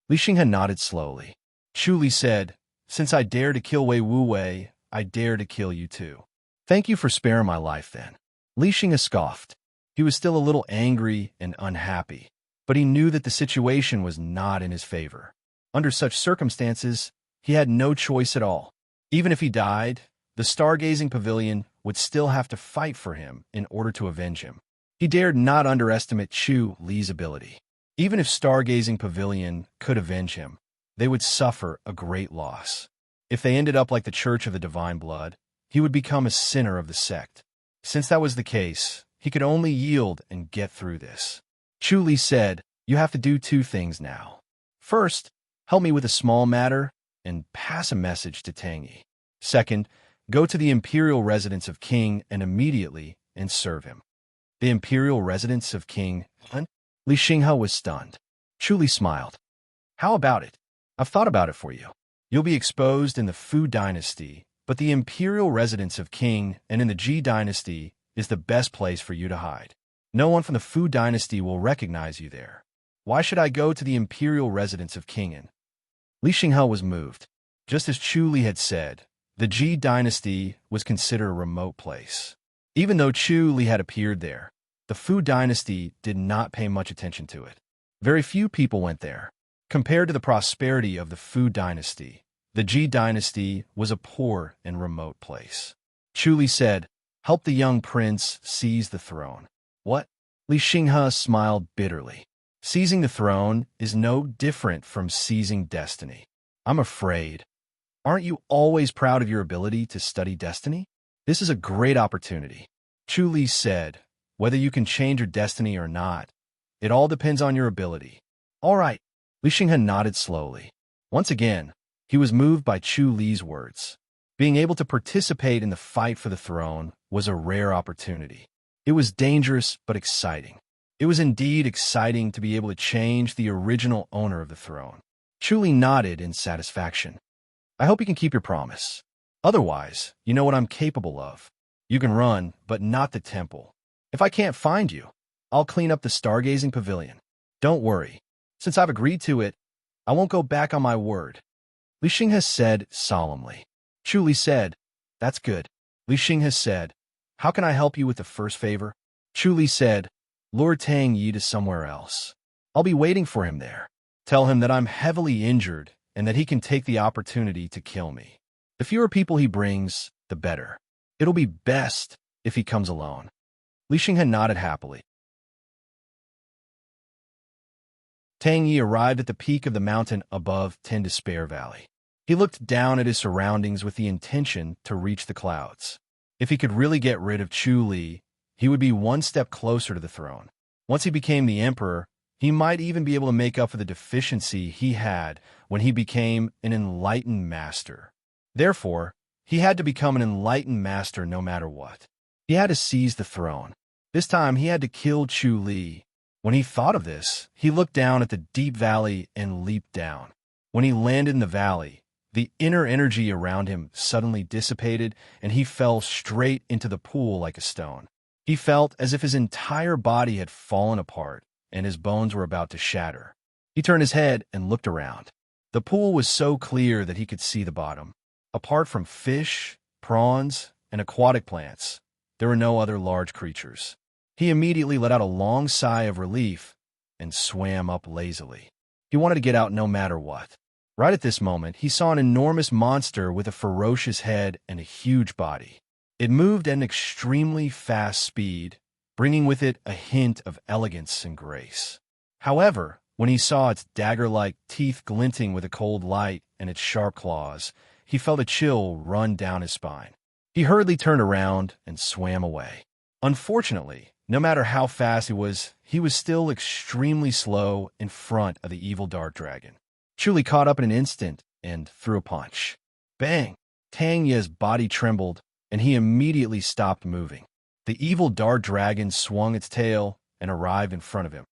Li Xinghe nodded slowly. Chu Li said, since I dare to kill Wei Wu Wei, I dare to kill you too. Thank you for sparing my life then. Li Xinghe scoffed. He was still a little angry and unhappy, but he knew that the situation was not in his favor. Under such circumstances, he had no choice at all. Even if he died, the stargazing pavilion would still have to fight for him in order to avenge him. He dared not underestimate Chu Li's ability. Even if stargazing pavilion could avenge him, they would suffer a great loss. If they ended up like the Church of the Divine Blood, he would become a sinner of the sect. Since that was the case, he could only yield and get through this. Chu Li said, you have to do 2 things now. First, help me with a small matter and pass a message to Tang Yi. Second, go to the imperial residence of King and immediately and serve him. The imperial residence of King Han? Li Xinghe was stunned. Chu Li smiled. How about it? I've thought about it for you. You'll be exposed in the Fu dynasty, but the imperial residence of King and in the Ji dynasty is the best place for you to hide. No one from the Fu dynasty will recognize you there. Why should I go to the imperial residence of King? Li Xinghe was moved. Just as Chu Li had said, the Ji dynasty was considered a remote place. Even though Chu Li had appeared there, the Fu dynasty did not pay much attention to it. Very few people went there. Compared to the prosperity of the Fu dynasty, the Ji dynasty was a poor and remote place. Chu Li said, help the young prince seize the throne. What? Li Xinghe smiled bitterly. Seizing the throne is no different from seizing destiny. I'm afraid. Aren't you always proud of your ability to study destiny? This is a great opportunity. Chu Li said, whether you can change your destiny or not, it all depends on your ability. All right. Li Xinghe nodded slowly. Once again, he was moved by Chu Li's words. Being able to participate in the fight for the throne was a rare opportunity. It was dangerous but exciting. It was indeed exciting to be able to change the original owner of the throne. Chu Li nodded in satisfaction. I hope you can keep your promise. Otherwise, you know what I'm capable of. You can run, but not the temple. If I can't find you, I'll clean up the stargazing pavilion. Don't worry. Since I've agreed to it, I won't go back on my word. Li Xinghe said solemnly. Chu Li said, that's good. Li Xinghe said, how can I help you with the first favor? Chu Li said, lure Tang Yi to somewhere else. I'll be waiting for him there. Tell him that I'm heavily injured and that he can take the opportunity to kill me. The fewer people he brings, the better. It'll be best if he comes alone. Li Xinghe nodded happily. Tang Yi arrived at the peak of the mountain above Ten Despair Valley. He looked down at his surroundings with the intention to reach the clouds. If he could really get rid of Chu Li, he would be one step closer to the throne. Once he became the emperor, he might even be able to make up for the deficiency he had when he became an enlightened master. Therefore, he had to become an enlightened master no matter what. He had to seize the throne. This time, he had to kill Chu Li. When he thought of this, he looked down at the deep valley and leaped down. When he landed in the valley, the inner energy around him suddenly dissipated, and he fell straight into the pool like a stone. He felt as if his entire body had fallen apart, and his bones were about to shatter. He turned his head and looked around. The pool was so clear that he could see the bottom. Apart from fish, prawns, and aquatic plants, there were no other large creatures. He immediately let out a long sigh of relief and swam up lazily. He wanted to get out no matter what. Right at this moment, he saw an enormous monster with a ferocious head and a huge body. It moved at an extremely fast speed, bringing with it a hint of elegance and grace. However, when he saw its dagger-like teeth glinting with a cold light and its sharp claws, he felt a chill run down his spine. He hurriedly turned around and swam away. Unfortunately, no matter how fast he was still extremely slow in front of the evil dark dragon. Chuli caught up in an instant and threw a punch. Bang! Tang Ye's body trembled, and he immediately stopped moving. The evil dark dragon swung its tail and arrived in front of him.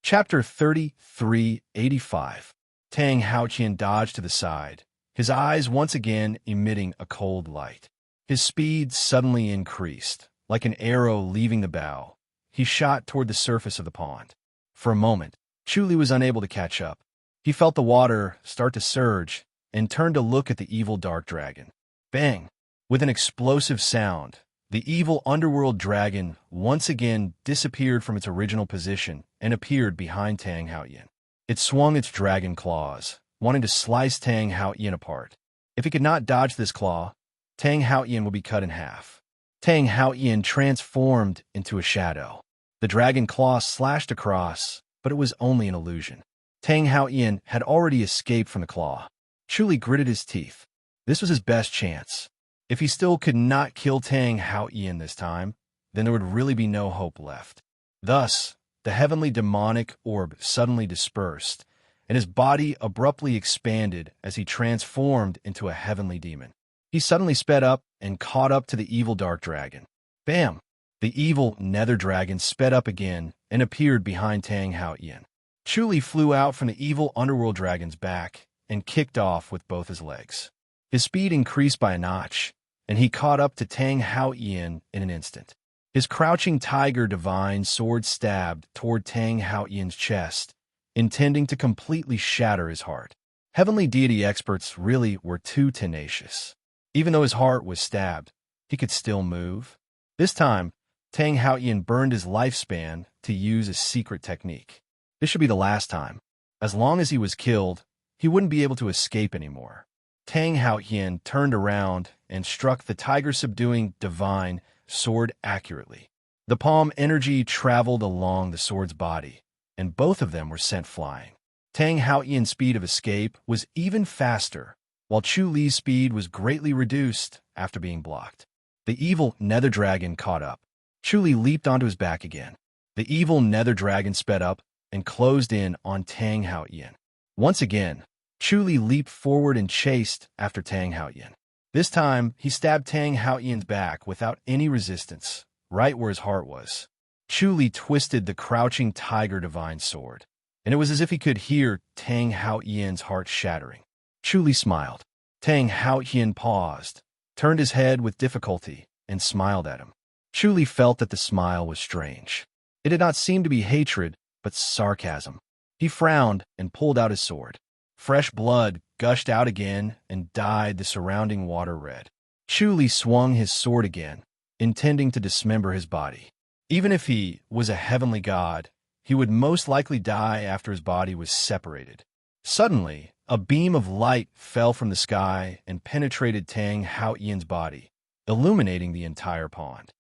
Chapter 3385. Tang Haoqian dodged to the side, his eyes once again emitting a cold light. His speed suddenly increased. Like an arrow leaving the bow, he shot toward the surface of the pond. For a moment, Chuli was unable to catch up. He felt the water start to surge and turned to look at the evil dark dragon. Bang! With an explosive sound, the evil underworld dragon once again disappeared from its original position and appeared behind Tang Haoqian. It swung its dragon claws, wanting to slice Tang Haoqian apart. If he could not dodge this claw, Tang Haoqian would be cut in half. Tang Haoqian transformed into a shadow. The dragon claw slashed across, but it was only an illusion. Tang Haoqian had already escaped from the claw. Chuli gritted his teeth. This was his best chance. If he still could not kill Tang Haoqian this time, then there would really be no hope left. Thus, the heavenly demonic orb suddenly dispersed, and his body abruptly expanded as he transformed into a heavenly demon. He suddenly sped up and caught up to the evil dark dragon. Bam! The evil nether dragon sped up again and appeared behind Tang Haoqian. Chuli flew out from the evil underworld dragon's back and kicked off with both his legs. His speed increased by a notch, and he caught up to Tang Haoqian in an instant. His crouching tiger divine sword stabbed toward Tang Haoqian's chest, intending to completely shatter his heart. Heavenly deity experts really were too tenacious. Even though his heart was stabbed, he could still move. This time, Tang Haoqian burned his lifespan to use a secret technique. This should be the last time. As long as he was killed, he wouldn't be able to escape anymore. Tang Haoqian turned around and struck the tiger-subduing divine sword accurately. The palm energy traveled along the sword's body, and both of them were sent flying. Tang Haoqian's speed of escape was even faster, while Chu Li's speed was greatly reduced after being blocked. The evil nether dragon caught up. Chu Li leaped onto his back again. The evil nether dragon sped up and closed in on Tang Haoqian. Once again, Chu Li leaped forward and chased after Tang Haoqian. This time, he stabbed Tang Haoqian's back without any resistance, right where his heart was. Chu Li twisted the crouching tiger divine sword, and it was as if he could hear Tang Haoqian's heart shattering. Chu Li smiled. Tang Haoqian paused, turned his head with difficulty, and smiled at him. Chu Li felt that the smile was strange. It did not seem to be hatred, but sarcasm. He frowned and pulled out his sword. Fresh blood gushed out again and dyed the surrounding water red. Chu Li swung his sword again, intending to dismember his body. Even if he was a heavenly god, he would most likely die after his body was separated. Suddenly, a beam of light fell from the sky and penetrated Tang Haoqian's body, illuminating the entire pond.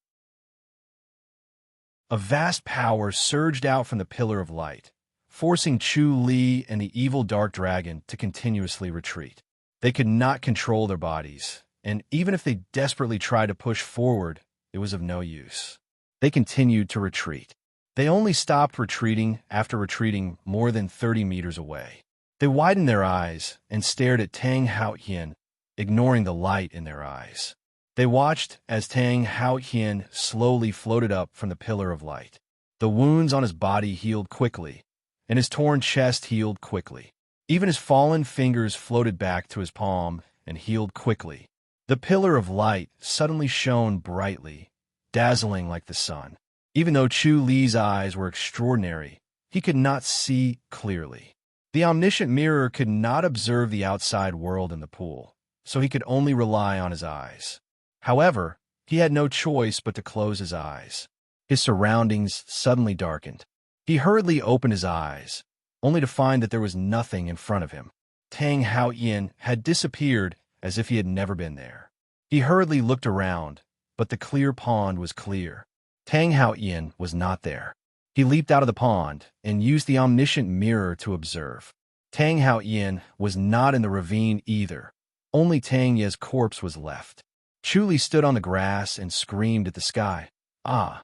A vast power surged out from the pillar of light, forcing Chu Li and the evil dark dragon to continuously retreat. They could not control their bodies, and even if they desperately tried to push forward, it was of no use. They continued to retreat. They only stopped retreating after retreating more than 30 meters away. They widened their eyes and stared at Tang Haoqian, ignoring the light in their eyes. They watched as Tang Haoqian slowly floated up from the pillar of light. The wounds on his body healed quickly, and his torn chest healed quickly. Even his fallen fingers floated back to his palm and healed quickly. The pillar of light suddenly shone brightly, dazzling like the sun. Even though Chu Li's eyes were extraordinary, he could not see clearly. The omniscient mirror could not observe the outside world in the pool, so he could only rely on his eyes. However, he had no choice but to close his eyes. His surroundings suddenly darkened. He hurriedly opened his eyes, only to find that there was nothing in front of him. Tang Haoqian had disappeared as if he had never been there. He hurriedly looked around, but the clear pond was clear. Tang Haoqian was not there. He leaped out of the pond and used the omniscient mirror to observe. Tang Hao Ian was not in the ravine either. Only Tang Ye's corpse was left. Chu Li stood on the grass and screamed at the sky. Ah!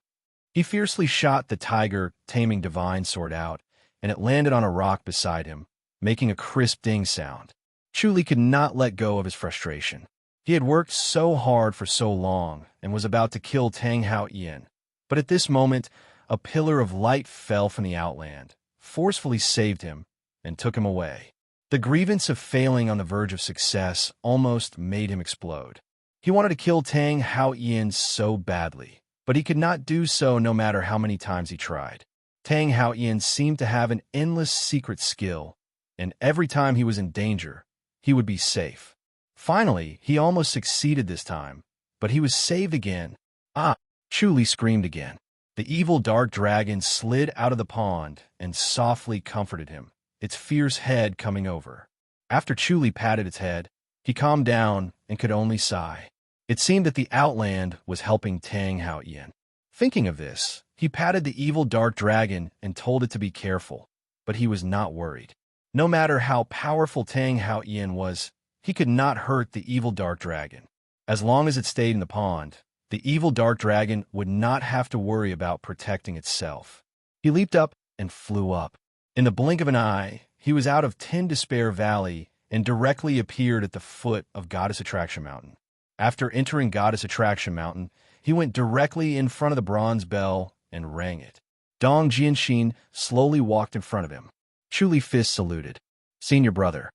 He fiercely shot the tiger taming divine sword out, and it landed on a rock beside him, making a crisp ding sound. Chu Li could not let go of his frustration. He had worked so hard for so long and was about to kill Tang Hao Ian. But at this moment, a pillar of light fell from the outland, forcefully saved him, and took him away. The grievance of failing on the verge of success almost made him explode. He wanted to kill Tang Hao Ian so badly, but he could not do so no matter how many times he tried. Tang Hao Ian seemed to have an endless secret skill, and every time he was in danger, he would be safe. Finally, he almost succeeded this time, but he was saved again. Ah! Chu Li screamed again. The evil dark dragon slid out of the pond and softly comforted him, its fierce head coming over. After Chu Li patted its head, he calmed down and could only sigh. It seemed that the outland was helping Tang Hao Ian. Thinking of this, he patted the evil dark dragon and told it to be careful, but he was not worried. No matter how powerful Tang Hao Ian was, he could not hurt the evil dark dragon. As long as it stayed in the pond, the evil dark dragon would not have to worry about protecting itself. He leaped up and flew up. In the blink of an eye, he was out of Ten Despair Valley and directly appeared at the foot of Goddess Attraction Mountain. After entering Goddess Attraction Mountain, he went directly in front of the bronze bell and rang it. Dong Jianxin slowly walked in front of him. Chu Li fist saluted. "Senior brother."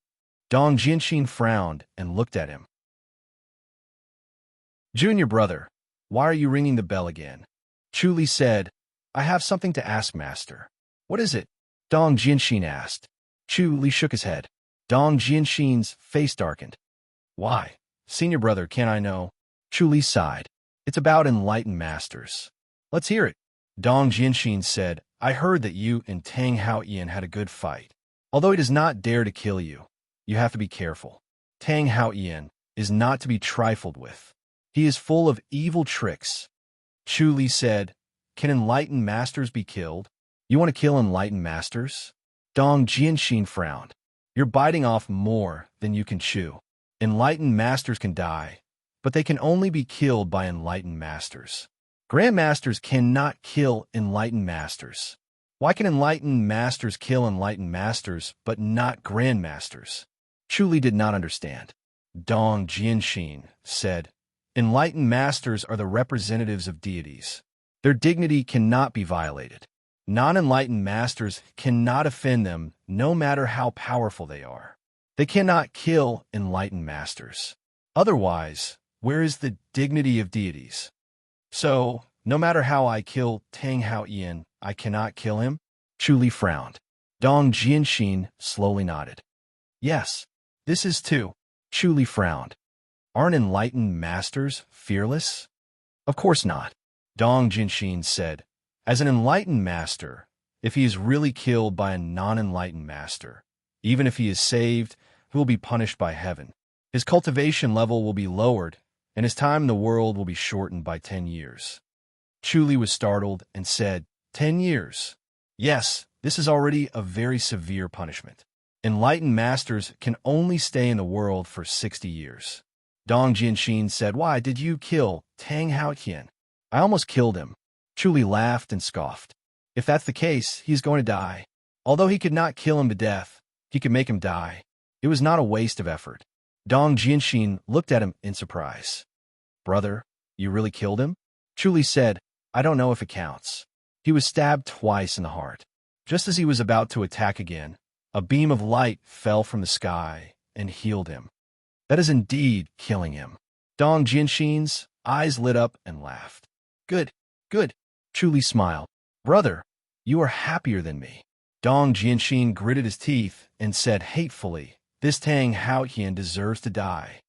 Dong Jianxin frowned and looked at him. "Junior brother, why are you ringing the bell again?" Chu Li said, "I have something to ask, master." "What is it?" Dong Jianxin asked. Chu Li shook his head. Dong Jianxin's face darkened. "Why, senior brother, can I know?" Chu Li sighed. "It's about enlightened masters." "Let's hear it." Dong Jianxin said, "I heard that you and Tang Hao Ian had a good fight. Although he does not dare to kill you, you have to be careful. Tang Hao Ian is not to be trifled with. He is full of evil tricks." Chu Li said, "Can enlightened masters be killed? You want to kill enlightened masters?" Dong Jianxin frowned. "You're biting off more than you can chew. Enlightened masters can die, but they can only be killed by enlightened masters. Grandmasters cannot kill enlightened masters. Why can enlightened masters kill enlightened masters, but not grandmasters?" Chu Li did not understand. Dong Jianxin said, "Enlightened masters are the representatives of deities. Their dignity cannot be violated. Non-enlightened masters cannot offend them no matter how powerful they are. They cannot kill enlightened masters. Otherwise, where is the dignity of deities? So, no matter how I kill Tang Hao Ian, I cannot kill him?" Chu Li frowned. Dong Jianxin slowly nodded. "Yes, this is too." Chu Li frowned. "Aren't enlightened masters fearless?" "Of course not." Dong Jianxin said, "As an enlightened master, if he is really killed by a non-enlightened master, even if he is saved, he will be punished by heaven. His cultivation level will be lowered, and his time in the world will be shortened by 10 years. Chu Li was startled and said, 10 years? Yes, this is already a very severe punishment. Enlightened masters can only stay in the world for 60 years. Dong Jianxin said, "Why did you kill Tang Hao Ian?" "I almost killed him." Chu Li laughed and scoffed. "If that's the case, he's going to die. Although he could not kill him to death, he could make him die. It was not a waste of effort." Dong Jianxin looked at him in surprise. "Brother, you really killed him?" Chu Li said, "I don't know if it counts. He was stabbed twice in the heart. Just as he was about to attack again, a beam of light fell from the sky and healed him. That is indeed killing him." Dong Jianxin's eyes lit up and laughed. "Good, good." Chu Li smiled. "Brother, you are happier than me." Dong Jianxin gritted his teeth and said hatefully, "This Tang Hao Ian deserves to die."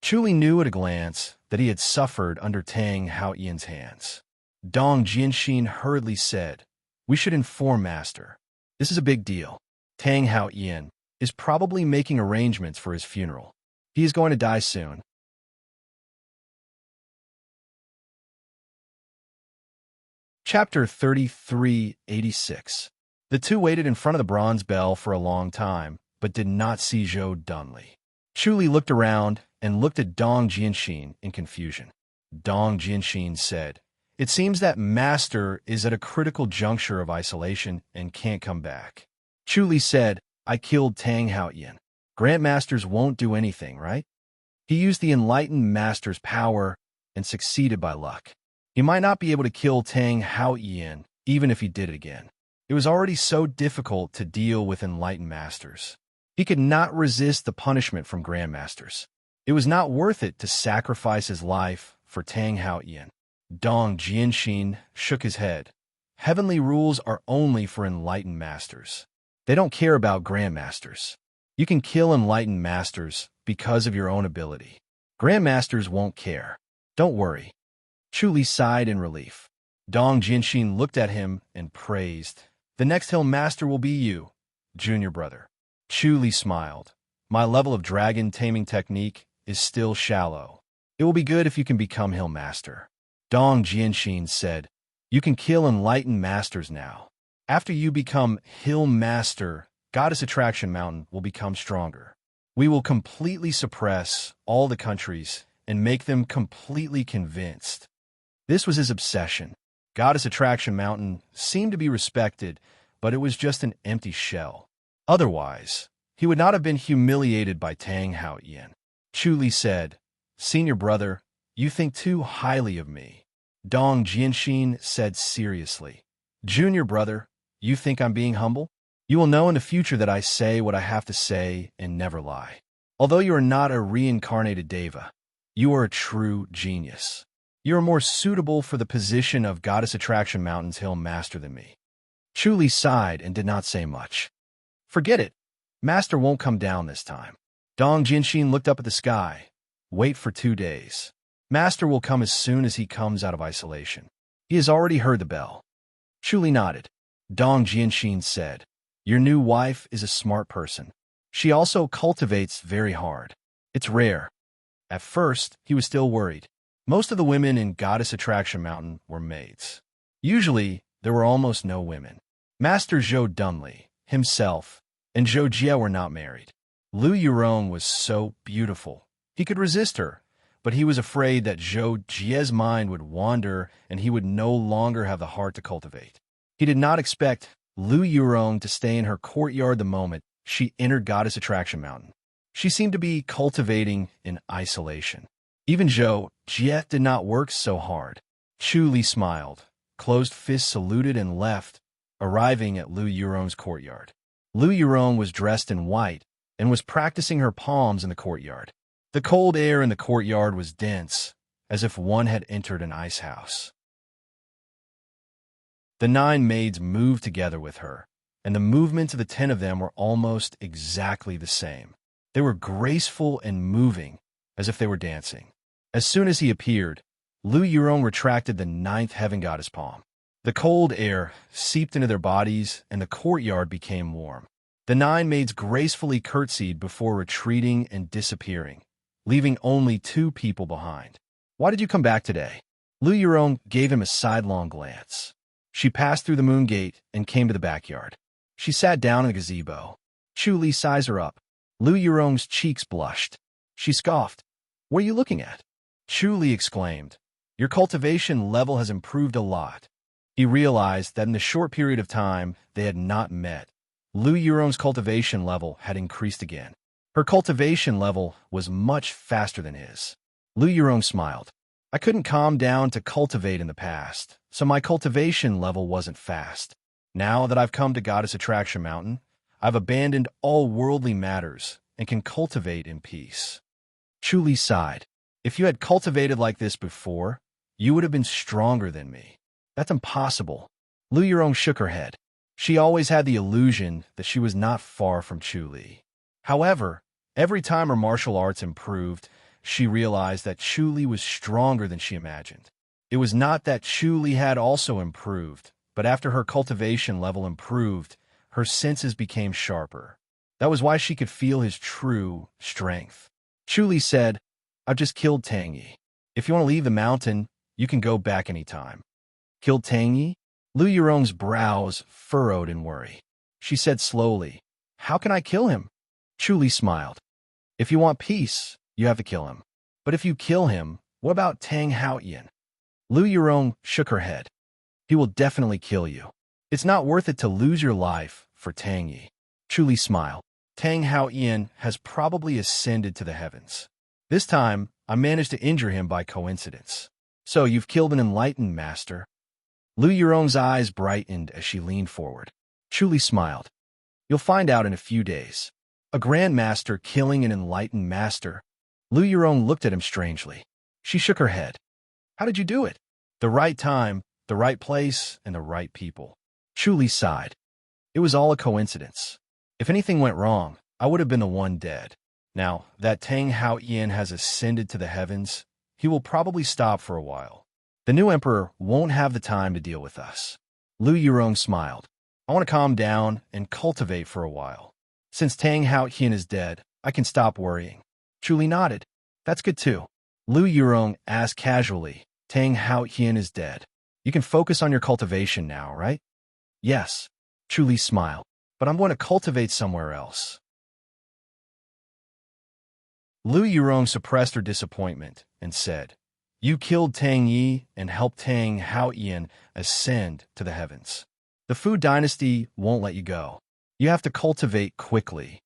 Chu Li knew at a glance that he had suffered under Tang Hao Ian's hands. Dong Jianxin hurriedly said, "We should inform Master. This is a big deal. Tang Hao Ian is probably making arrangements for his funeral. He is going to die soon." Chapter 3386. The two waited in front of the bronze bell for a long time, but did not see Zhou Dunli. Chu Li looked around and looked at Dong Jianxin in confusion. Dong Jianxin said, "It seems that Master is at a critical juncture of isolation and can't come back." Chu Li said, "I killed Tang Haoyan. Grandmasters won't do anything, right?" He used the enlightened master's power and succeeded by luck. He might not be able to kill Tang Haoyan even if he did it again. It was already so difficult to deal with enlightened masters. He could not resist the punishment from grandmasters. It was not worth it to sacrifice his life for Tang Haoyan. Dong Jianxin shook his head. Heavenly rules are only for enlightened masters. They don't care about grandmasters. You can kill enlightened masters because of your own ability. Grandmasters won't care. Don't worry. Chu Li sighed in relief. Dong Jianxin looked at him and praised. "The next hill master will be you, junior brother." Chu Li smiled. "My level of dragon taming technique is still shallow. It will be good if you can become hill master." Dong Jianxin said, "You can kill enlightened masters now. After you become hill master, Goddess Attraction Mountain will become stronger. We will completely suppress all the countries and make them completely convinced." This was his obsession. Goddess Attraction Mountain seemed to be respected, but it was just an empty shell. Otherwise, he would not have been humiliated by Tang Haoyan. Chu Li said, "Senior brother, you think too highly of me." Dong Jianxin said seriously, "Junior brother, you think I'm being humble? You will know in the future that I say what I have to say and never lie. Although you are not a reincarnated deva, you are a true genius. You are more suitable for the position of Goddess Attraction Mountain's hill master than me." Chu Li sighed and did not say much. "Forget it. Master won't come down this time." Dong Jianxin looked up at the sky. "Wait for 2 days. Master will come as soon as he comes out of isolation. He has already heard the bell." Chu Li nodded. Dong Jianxin said, "Your new wife is a smart person. She also cultivates very hard. It's rare." At first, he was still worried. Most of the women in Goddess Attraction Mountain were maids. Usually, there were almost no women. Master Zhou Dunli, himself, and Zhou Jie were not married. Lu Yurong was so beautiful. He could resist her, but he was afraid that Zhou Jie's mind would wander and he would no longer have the heart to cultivate. He did not expect Lu Yurong to stay in her courtyard the moment she entered Goddess Attraction Mountain. She seemed to be cultivating in isolation. Even Zhou Jie did not work so hard. Chu Li smiled, closed fists saluted and left, arriving at Lu Yurong's courtyard. Lu Yurong was dressed in white and was practicing her palms in the courtyard. The cold air in the courtyard was dense, as if one had entered an ice house. The 9 maids moved together with her, and the movements of the 10 of them were almost exactly the same. They were graceful and moving, as if they were dancing. As soon as he appeared, Lu Yurong retracted the 9th heaven goddess palm. The cold air seeped into their bodies, and the courtyard became warm. The 9 maids gracefully curtsied before retreating and disappearing, leaving only 2 people behind. "Why did you come back today?" Lu Yurong gave him a sidelong glance. She passed through the moon gate and came to the backyard. She sat down in the gazebo. Chu Li sized her up. Lu Yurong's cheeks blushed. She scoffed. "What are you looking at?" Chu Li exclaimed, "Your cultivation level has improved a lot." He realized that in the short period of time they had not met, Lu Yurong's cultivation level had increased again. Her cultivation level was much faster than his. Lu Yurong smiled. "I couldn't calm down to cultivate in the past, so my cultivation level wasn't fast. Now that I've come to Goddess Attraction Mountain, I've abandoned all worldly matters and can cultivate in peace." Chu Li sighed. "If you had cultivated like this before, you would have been stronger than me." "That's impossible." Lu Yurong shook her head. She always had the illusion that she was not far from Chu Li. However, every time her martial arts improved, she realized that Chu Li was stronger than she imagined. It was not that Chu Li had also improved, but after her cultivation level improved, her senses became sharper. That was why she could feel his true strength. Chu Li said, "I've just killed Tang Yi. If you want to leave the mountain, you can go back any time." "Killed Tang Yi?" Lu Yurong's brows furrowed in worry. She said slowly, "How can I kill him? Chu Li smiled. If you want peace, you have to kill him. But if you kill him, what about Tang Haoyan? Lu Yurong shook her head. He will definitely kill you. It's not worth it to lose your life for Tang Yi. Chu Li smiled. Tang Haoyan has probably ascended to the heavens. This time, I managed to injure him by coincidence. So you've killed an enlightened master? Lu Yurong's eyes brightened as she leaned forward. Chu Li smiled. You'll find out in a few days. A grand master killing an enlightened master? Lu Yurong looked at him strangely. She shook her head. How did you do it? The right time, the right place, and the right people. Chu Li sighed. It was all a coincidence. If anything went wrong, I would have been the one dead. Now, that Tang Haoyan has ascended to the heavens, he will probably stop for a while. The new emperor won't have the time to deal with us. Lu Yurong smiled. I want to calm down and cultivate for a while. Since Tang Haoyan is dead, I can stop worrying. Chu Li nodded. That's good too. Lu Yurong asked casually, Tang Haoyan is dead. You can focus on your cultivation now, right? Yes. Chu Li smiled. But I'm going to cultivate somewhere else. Lu Yurong suppressed her disappointment and said, You killed Tang Yi and helped Tang Haoyan ascend to the heavens. The Fu dynasty won't let you go. You have to cultivate quickly.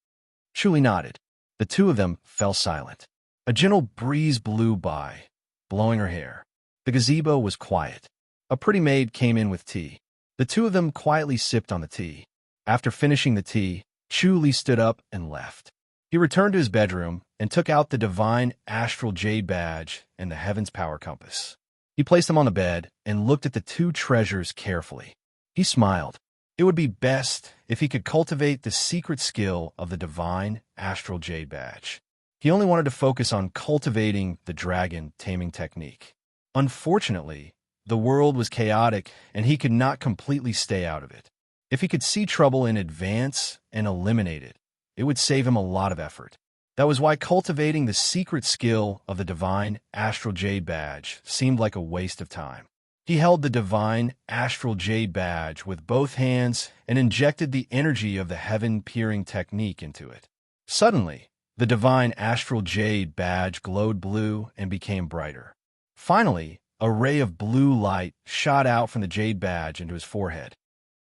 Chu Li nodded. The two of them fell silent. A gentle breeze blew by, blowing her hair. The gazebo was quiet. A pretty maid came in with tea. The two of them quietly sipped on the tea. After finishing the tea, Chu Li stood up and left. He returned to his bedroom and took out the divine astral jade badge and the heaven's power compass. He placed them on the bed and looked at the two treasures carefully. He smiled. It would be best if he could cultivate the secret skill of the divine astral jade badge. He only wanted to focus on cultivating the dragon taming technique. Unfortunately, the world was chaotic and he could not completely stay out of it. If he could see trouble in advance and eliminate it, it would save him a lot of effort. That was why cultivating the secret skill of the divine astral jade badge seemed like a waste of time. He held the divine astral jade badge with both hands and injected the energy of the heaven-peering technique into it. Suddenly, the divine astral jade badge glowed blue and became brighter. Finally, a ray of blue light shot out from the jade badge into his forehead.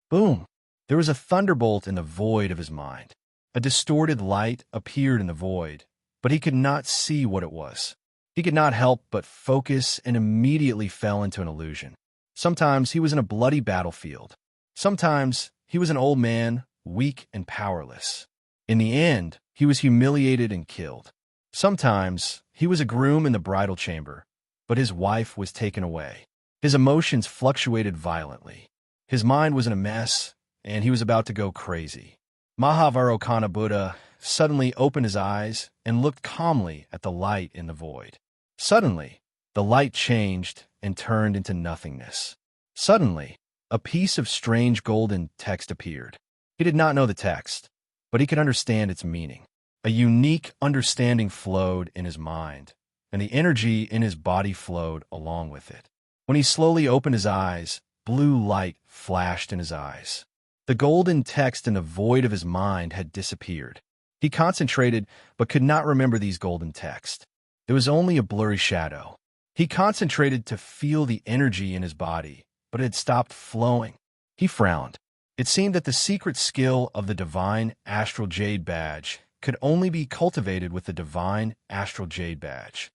Boom! There was a thunderbolt in the void of his mind. A distorted light appeared in the void, but he could not see what it was. He could not help but focus and immediately fell into an illusion. Sometimes he was in a bloody battlefield. Sometimes he was an old man, weak and powerless. In the end, he was humiliated and killed. Sometimes he was a groom in the bridal chamber, but his wife was taken away. His emotions fluctuated violently. His mind was in a mess, and he was about to go crazy. Mahavairocana Buddha suddenly opened his eyes and looked calmly at the light in the void. Suddenly, the light changed and turned into nothingness. Suddenly, a piece of strange golden text appeared. He did not know the text, but he could understand its meaning. A unique understanding flowed in his mind, and the energy in his body flowed along with it. When he slowly opened his eyes, blue light flashed in his eyes. The golden text in the void of his mind had disappeared. He concentrated, but could not remember these golden texts. There was only a blurry shadow. He concentrated to feel the energy in his body, but it had stopped flowing. He frowned. It seemed that the secret skill of the divine astral jade badge could only be cultivated with the divine astral jade badge.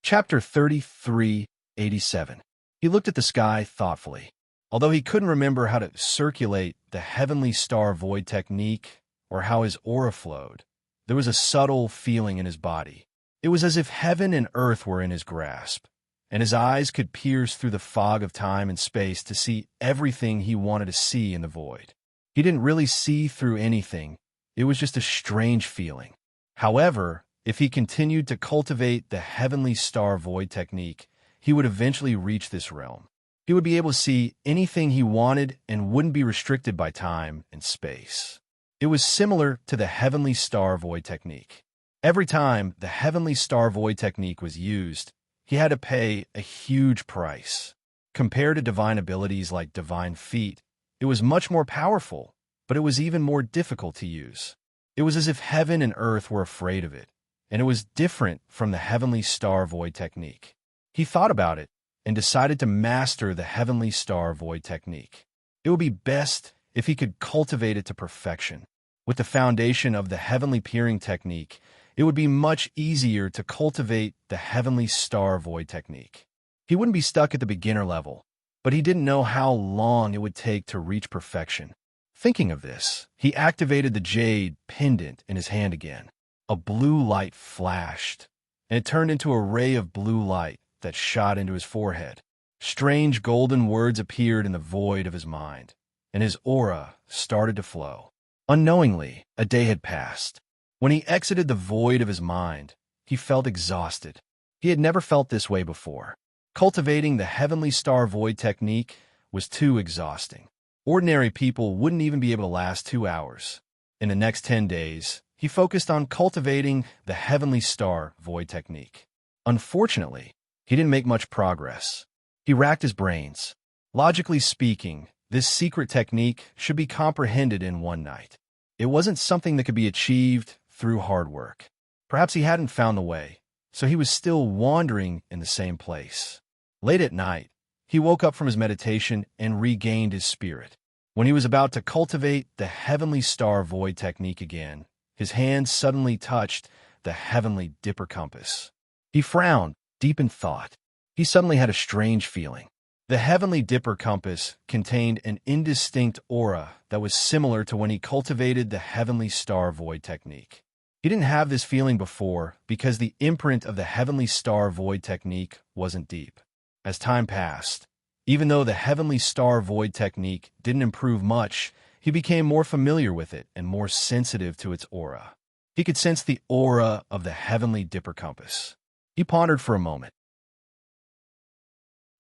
Chapter 3387. He looked at the sky thoughtfully. Although he couldn't remember how to circulate the heavenly star void technique or how his aura flowed, there was a subtle feeling in his body. It was as if heaven and earth were in his grasp, and his eyes could pierce through the fog of time and space to see everything he wanted to see in the void. He didn't really see through anything. It was just a strange feeling. However, if he continued to cultivate the heavenly star void technique, he would eventually reach this realm. He would be able to see anything he wanted and wouldn't be restricted by time and space. It was similar to the heavenly star void technique. Every time the heavenly star void technique was used, he had to pay a huge price. Compared to divine abilities like divine feet, It was much more powerful, but it was even more difficult to use. It was as if heaven and earth were afraid of it, and it was different from the heavenly star void technique. He thought about it and decided to master the heavenly star void technique. It would be best if he could cultivate it to perfection. With the foundation of the heavenly peering technique, it would be much easier to cultivate the heavenly star void technique. He wouldn't be stuck at the beginner level, but he didn't know how long it would take to reach perfection. Thinking of this, he activated the jade pendant in his hand again. A blue light flashed, and it turned into a ray of blue light that shot into his forehead. Strange golden words appeared in the void of his mind, and his aura started to flow. Unknowingly, a day had passed. When he exited the void of his mind, he felt exhausted. He had never felt this way before. Cultivating the heavenly star void technique was too exhausting. Ordinary people wouldn't even be able to last 2 hours. In the next 10 days, he focused on cultivating the heavenly star void technique. Unfortunately, he didn't make much progress. He racked his brains. Logically speaking, this secret technique should be comprehended in one night. It wasn't something that could be achieved through hard work. Perhaps he hadn't found the way, so he was still wandering in the same place. Late at night, he woke up from his meditation and regained his spirit. When he was about to cultivate the heavenly star void technique again, his hand suddenly touched the heavenly dipper compass. He frowned, deep in thought. He suddenly had a strange feeling. The heavenly dipper compass contained an indistinct aura that was similar to when he cultivated the heavenly star void technique. He didn't have this feeling before because the imprint of the heavenly star void technique wasn't deep. As time passed, even though the heavenly star void technique didn't improve much, he became more familiar with it and more sensitive to its aura. He could sense the aura of the heavenly dipper compass. He pondered for a moment.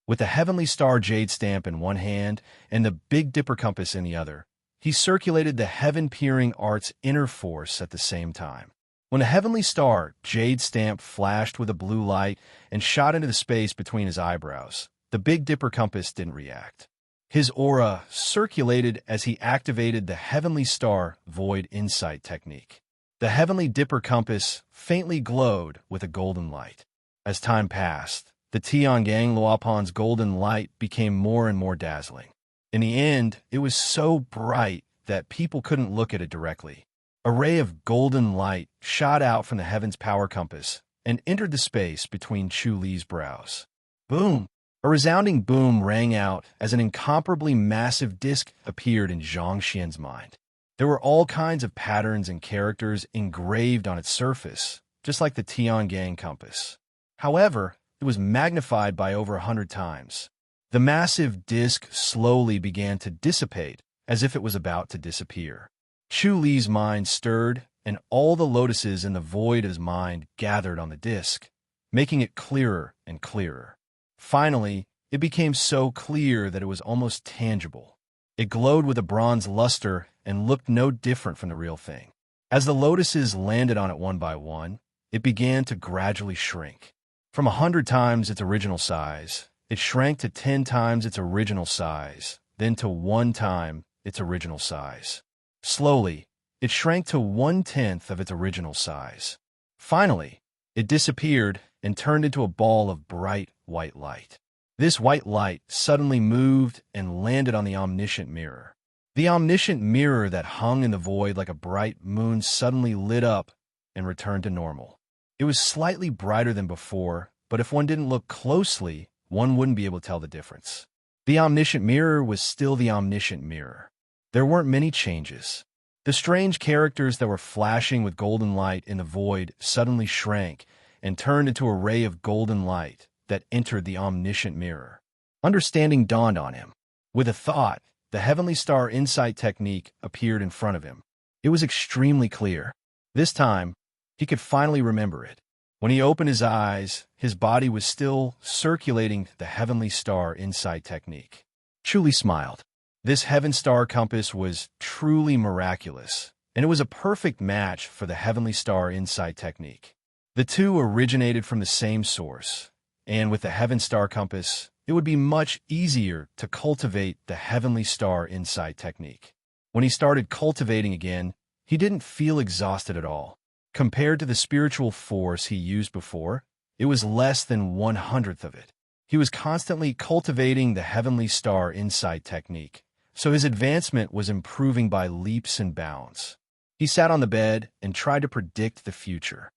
With the heavenly star jade stamp in one hand and the big dipper compass in the other, he circulated the heaven-peering art's inner force at the same time. When the heavenly star jade stamp flashed with a blue light and shot into the space between his eyebrows, the big dipper compass didn't react. His aura circulated as he activated the heavenly star void insight technique. The heavenly dipper compass faintly glowed with a golden light. As time passed, the Tiangang Luopan's golden light became more and more dazzling. In the end, it was so bright that people couldn't look at it directly. A ray of golden light shot out from the heaven's power compass and entered the space between Chu Li's brows. Boom! A resounding boom rang out as an incomparably massive disc appeared in Zhang Xian's mind. There were all kinds of patterns and characters engraved on its surface, just like the Tiangang compass. However, it was magnified by over 100 times. The massive disc slowly began to dissipate, as if it was about to disappear. Chu Li's mind stirred, and all the lotuses in the void of his mind gathered on the disc, making it clearer and clearer. Finally, it became so clear that it was almost tangible. It glowed with a bronze luster and looked no different from the real thing. As the lotuses landed on it one by one, it began to gradually shrink. From 100 times its original size, it shrank to 10 times its original size, then to 1 time its original size. Slowly, it shrank to 1/10 of its original size. Finally, it disappeared and turned into a ball of bright white light. This white light suddenly moved and landed on the omniscient mirror. The omniscient mirror that hung in the void like a bright moon suddenly lit up and returned to normal. It was slightly brighter than before, but if one didn't look closely, one wouldn't be able to tell the difference. The omniscient mirror was still the omniscient mirror. There weren't many changes. The strange characters that were flashing with golden light in the void suddenly shrank and turned into a ray of golden light that entered the omniscient mirror. Understanding dawned on him. With a thought, the heavenly star insight technique appeared in front of him. It was extremely clear. This time, he could finally remember it. When he opened his eyes, his body was still circulating the heavenly star insight technique. Chu Li smiled. This heaven star compass was truly miraculous, and it was a perfect match for the heavenly star insight technique. The two originated from the same source, and with the heaven star compass, it would be much easier to cultivate the heavenly star insight technique. When he started cultivating again, he didn't feel exhausted at all. Compared to the spiritual force he used before, it was less than 1/100th of it. He was constantly cultivating the heavenly star insight technique, so his advancement was improving by leaps and bounds. He sat on the bed and tried to predict the future.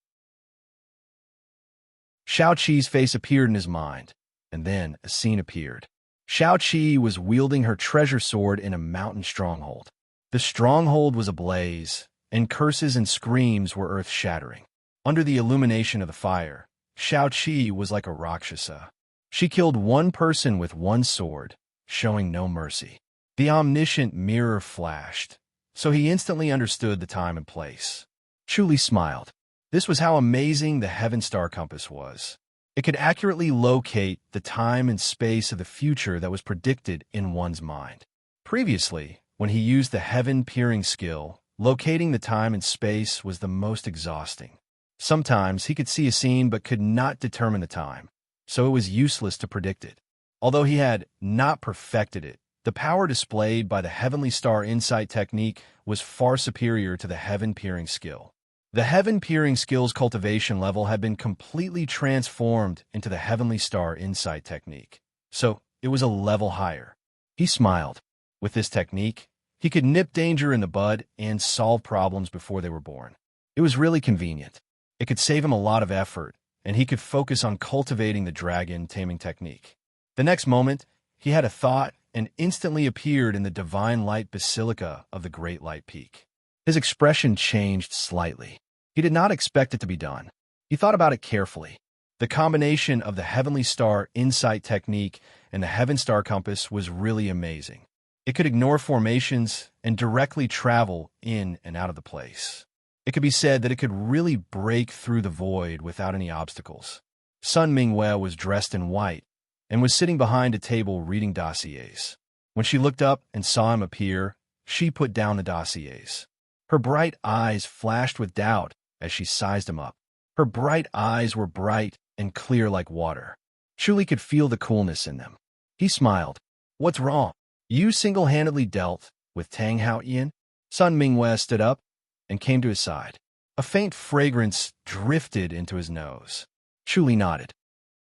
Shao-Chi's face appeared in his mind, and then a scene appeared. Shao-Chi was wielding her treasure sword in a mountain stronghold. The stronghold was ablaze, and curses and screams were earth-shattering. Under the illumination of the fire, Shao-Chi was like a Rakshasa. She killed one person with one sword, showing no mercy. The omniscient mirror flashed, so he instantly understood the time and place. Chu Li smiled. This was how amazing the Heaven Star Compass was. It could accurately locate the time and space of the future that was predicted in one's mind. Previously, when he used the heaven-peering skill, locating the time and space was the most exhausting. Sometimes he could see a scene but could not determine the time, so it was useless to predict it. Although he had not perfected it, the power displayed by the Heavenly Star Insight technique was far superior to the heaven-peering skill. The heaven-peering skill's cultivation level had been completely transformed into the Heavenly Star Insight technique, so it was a level higher. He smiled. With this technique, he could nip danger in the bud and solve problems before they were born. It was really convenient. It could save him a lot of effort, and he could focus on cultivating the dragon taming technique. The next moment, he had a thought and instantly appeared in the divine light basilica of the Great Light Peak. His expression changed slightly. He did not expect it to be done. He thought about it carefully. The combination of the Heavenly Star Insight technique and the Heaven Star Compass was really amazing. It could ignore formations and directly travel in and out of the place. It could be said that it could really break through the void without any obstacles. Sun Mingwei was dressed in white and was sitting behind a table reading dossiers. When she looked up and saw him appear, she put down the dossiers. Her bright eyes flashed with doubt as she sized him up. Her bright eyes were bright and clear like water. Chu Li could feel the coolness in them. He smiled. "What's wrong? You single-handedly dealt with Tang Haoyan?" Sun Mingwei stood up and came to his side. A faint fragrance drifted into his nose. Chu Li nodded.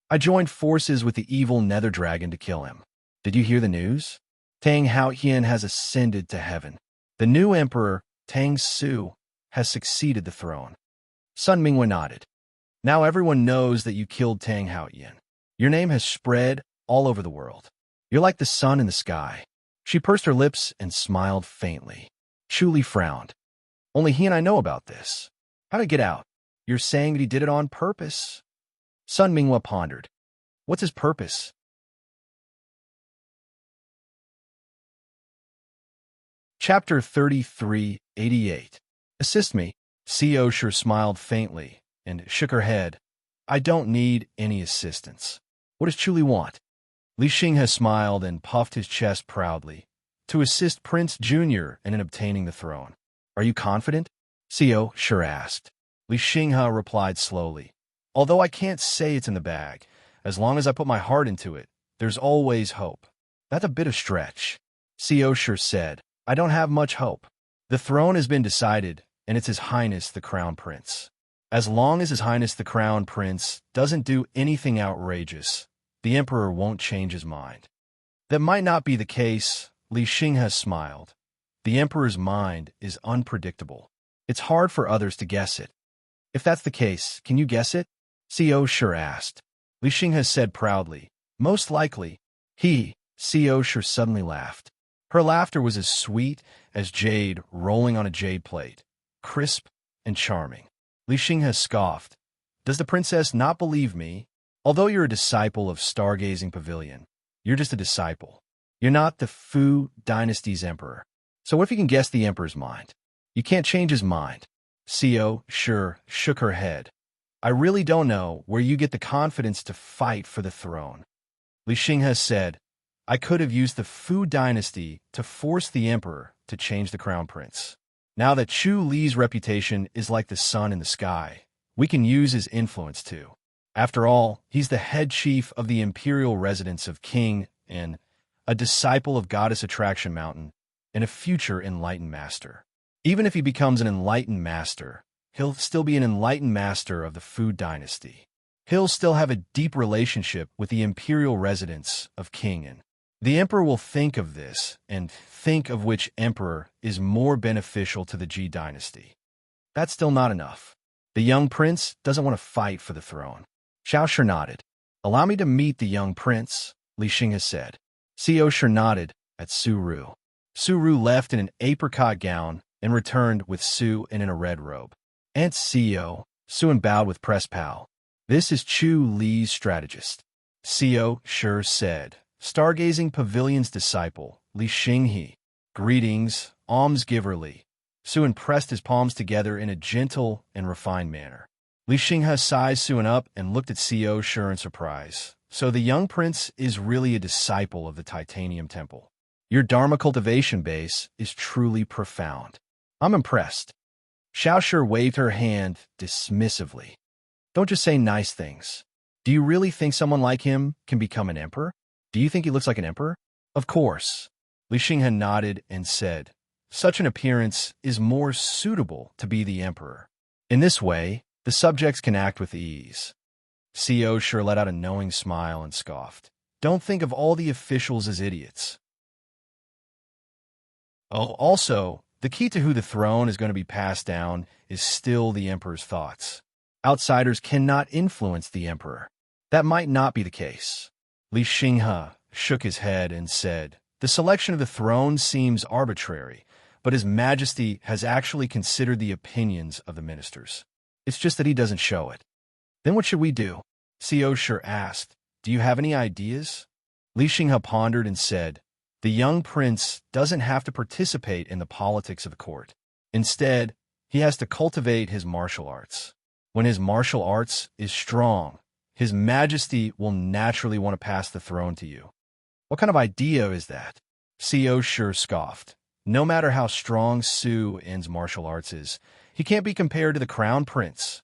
"I joined forces with the evil nether dragon to kill him. Did you hear the news? Tang Haoyan has ascended to heaven. The new emperor, Tang Su, has succeeded the throne." Sun Mingwei nodded. "Now everyone knows that you killed Tang Haoyan. Your name has spread all over the world. You're like the sun in the sky." She pursed her lips and smiled faintly. Chu Li frowned. "Only he and I know about this. How did it get out? You're saying that he did it on purpose?" Sun Mingwei pondered. "What's his purpose?" Chapter 3388. "Assist me." Co sure smiled faintly and shook her head. "I don't need any assistance. What does Chu Li want?" Li Xinghe smiled and puffed his chest proudly. "To assist Prince Junior in obtaining the throne." "Are you confident?" Co sure asked. Li Xinghe replied slowly. "Although I can't say it's in the bag, as long as I put my heart into it, there's always hope." "That's a bit of stretch," Co sure said. "I don't have much hope. The throne has been decided, and it's His Highness the Crown Prince. As long as His Highness the Crown Prince doesn't do anything outrageous, the Emperor won't change his mind." "That might not be the case," Li Xinghe smiled. "The Emperor's mind is unpredictable. It's hard for others to guess it." "If that's the case, can you guess it?" Co sure asked. Li Xinghe said proudly. "Most likely." Co sure suddenly laughed. Her laughter was as sweet as jade rolling on a jade plate, crisp and charming. Li Xinghe scoffed. "Does the princess not believe me? Although you're a disciple of Stargazing Pavilion, you're just a disciple. You're not the Fu dynasty's emperor. So what if you can guess the emperor's mind? You can't change his mind." Co sure shook her head. "I really don't know where you get the confidence to fight for the throne." Li Xinghe said, "I could have used the Fu dynasty to force the emperor to change the crown prince. Now that Chu Li's reputation is like the sun in the sky, we can use his influence too. After all, he's the head chief of the imperial residence of King and a disciple of Goddess Attraction Mountain and a future enlightened master. Even if he becomes an enlightened master, he'll still be an enlightened master of the Food Dynasty. He'll still have a deep relationship with the imperial residence of King. The emperor will think of this and think of which emperor is more beneficial to the G dynasty. That's still not enough. The young prince doesn't want to fight for the throne. Xiao Shi nodded. Allow me to meet the young prince, Li Xing has said. Xiao Shi nodded at Su Ru. Su Ru left in an apricot gown and returned with Su in a red robe. Aunt Xiao, Suen bowed with press pow. This is Chu Li's strategist. Xiao Shi said. Stargazing Pavilion's disciple, Li Xinghe. Greetings, almsgiver Li. Suen pressed his palms together in a gentle and refined manner. Li Xinghe sized Suen up and looked at Xiao Shi in surprise. So the young prince is really a disciple of the Titanium Temple. Your Dharma cultivation base is truly profound. I'm impressed. Xiao Shi waved her hand dismissively. Don't just say nice things. Do you really think someone like him can become an emperor? Do you think he looks like an emperor? Of course. Li Xinghe nodded and said, such an appearance is more suitable to be the emperor. In this way, the subjects can act with ease. Xiao Shi let out a knowing smile and scoffed. Don't think of all the officials as idiots. Oh, also, the key to who the throne is going to be passed down is still the emperor's thoughts. Outsiders cannot influence the emperor. That might not be the case. Li Xinghe shook his head and said, the selection of the throne seems arbitrary, but His Majesty has actually considered the opinions of the ministers. It's just that he doesn't show it. Then what should we do? Xiao Shi asked. Do you have any ideas? Li Xinghe pondered and said, the young prince doesn't have to participate in the politics of the court. Instead, he has to cultivate his martial arts. When his martial arts is strong, His Majesty will naturally want to pass the throne to you. What kind of idea is that? Xiao Shi scoffed. No matter how strong Su En's martial arts is, he can't be compared to the crown prince.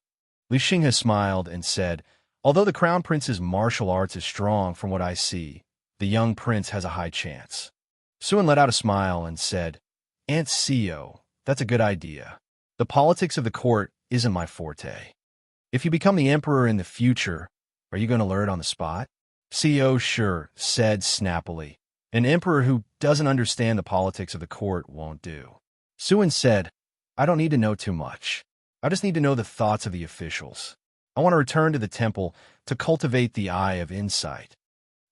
Li Xinghe smiled and said, although the crown prince's martial arts is strong from what I see, the young prince has a high chance. Suen let out a smile and said, Aunt Xiao, that's a good idea. The politics of the court isn't my forte. If you become the emperor in the future, are you going to learn on the spot? Xiao Shi said snappily. An emperor who doesn't understand the politics of the court won't do. Suen said, I don't need to know too much. I just need to know the thoughts of the officials. I want to return to the temple to cultivate the eye of insight.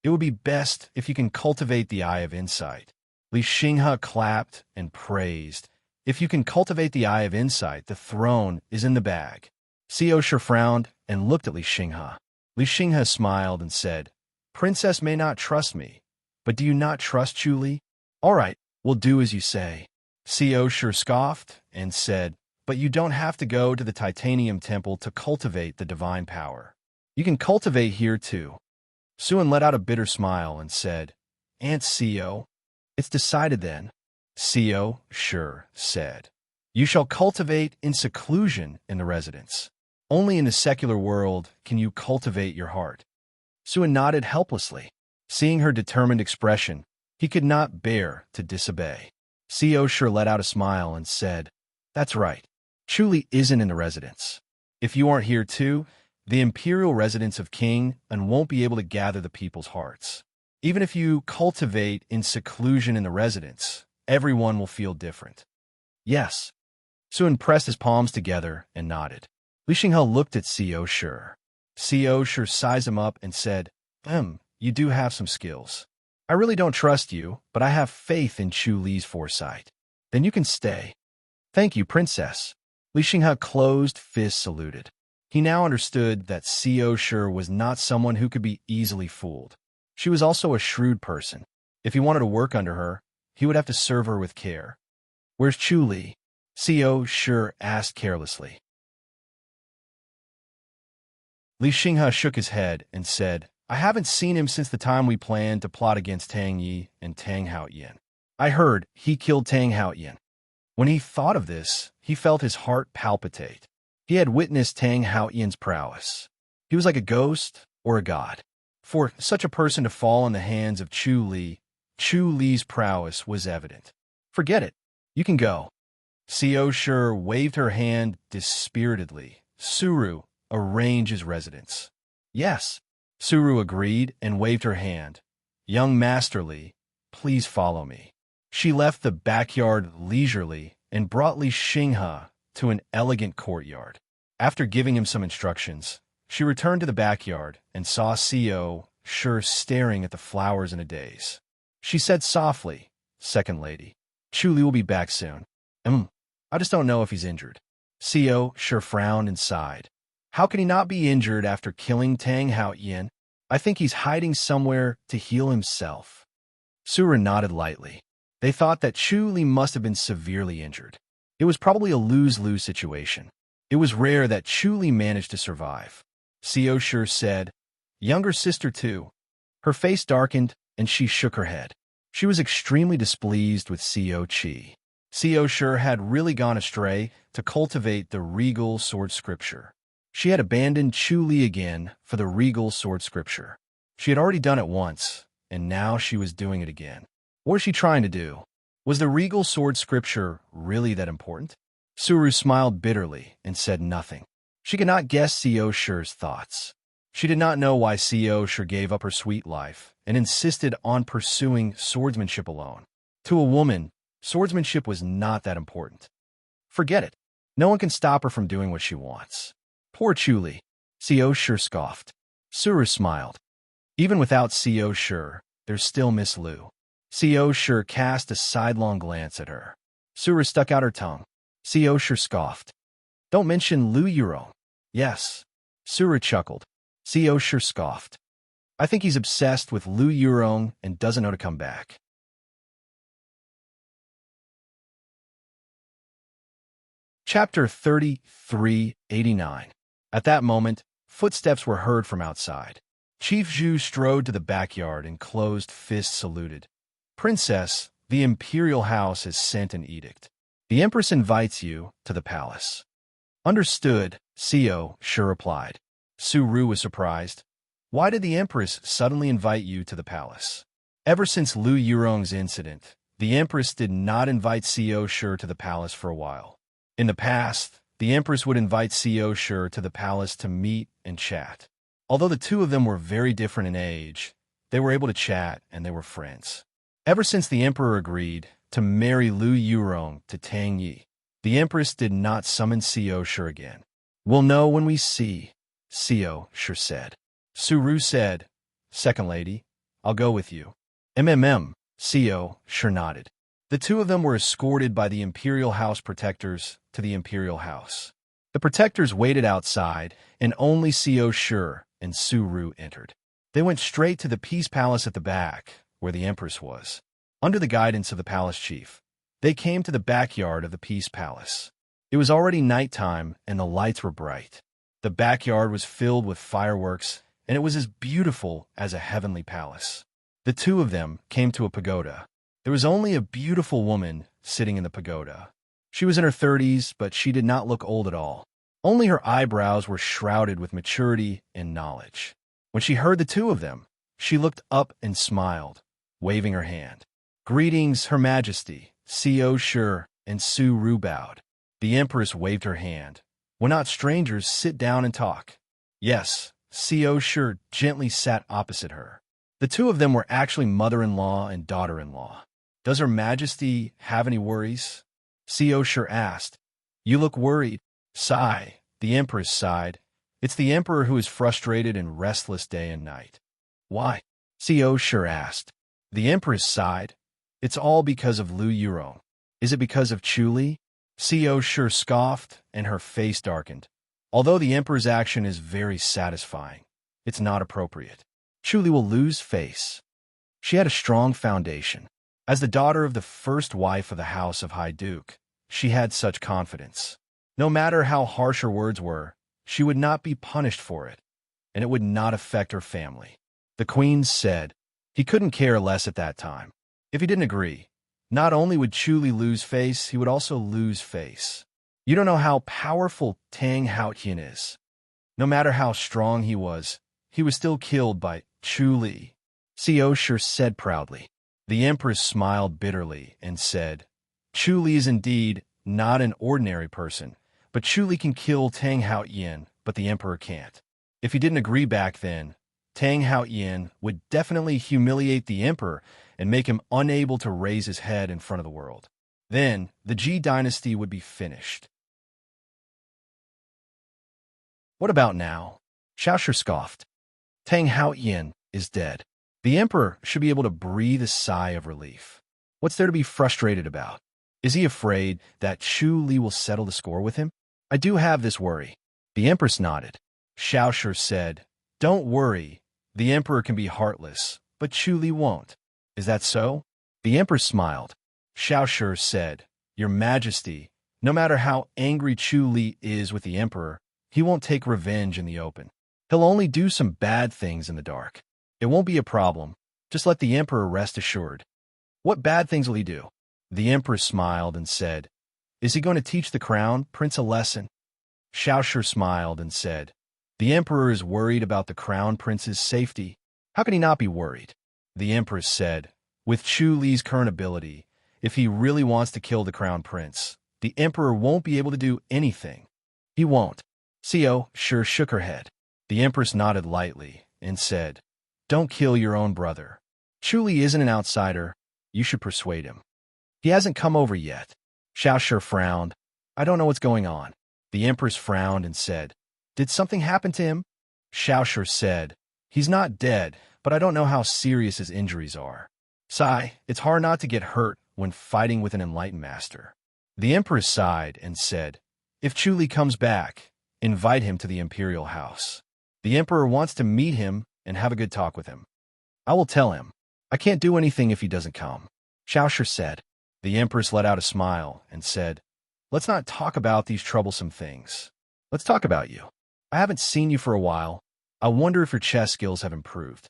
It would be best if you can cultivate the eye of insight. Li Xinghe clapped and praised. If you can cultivate the eye of insight, the throne is in the bag. Xiao Shi frowned and looked at Li Xinghe. Li Xinghe smiled and said, Princess may not trust me, but do you not trust Chu Li? All right, we'll do as you say. Xiao Shi scoffed and said, but you don't have to go to the Titanium Temple to cultivate the divine power. You can cultivate here too. Suen let out a bitter smile and said, Aunt Xiao, it's decided then. Xiao Shi said, you shall cultivate in seclusion in the residence. Only in the secular world can you cultivate your heart. Suen nodded helplessly. Seeing her determined expression, he could not bear to disobey. Xiao Shi let out a smile and said, that's right. Chu Li isn't in the residence. If you aren't here too, the imperial residence of King and won't be able to gather the people's hearts. Even if you cultivate in seclusion in the residence, everyone will feel different. Yes. Suen pressed his palms together and nodded. Li Xinghe looked at Xiao Shi. Xiao Shi sized him up and said, you do have some skills. I really don't trust you, but I have faith in Chu Li's foresight. Then you can stay. Thank you, Princess. Li Xinghe closed fist saluted. He now understood that Xiao Shi was not someone who could be easily fooled. She was also a shrewd person. If he wanted to work under her, he would have to serve her with care. Where's Chu Li? Xiao Shi asked carelessly. Li Xinghe shook his head and said, I haven't seen him since the time we planned to plot against Tang Yi and Tang Haoyan. I heard he killed Tang Haoyan. When he thought of this, he felt his heart palpitate. He had witnessed Tang Haoyan's prowess. He was like a ghost or a god. For such a person to fall in the hands of Chu Li's prowess was evident. Forget it. You can go. Seo Shi waved her hand dispiritedly. Suru, arrange his residence. Yes. Suru agreed and waved her hand. Young Master Li, please follow me. She left the backyard leisurely and brought Li Xinghe to an elegant courtyard. After giving him some instructions, she returned to the backyard and saw Seo Shi staring at the flowers in a daze. She said softly, "Second lady, Chu Li will be back soon. I just don't know if he's injured." Seo Shi frowned and sighed. How can he not be injured after killing Tang Haoyin? I think he's hiding somewhere to heal himself. Sura nodded lightly. They thought that Chu Li must have been severely injured. It was probably a lose-lose situation. It was rare that Chu Li managed to survive. Seo Shi said, "Younger sister too." Her face darkened, and she shook her head. She was extremely displeased with Seo Chi. Seo Shi had really gone astray to cultivate the regal sword scripture. She had abandoned Chu Li again for the regal sword scripture. She had already done it once, and now she was doing it again. What was she trying to do? Was the regal sword scripture really that important? Suru smiled bitterly and said nothing. She could not guess Seo Shi's thoughts. She did not know why Seo Shi gave up her sweet life and insisted on pursuing swordsmanship alone. To a woman, swordsmanship was not that important. Forget it. No one can stop her from doing what she wants. Poor Chu Li. Seo Shi scoffed. Suru smiled. Even without Seo Shi, there's still Miss Lu. Seo Shi cast a sidelong glance at her. Suru stuck out her tongue. Seo Shi scoffed. Don't mention Lu Yurong. Yes. Suru chuckled. Seo Shi scoffed. I think he's obsessed with Lu Yurong and doesn't know to come back. Chapter 3389. At that moment, footsteps were heard from outside. Chief Zhu strode to the backyard and closed fist saluted. Princess, the imperial house has sent an edict. The empress invites you to the palace. Understood, Seo Shi replied. Suru was surprised. Why did the empress suddenly invite you to the palace? Ever since Lu Yurong's incident, the empress did not invite Seo Shi to the palace for a while. In the past, the empress would invite Seo Shi to the palace to meet and chat. Although the two of them were very different in age, they were able to chat and they were friends. Ever since the emperor agreed to marry Lu Yurong to Tang Yi, the empress did not summon Seo Shi again. We'll know when we see, Seo Shi said. Suru said, Second lady, I'll go with you. Seo Shi nodded. The two of them were escorted by the imperial house protectors to the imperial house. The protectors waited outside, and only Seo Shi and Suru entered. They went straight to the peace palace at the back, where the empress was. Under the guidance of the palace chief, they came to the backyard of the peace palace. It was already nighttime, and the lights were bright. The backyard was filled with fireworks, and it was as beautiful as a heavenly palace. The two of them came to a pagoda. There was only a beautiful woman sitting in the pagoda. She was in her 30s, but she did not look old at all. Only her eyebrows were shrouded with maturity and knowledge. When she heard the two of them, she looked up and smiled, waving her hand. Greetings, Her Majesty, Seo Shi and Suru bowed. The empress waved her hand. When not strangers, sit down and talk. Yes, Seo Shi gently sat opposite her. The two of them were actually mother-in-law and daughter-in-law. Does Her Majesty have any worries? Seo Shi asked. You look worried. Sigh. The empress sighed. It's the emperor who is frustrated and restless day and night. Why? Seo Shi asked. The empress sighed. It's all because of Lu Yurong. Is it because of Chu Li? Seo Shi scoffed, and her face darkened. Although the emperor's action is very satisfying, it's not appropriate. Chu Li will lose face. She had a strong foundation. As the daughter of the first wife of the House of High Duke, she had such confidence. No matter how harsh her words were, she would not be punished for it, and it would not affect her family. The queen said. He couldn't care less at that time. If he didn't agree, not only would Chu Li lose face, he would also lose face. You don't know how powerful Tang Haoyin is. No matter how strong he was still killed by Chu Li. Xiao Shi said proudly. The Empress smiled bitterly and said, Chu Li is indeed not an ordinary person, but Chu Li can kill Tang Haoyin, but the Emperor can't. If he didn't agree back then, Tang Haoyin would definitely humiliate the Emperor and make him unable to raise his head in front of the world. Then, the Ji dynasty would be finished. What about now? Xiao Shi scoffed. Tang Haoyin is dead. The Emperor should be able to breathe a sigh of relief. What's there to be frustrated about? Is he afraid that Chu Li will settle the score with him? I do have this worry. The Empress nodded. Xiao Shi said, Don't worry. The Emperor can be heartless, but Chu Li won't. Is that so? The Empress smiled. Xiao Shi said, Your Majesty, no matter how angry Chu Li is with the Emperor, he won't take revenge in the open. He'll only do some bad things in the dark. It won't be a problem. Just let the Emperor rest assured. What bad things will he do? The Empress smiled and said, Is he going to teach the Crown Prince a lesson? Xiao Shi smiled and said, The Emperor is worried about the Crown Prince's safety. How can he not be worried? The Empress said, With Chu Li's current ability, if he really wants to kill the Crown Prince, the Emperor won't be able to do anything. He won't. Xiao Shi shook her head. The Empress nodded lightly and said, Don't kill your own brother. Chu Li isn't an outsider. You should persuade him. He hasn't come over yet. Xiao Shi frowned. I don't know what's going on. The Empress frowned and said, Did something happen to him? Xiao Shi said, He's not dead, but I don't know how serious his injuries are. Sigh, it's hard not to get hurt when fighting with an enlightened master. The Empress sighed and said, If Chu Li comes back, invite him to the imperial house. The Emperor wants to meet him and have a good talk with him. I will tell him. I can't do anything if he doesn't come. Xiao Shi said. The Empress let out a smile and said, Let's not talk about these troublesome things. Let's talk about you. I haven't seen you for a while. I wonder if your chess skills have improved.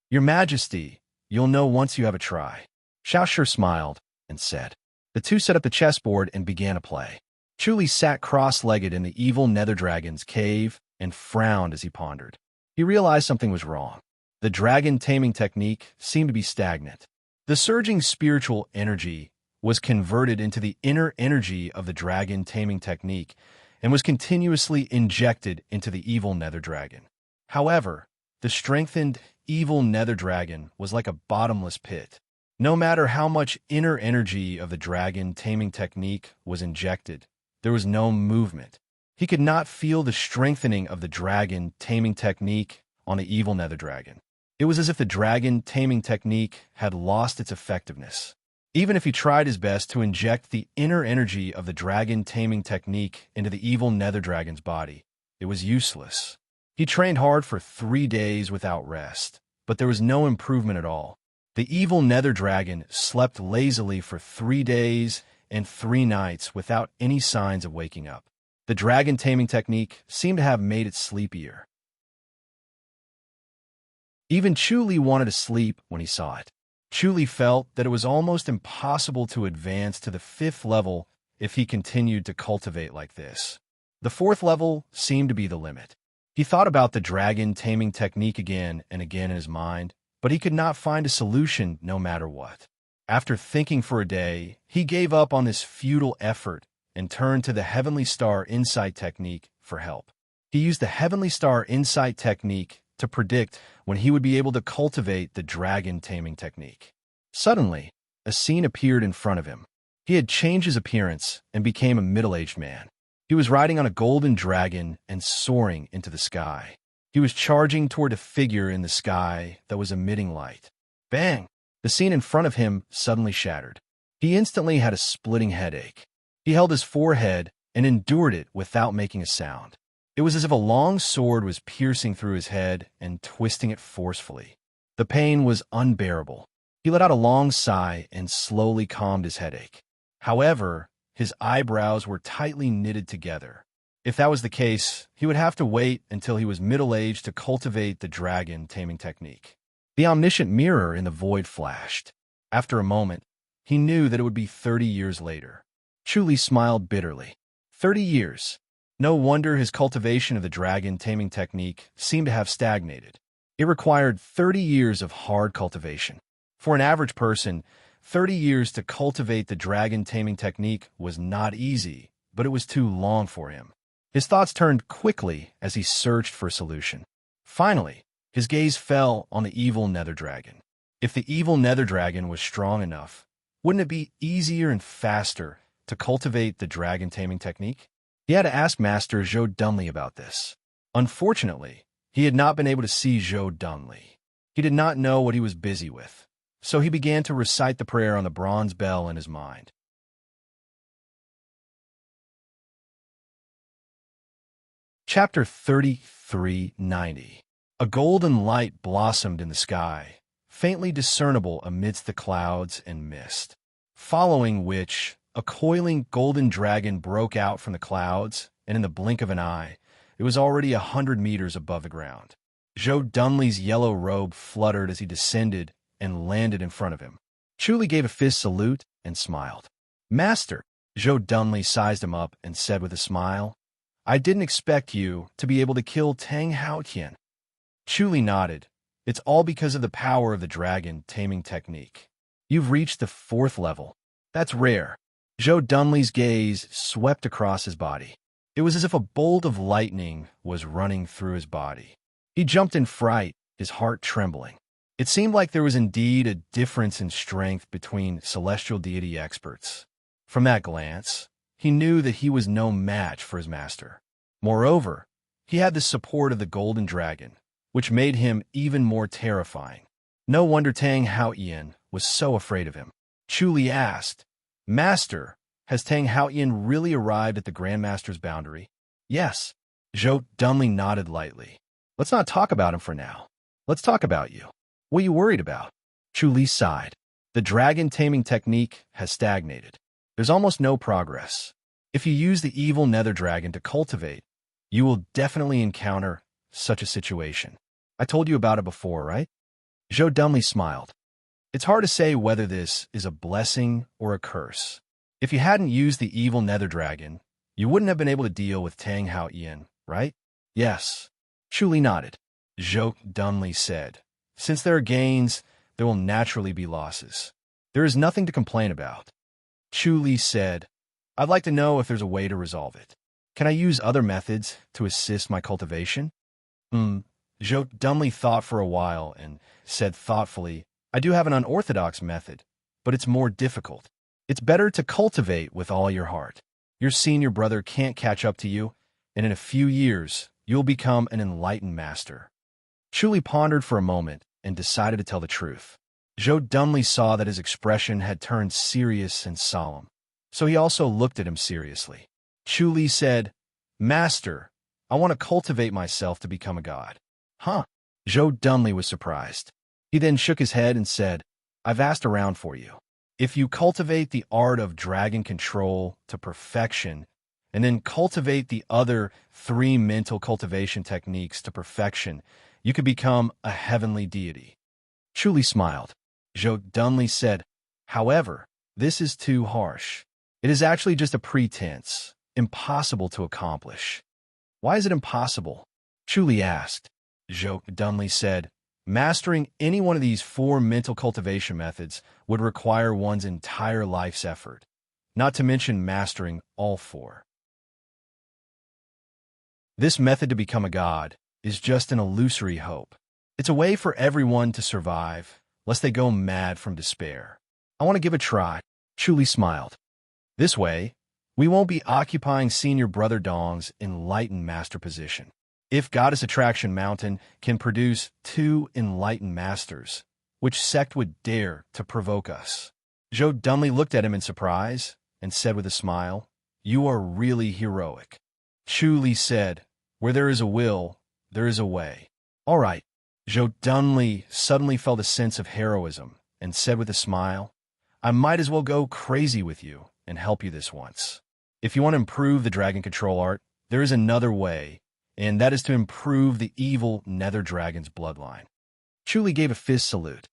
Your Majesty, you'll know once you have a try. Xiao Shi smiled and said. The two set up the chessboard and began a play. Chu Li sat cross-legged in the evil nether dragon's cave and frowned as he pondered. He realized something was wrong. The dragon taming technique seemed to be stagnant. The surging spiritual energy was converted into the inner energy of the dragon taming technique and was continuously injected into the evil nether dragon. However, the strengthened evil nether dragon was like a bottomless pit. No matter how much inner energy of the dragon taming technique was injected, there was no movement. He could not feel the strengthening of the dragon taming technique on the evil nether dragon. It was as if the dragon taming technique had lost its effectiveness. Even if he tried his best to inject the inner energy of the dragon taming technique into the evil nether dragon's body, it was useless. He trained hard for 3 days without rest, but there was no improvement at all. The evil nether dragon slept lazily for 3 days and 3 nights without any signs of waking up. The dragon taming technique seemed to have made it sleepier. Even Chu Li wanted to sleep when he saw it. Chu Li felt that it was almost impossible to advance to the 5th level if he continued to cultivate like this. The 4th level seemed to be the limit. He thought about the dragon taming technique again and again in his mind, but he could not find a solution no matter what. After thinking for a day, he gave up on this futile effort and turned to the Heavenly Star Insight technique for help. He used the Heavenly Star Insight technique to predict when he would be able to cultivate the dragon taming technique. Suddenly, a scene appeared in front of him. He had changed his appearance and became a middle-aged man. He was riding on a golden dragon and soaring into the sky. He was charging toward a figure in the sky that was emitting light. Bang! The scene in front of him suddenly shattered. He instantly had a splitting headache. He held his forehead and endured it without making a sound. It was as if a long sword was piercing through his head and twisting it forcefully. The pain was unbearable. He let out a long sigh and slowly calmed his headache. However, his eyebrows were tightly knitted together. If that was the case, he would have to wait until he was middle-aged to cultivate the dragon taming technique. The omniscient mirror in the void flashed. After a moment, he knew that it would be 30 years later. Chu Li smiled bitterly. 30 years. No wonder his cultivation of the dragon taming technique seemed to have stagnated. It required 30 years of hard cultivation. For an average person, 30 years to cultivate the dragon taming technique was not easy, but it was too long for him. His thoughts turned quickly as he searched for a solution. Finally, his gaze fell on the evil nether dragon. If the evil nether dragon was strong enough, wouldn't it be easier and faster to cultivate the dragon taming technique? He had to ask Master Joe Dunley about this. Unfortunately, he had not been able to see Joe Dunley. He did not know what he was busy with, so he began to recite the prayer on the bronze bell in his mind. Chapter 3390. A golden light blossomed in the sky, faintly discernible amidst the clouds and mist, following which a coiling golden dragon broke out from the clouds, and in the blink of an eye, it was already 100 meters above the ground. Joe Dunley's yellow robe fluttered as he descended and landed in front of him. Chuli gave a fist salute and smiled. "Master," Joe Dunley sized him up and said with a smile, "I didn't expect you to be able to kill Tang Haotian." Chuli nodded. "It's all because of the power of the dragon taming technique. You've reached the 4th level. That's rare." Joe Dunley's gaze swept across his body. It was as if a bolt of lightning was running through his body. He jumped in fright, his heart trembling. It seemed like there was indeed a difference in strength between celestial deity experts. From that glance, he knew that he was no match for his master. Moreover, he had the support of the golden dragon, which made him even more terrifying. No wonder Tang Haotian was so afraid of him. Chuli asked, "Master, has Tang Haotian really arrived at the Grandmaster's boundary?" "Yes." Joe Dunley nodded lightly. "Let's not talk about him for now. Let's talk about you. What are you worried about?" Chuli sighed. "The dragon taming technique has stagnated. There's almost no progress. If you use the evil nether dragon to cultivate, you will definitely encounter such a situation. I told you about it before, right?" Joe Dunley smiled. "It's hard to say whether this is a blessing or a curse. If you hadn't used the evil nether dragon, you wouldn't have been able to deal with Tang Haotian, right?" "Yes." Chuli nodded. Joe Dunley said, "Since there are gains, there will naturally be losses. There is nothing to complain about." Chuli said, "I'd like to know if there's a way to resolve it. Can I use other methods to assist my cultivation?" Joe Dunley thought for a while and said thoughtfully, "I do have an unorthodox method, but it's more difficult. It's better to cultivate with all your heart. Your senior brother can't catch up to you, and in a few years, you'll become an enlightened master." Chuli pondered for a moment and decided to tell the truth. Joe Dunley saw that his expression had turned serious and solemn, so he also looked at him seriously. Chuli said, "Master, I want to cultivate myself to become a god." "Huh?" Joe Dunley was surprised. He then shook his head and said, "I've asked around for you. If you cultivate the art of dragon control to perfection, and then cultivate the other 3 mental cultivation techniques to perfection, you could become a heavenly deity." Chuli smiled. Joe Dunley said, "However, this is too harsh. It is actually just a pretense, impossible to accomplish." "Why is it impossible?" Chuli asked. Joe Dunley said, "Mastering any one of these 4 mental cultivation methods would require one's entire life's effort, not to mention mastering all 4. This method to become a god is just an illusory hope. It's a way for everyone to survive, lest they go mad from despair. I want to give it a try." Chuli smiled. "This way, we won't be occupying Senior Brother Dong's enlightened master position. If Goddess Attraction Mountain can produce 2 enlightened masters, which sect would dare to provoke us?" Joe Dunley looked at him in surprise and said with a smile, "You are really heroic." Chuli said, "Where there is a will, there is a way." "All right." Joe Dunley suddenly felt a sense of heroism and said with a smile, "I might as well go crazy with you and help you this once. If you want to improve the dragon control art, there is another way, and that is to improve the evil nether dragon's bloodline." Chuli gave a fist salute.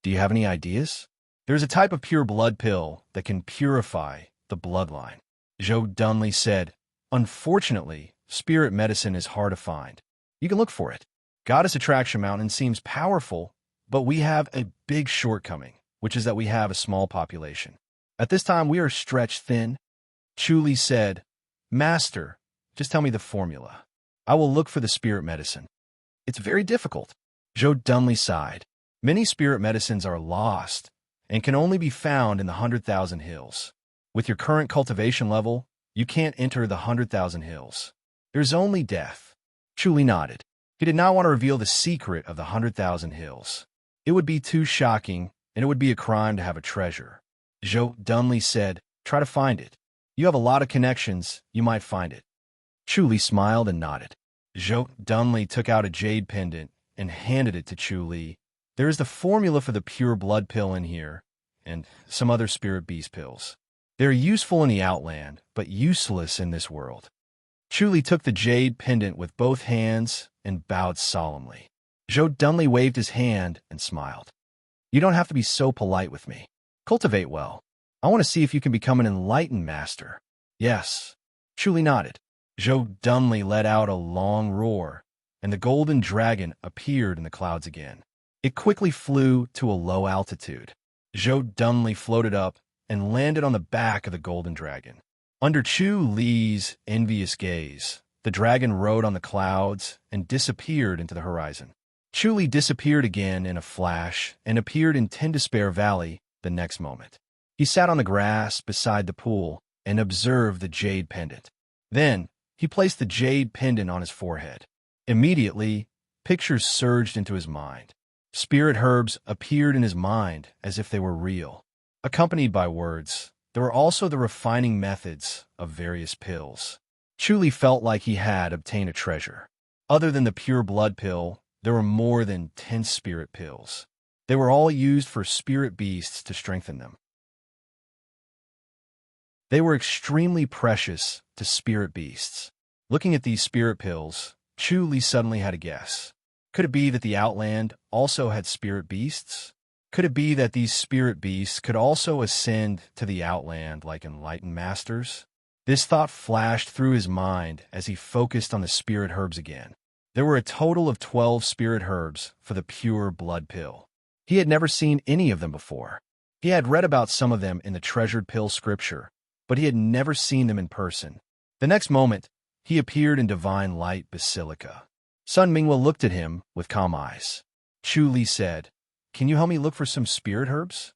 "Do you have any ideas?" "There's a type of pure blood pill that can purify the bloodline." Joe Dunley said, Unfortunately, spirit medicine is hard to find. You can look for it. Goddess Attraction Mountain seems powerful, but we have a big shortcoming, which is that we have a small population. At this time, we are stretched thin. Chuli said, Master, just tell me the formula. I will look for the spirit medicine. It's very difficult. Zhou dumbly sighed. Many spirit medicines are lost and can only be found in the 100,000 hills. With your current cultivation level, you can't enter the 100,000 hills. There's only death. Chuli nodded. He did not want to reveal the secret of the 100,000 hills. It would be too shocking, and it would be a crime to have a treasure. Zhou dumbly said, try to find it. You have a lot of connections, you might find it. Chuli smiled and nodded. Zhou dumbly took out a jade pendant and handed it to Chuli. There is the formula for the pure blood pill in here, and some other spirit beast pills. They're useful in the outland, but useless in this world. Chuli took the jade pendant with both hands and bowed solemnly. Zhou dumbly waved his hand and smiled. You don't have to be so polite with me. Cultivate well. I want to see if you can become an enlightened master. Yes. Chuli nodded. Zhou dumbly let out a long roar, and the golden dragon appeared in the clouds again. It quickly flew to a low altitude. Zhou dumbly floated up and landed on the back of the golden dragon. Under Chu Li's envious gaze, the dragon rode on the clouds and disappeared into the horizon. Chu Li disappeared again in a flash and appeared in Ten Despair Valley the next moment. He sat on the grass beside the pool and observed the jade pendant. Then, he placed the jade pendant on his forehead. Immediately, pictures surged into his mind. Spirit herbs appeared in his mind as if they were real. Accompanied by words, there were also the refining methods of various pills. Chuli felt like he had obtained a treasure. Other than the pure blood pill, there were more than 10 spirit pills. They were all used for spirit beasts to strengthen them. They were extremely precious to spirit beasts. Looking at these spirit pills, Chuli suddenly had a guess. Could it be that the Outland also had spirit beasts? Could it be that these spirit beasts could also ascend to the Outland like enlightened masters? This thought flashed through his mind as he focused on the spirit herbs again. There were a total of 12 spirit herbs for the pure blood pill. He had never seen any of them before. He had read about some of them in the treasured pill scripture, but he had never seen them in person. The next moment, he appeared in divine light basilica. Sun Mingwa looked at him with calm eyes. Chu Li said, Can you help me look for some spirit herbs?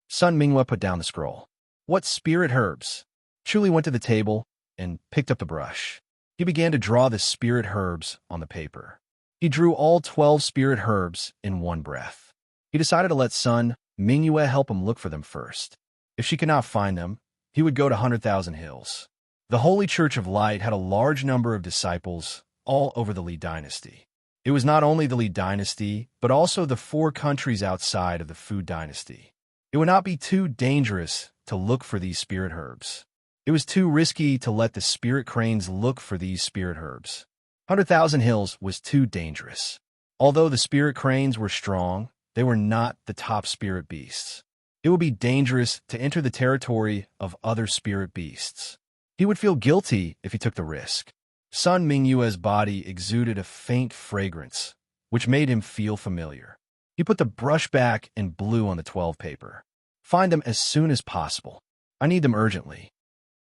Sun Mingwa put down the scroll. What spirit herbs? Chu Li went to the table and picked up the brush. He began to draw the spirit herbs on the paper. He drew all 12 spirit herbs in one breath. He decided to let Sun Mingwa help him look for them first. If she could not find them, he would go to 100,000 Hills. The Holy Church of Light had a large number of disciples all over the Li dynasty. It was not only the Li dynasty, but also the 4 countries outside of the Fu dynasty. It would not be too dangerous to look for these spirit herbs. It was too risky to let the spirit cranes look for these spirit herbs. 100,000 Hills was too dangerous. Although the spirit cranes were strong, they were not the top spirit beasts. It would be dangerous to enter the territory of other spirit beasts. He would feel guilty if he took the risk. Sun Mingyue's body exuded a faint fragrance, which made him feel familiar. He put the brush back and blew on the 12 paper. Find them as soon as possible. I need them urgently.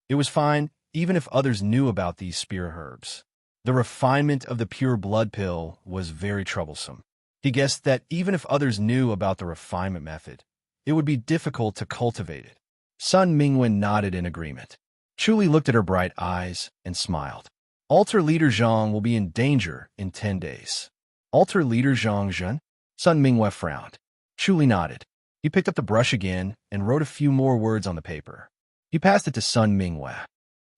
It was fine, even if others knew about these spirit herbs. The refinement of the pure blood pill was very troublesome. He guessed that even if others knew about the refinement method, it would be difficult to cultivate it. Sun Mingwen nodded in agreement. Chuli looked at her bright eyes and smiled. Altar Leader Zhang will be in danger in 10 days. Altar Leader Zhang Zhen? Sun Mingwe frowned. Chuli nodded. He picked up the brush again and wrote a few more words on the paper. He passed it to Sun Mingwe.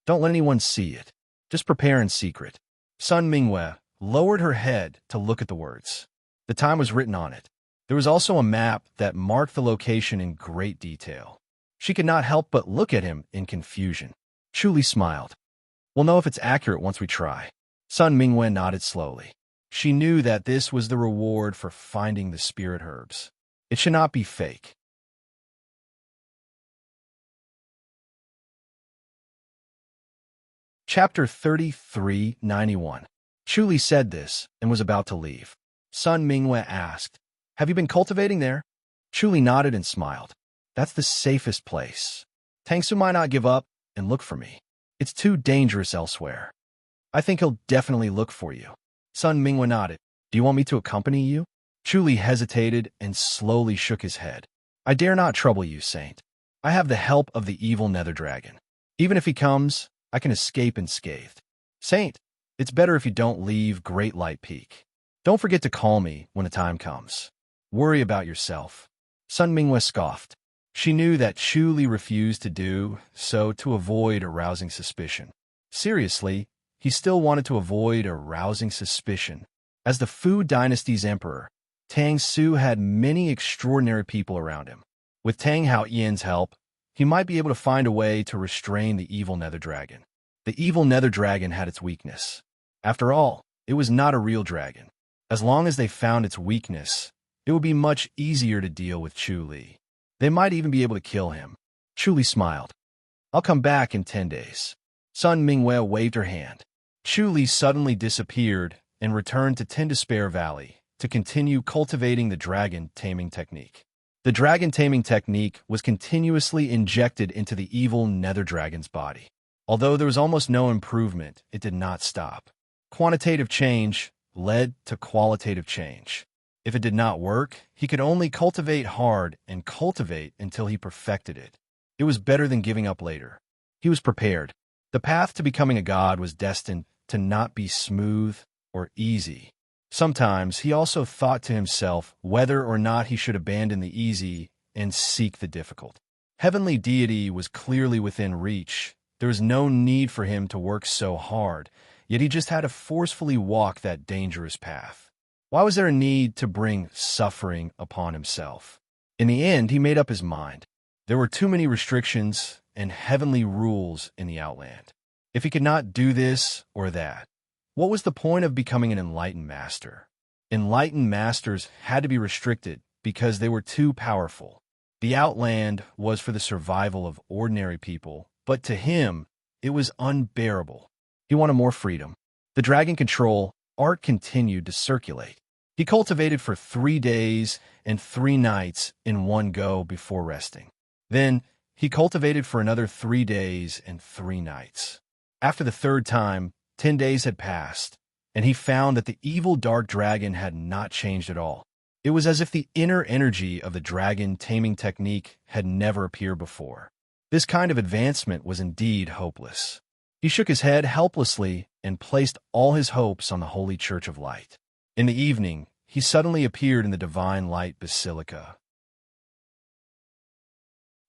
Don't let anyone see it. Just prepare in secret. Sun Mingwe lowered her head to look at the words. The time was written on it. There was also a map that marked the location in great detail. She could not help but look at him in confusion. Chuli smiled. We'll know if it's accurate once we try. Sun Mingwen nodded slowly. She knew that this was the reward for finding the spirit herbs. It should not be fake. Chapter 3391. Chu said this and was about to leave. Sun Mingwe asked, "Have you been cultivating there?" Chu nodded and smiled. "That's the safest place. Tangsu might not give up and look for me. It's too dangerous elsewhere." "I think he'll definitely look for you." Sun Mingwe nodded. "Do you want me to accompany you?" Chu hesitated and slowly shook his head. "I dare not trouble you, Saint. I have the help of the evil nether dragon. Even if he comes, I can escape unscathed. Saint, it's better if you don't leave Great Light Peak. Don't forget to call me when the time comes. Worry about yourself." Sun Mingwe scoffed. She knew that Chu refused to do so to avoid arousing suspicion. Seriously, he still wanted to avoid arousing suspicion. As the Fu dynasty's emperor, Tang Su had many extraordinary people around him. With Tang Haoyan's help, he might be able to find a way to restrain the evil nether dragon. The evil nether dragon had its weakness. After all, it was not a real dragon. As long as they found its weakness, it would be much easier to deal with Chu. They might even be able to kill him. Chu smiled. "I'll come back in 10 days. Sun Mingwe waved her hand. Chu suddenly disappeared and returned to Ten Despair Valley to continue cultivating the dragon taming technique. The dragon taming technique was continuously injected into the evil nether dragon's body. Although there was almost no improvement, it did not stop. Quantitative change led to qualitative change. If it did not work, he could only cultivate hard and cultivate until he perfected it. It was better than giving up later. He was prepared. The path to becoming a god was destined to not be smooth or easy. Sometimes he also thought to himself whether or not he should abandon the easy and seek the difficult. Heavenly deity was clearly within reach. There was no need for him to work so hard, yet he just had to forcefully walk that dangerous path. Why was there a need to bring suffering upon himself? In the end, he made up his mind. There were too many restrictions and heavenly rules in the Outland. If he could not do this or that, what was the point of becoming an enlightened master? Enlightened masters had to be restricted because they were too powerful. The Outland was for the survival of ordinary people, but to him, it was unbearable. He wanted more freedom. The dragon control art continued to circulate. He cultivated for 3 days and 3 nights in one go before resting. Then, he cultivated for another 3 days and 3 nights. After the 3rd time, 10 days had passed, and he found that the evil dark dragon had not changed at all. It was as if the inner energy of the dragon taming technique had never appeared before. This kind of advancement was indeed hopeless. He shook his head helplessly and placed all his hopes on the Holy Church of Light. In the evening, he suddenly appeared in the Divine Light Basilica.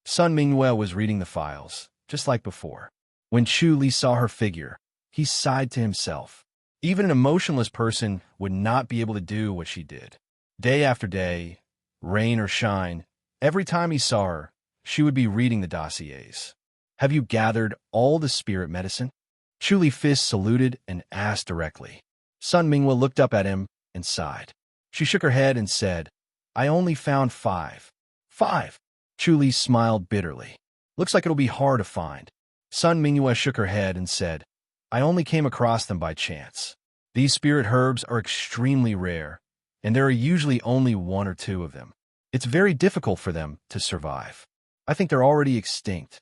Sun Mingwe was reading the files, just like before. When Chu saw her figure, he sighed to himself. Even an emotionless person would not be able to do what she did. Day after day, rain or shine, every time he saw her, she would be reading the dossiers. "Have you gathered all the spirit medicine?" Chu Fist saluted and asked directly. Sun Mingwe looked up at him and sighed. She shook her head and said, "I only found 5. 5? Chu smiled bitterly. "Looks like it'll be hard to find." Sun Mingwe shook her head and said, "I only came across them by chance. These spirit herbs are extremely rare, and there are usually only 1 or 2 of them. It's very difficult for them to survive. I think they're already extinct."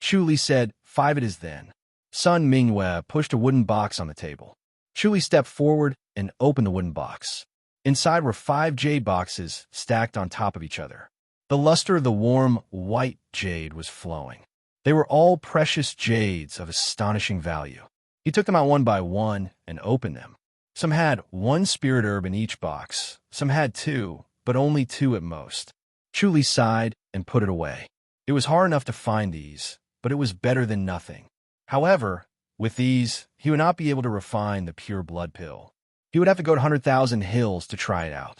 Chu said, "5 it is then." Sun Mingwe pushed a wooden box on the table. Chu stepped forward and opened the wooden box. Inside were 5 jade boxes stacked on top of each other. The luster of the warm, white jade was flowing. They were all precious jades of astonishing value. He took them out one by one and opened them. Some had 1 spirit herb in each box. Some had 2, but only 2 at most. Chu sighed and put it away. It was hard enough to find these, but it was better than nothing. However, with these, he would not be able to refine the pure blood pill. He would have to go to 100,000 hills to try it out.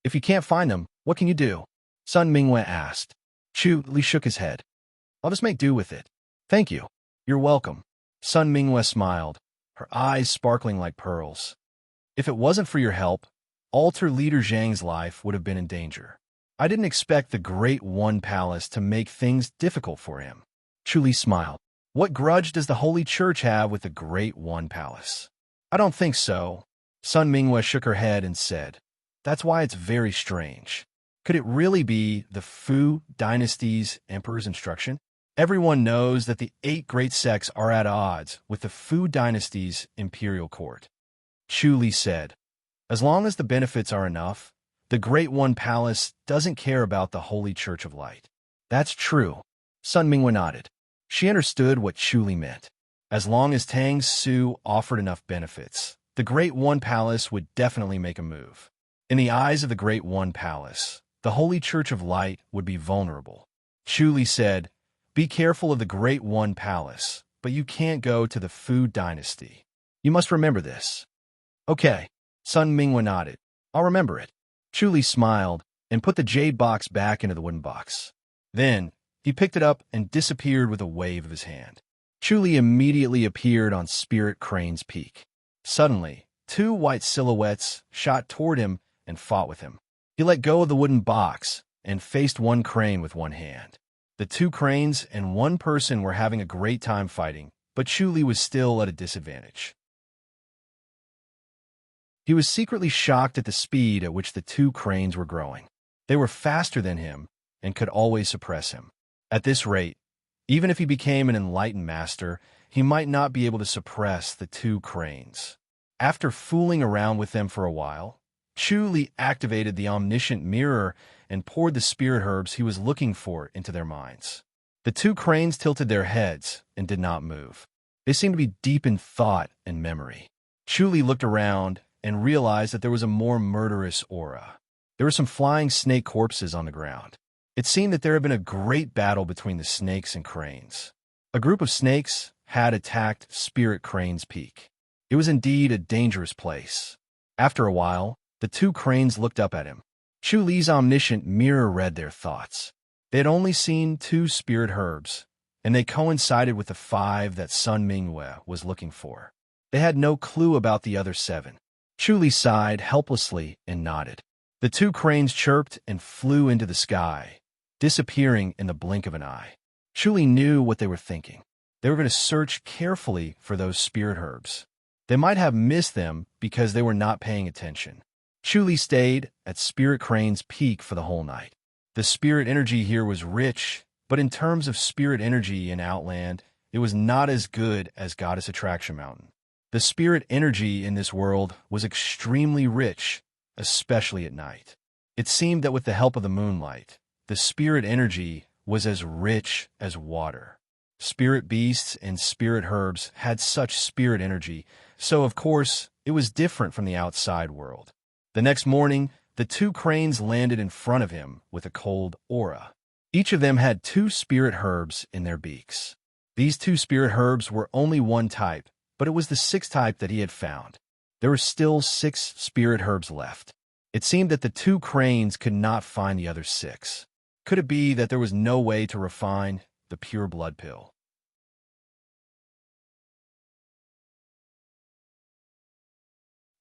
"If you can't find them, what can you do?" Sun Mingwe asked. Chu shook his head. "I'll just make do with it." "Thank you. You're welcome." Sun Mingwe smiled, her eyes sparkling like pearls. "If it wasn't for your help, Altar Leader Zhang's life would have been in danger. I didn't expect the Great One Palace to make things difficult for him." Chu smiled. What grudge does the Holy Church have with the Great One Palace? I don't think so. Sun Mingwe shook her head and said, That's why it's very strange. Could it really be the Fu dynasty's emperor's instruction? Everyone knows that the 8 great sects are at odds with the Fu dynasty's imperial court. Chu Li said, As long as the benefits are enough, the Great One Palace doesn't care about the Holy Church of Light. That's true. Sun Mingwe nodded. She understood what Chu Li meant. As long as Tang Su offered enough benefits, the Great One Palace would definitely make a move. In the eyes of the Great One Palace, the Holy Church of Light would be vulnerable. Chu Li said, Be careful of the Great One Palace, but you can't go to the Fu dynasty. You must remember this. Okay, Sun Mingwe nodded. I'll remember it. Chu Li smiled and put the jade box back into the wooden box. Then, he picked it up and disappeared with a wave of his hand. Chu Li immediately appeared on Spirit Crane's peak. Suddenly, 2 white silhouettes shot toward him and fought with him. He let go of the wooden box and faced one crane with one hand. The 2 cranes and 1 person were having a great time fighting, but Chu Li was still at a disadvantage. He was secretly shocked at the speed at which the 2 cranes were growing. They were faster than him and could always suppress him. At this rate, even if he became an enlightened master, he might not be able to suppress the 2 cranes. After fooling around with them for a while, Chu Li activated the omniscient mirror and poured the spirit herbs he was looking for into their minds. The 2 cranes tilted their heads and did not move. They seemed to be deep in thought and memory. Chu Li looked around and realized that there was a more murderous aura. There were some flying snake corpses on the ground. It seemed that there had been a great battle between the snakes and cranes. A group of snakes had attacked Spirit Crane's peak. It was indeed a dangerous place. After a while, the 2 cranes looked up at him. Chu Li's omniscient mirror read their thoughts. They had only seen 2 spirit herbs, and they coincided with the 5 that Sun Mingwe was looking for. They had no clue about the other 7. Chu Li sighed helplessly and nodded. The 2 cranes chirped and flew into the sky, disappearing in the blink of an eye. Chu Li knew what they were thinking. They were going to search carefully for those spirit herbs. They might have missed them because they were not paying attention. Chu Li stayed at Spirit Crane's peak for the whole night. The spirit energy here was rich, but in terms of spirit energy in Outland, it was not as good as Goddess Attraction Mountain. The spirit energy in this world was extremely rich, especially at night. It seemed that with the help of the moonlight, the spirit energy was as rich as water. Spirit beasts and spirit herbs had such spirit energy, so of course, it was different from the outside world. The next morning, the 2 cranes landed in front of him with a cold aura. Each of them had 2 spirit herbs in their beaks. These 2 spirit herbs were only one type, but it was the 6th type that he had found. There were still 6 spirit herbs left. It seemed that the 2 cranes could not find the other 6. Could it be that there was no way to refine the pure blood pill?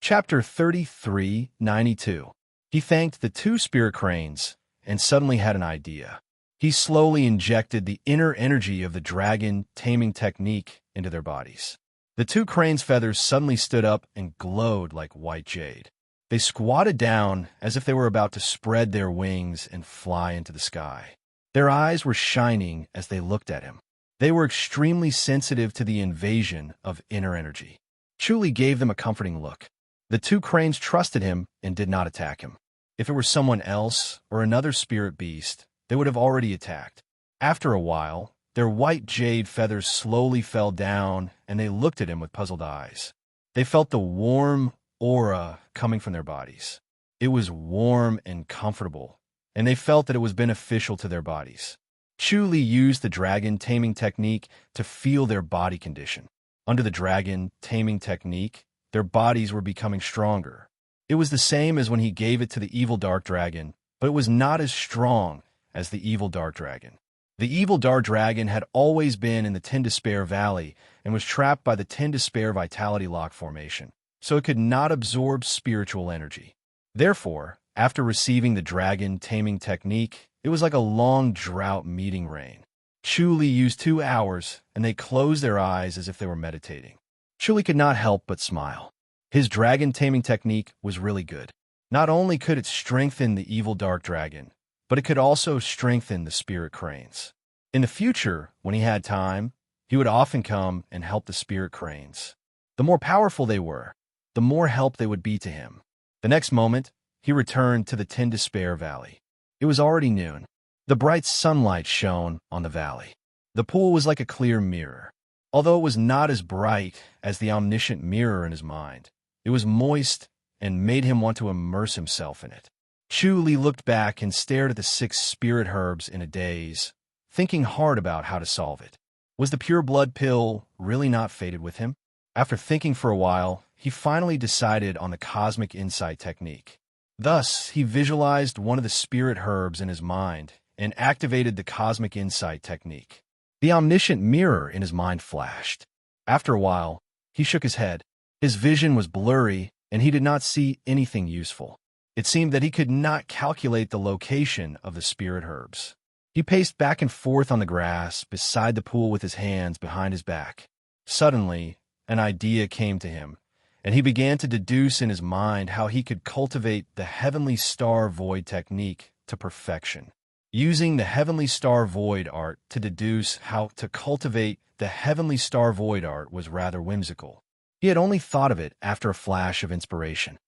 Chapter 33:92. He thanked the 2 spirit cranes and suddenly had an idea. He slowly injected the inner energy of the dragon taming technique into their bodies. The 2 cranes' feathers suddenly stood up and glowed like white jade. They squatted down as if they were about to spread their wings and fly into the sky. Their eyes were shining as they looked at him. They were extremely sensitive to the invasion of inner energy. Chu Li gave them a comforting look. The 2 cranes trusted him and did not attack him. If it were someone else or another spirit beast, they would have already attacked. After a while, their white jade feathers slowly fell down and they looked at him with puzzled eyes. They felt the warm aura coming from their bodies. It was warm and comfortable, and they felt that it was beneficial to their bodies. Chu Li used the dragon taming technique to feel their body condition. Under the dragon taming technique, their bodies were becoming stronger. It was the same as when he gave it to the evil dark dragon, but it was not as strong as the evil dark dragon. The evil dark dragon had always been in the Ten Despair Valley and was trapped by the Ten Despair Vitality Lock formation, so it could not absorb spiritual energy. Therefore, after receiving the dragon taming technique, it was like a long drought meeting rain. Chu Li used 2 hours, and they closed their eyes as if they were meditating. Chu Li could not help but smile. His dragon taming technique was really good. Not only could it strengthen the evil dark dragon, but it could also strengthen the spirit cranes. In the future, when he had time, he would often come and help the spirit cranes. The more powerful they were, the more help they would be to him. The next moment, he returned to the Tin Despair Valley. It was already noon. The bright sunlight shone on the valley. The pool was like a clear mirror. Although it was not as bright as the omniscient mirror in his mind, it was moist and made him want to immerse himself in it. Chu Li looked back and stared at the 6 spirit herbs in a daze, thinking hard about how to solve it. Was the pure blood pill really not fated with him? After thinking for a while, he finally decided on the cosmic insight technique. Thus, he visualized one of the spirit herbs in his mind and activated the cosmic insight technique. The omniscient mirror in his mind flashed. After a while, he shook his head. His vision was blurry, and he did not see anything useful. It seemed that he could not calculate the location of the spirit herbs. He paced back and forth on the grass beside the pool with his hands behind his back. Suddenly, an idea came to him, and he began to deduce in his mind how he could cultivate the heavenly star void technique to perfection. Using the heavenly star void art to deduce how to cultivate the heavenly star void art was rather whimsical. He had only thought of it after a flash of inspiration.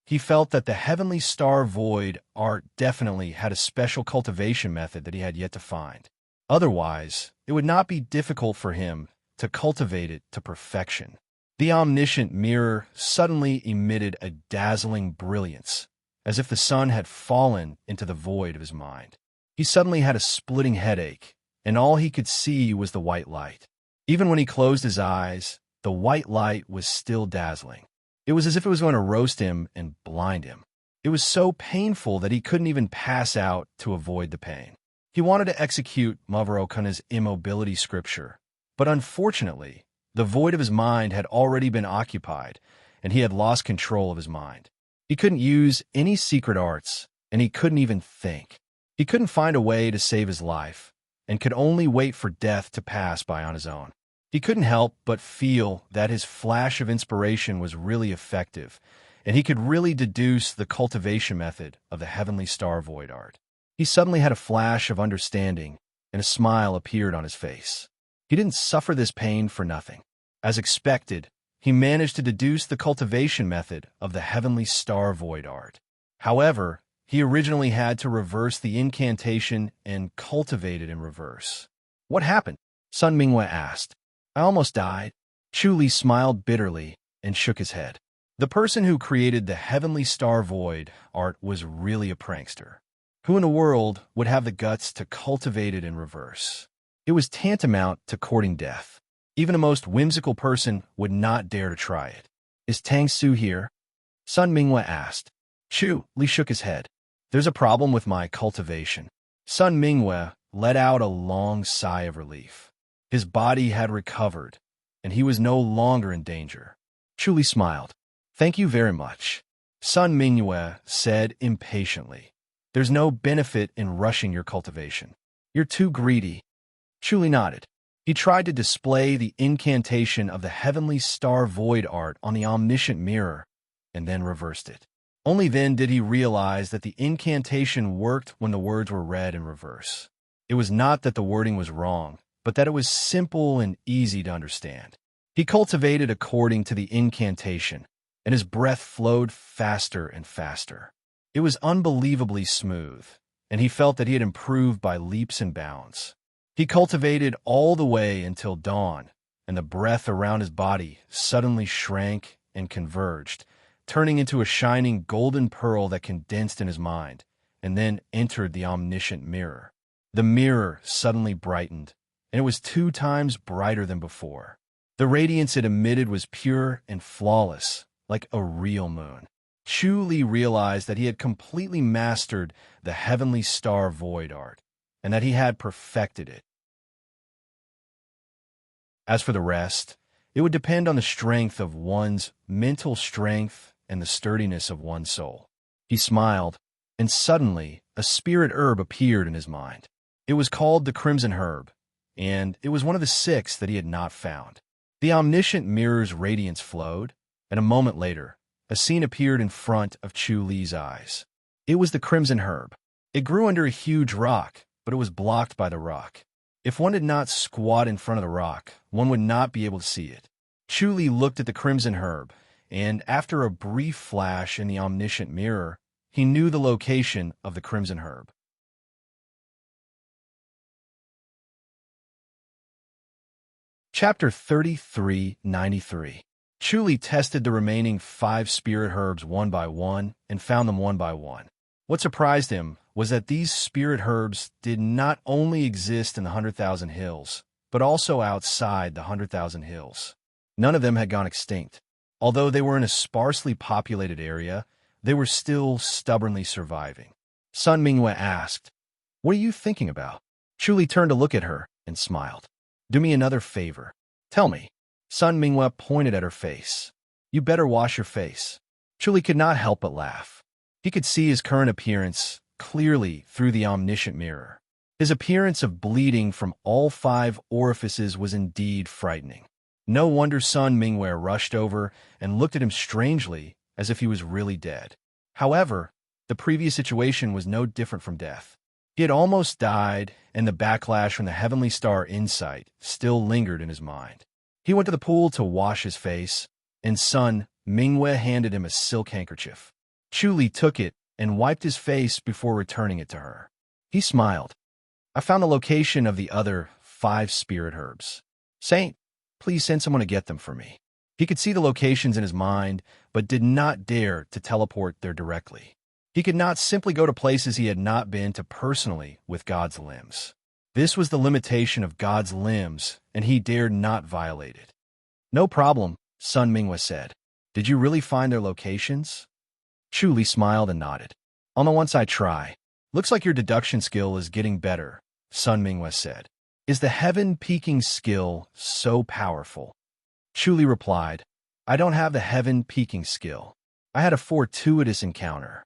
He felt that the heavenly star void art definitely had a special cultivation method that he had yet to find. Otherwise, it would not be difficult for him to cultivate it to perfection. The omniscient mirror suddenly emitted a dazzling brilliance, as if the sun had fallen into the void of his mind. He suddenly had a splitting headache, and all he could see was the white light. Even when he closed his eyes, the white light was still dazzling. It was as if it was going to roast him and blind him. It was so painful that he couldn't even pass out to avoid the pain. He wanted to execute Mavarokuna's immobility scripture, but unfortunately, the void of his mind had already been occupied, and he had lost control of his mind. He couldn't use any secret arts, and he couldn't even think. He couldn't find a way to save his life, and could only wait for death to pass by on his own. He couldn't help but feel that his flash of inspiration was really effective, and he could really deduce the cultivation method of the heavenly star void art. He suddenly had a flash of understanding, and a smile appeared on his face. He didn't suffer this pain for nothing. As expected, he managed to deduce the cultivation method of the heavenly star void art. However, he originally had to reverse the incantation and cultivate it in reverse. What happened? Sun Mingwe asked. I almost died. Chu Li smiled bitterly and shook his head. The person who created the heavenly star void art was really a prankster. Who in the world would have the guts to cultivate it in reverse? It was tantamount to courting death. Even a most whimsical person would not dare to try it. Is Tang Su here? Sun Mingwe asked. Chu Li shook his head. There's a problem with my cultivation. Sun Mingwe let out a long sigh of relief. His body had recovered, and he was no longer in danger. Chu Li smiled. Thank you very much. Sun Mingwe said impatiently. There's no benefit in rushing your cultivation. You're too greedy. Chu Li nodded. He tried to display the incantation of the heavenly star void art on the omniscient mirror, and then reversed it. Only then did he realize that the incantation worked when the words were read in reverse. It was not that the wording was wrong, but that it was simple and easy to understand. He cultivated according to the incantation, and his breath flowed faster and faster. It was unbelievably smooth, and he felt that he had improved by leaps and bounds. He cultivated all the way until dawn, and the breath around his body suddenly shrank and converged, turning into a shining golden pearl that condensed in his mind, and then entered the omniscient mirror. The mirror suddenly brightened, and it was 2 times brighter than before. The radiance it emitted was pure and flawless, like a real moon. Chu Li realized that he had completely mastered the heavenly star void art, and that he had perfected it. As for the rest, it would depend on the strength of one's mental strength and the sturdiness of one's soul. He smiled, and suddenly a spirit herb appeared in his mind. It was called the Crimson Herb, and it was one of the 6 that he had not found. The omniscient mirror's radiance flowed, and a moment later, a scene appeared in front of Chu Li's eyes. It was the Crimson Herb. It grew under a huge rock, but it was blocked by the rock. If one did not squat in front of the rock, one would not be able to see it. Chu Li looked at the Crimson Herb, and after a brief flash in the omniscient mirror, he knew the location of the Crimson Herb. Chapter 3393. Chu Li tested the remaining 5 spirit herbs one by one and found them one by one. What surprised him was that these spirit herbs did not only exist in the 100,000 hills, but also outside the 100,000 hills. None of them had gone extinct. Although they were in a sparsely populated area, they were still stubbornly surviving. Sun Mingyue asked, "What are you thinking about?" Chu Li turned to look at her and smiled. "Do me another favor. Tell me." Sun Mingyue pointed at her face. "You better wash your face." Chu Li could not help but laugh. He could see his current appearance clearly through the omniscient mirror. His appearance of bleeding from all 5 orifices was indeed frightening. No wonder Sun Mingyue rushed over and looked at him strangely, as if he was really dead. However, the previous situation was no different from death. He had almost died, and the backlash from the heavenly star insight still lingered in his mind. He went to the pool to wash his face, and Sun Mingyue handed him a silk handkerchief. Chu Li took it and wiped his face before returning it to her. He smiled. "I found the location of the other 5 spirit herbs. Saint, please send someone to get them for me." He could see the locations in his mind, but did not dare to teleport there directly. He could not simply go to places he had not been to personally with God's limbs. This was the limitation of God's limbs, and he dared not violate it. "No problem," Sun Mingyue said. "Did you really find their locations?" Chu Li smiled and nodded. "On the once I try. Looks like your deduction skill is getting better," Sun Mingyue said. "Is the heaven-peaking skill so powerful?" Chu Li replied, "I don't have the heaven-peaking skill. I had a fortuitous encounter."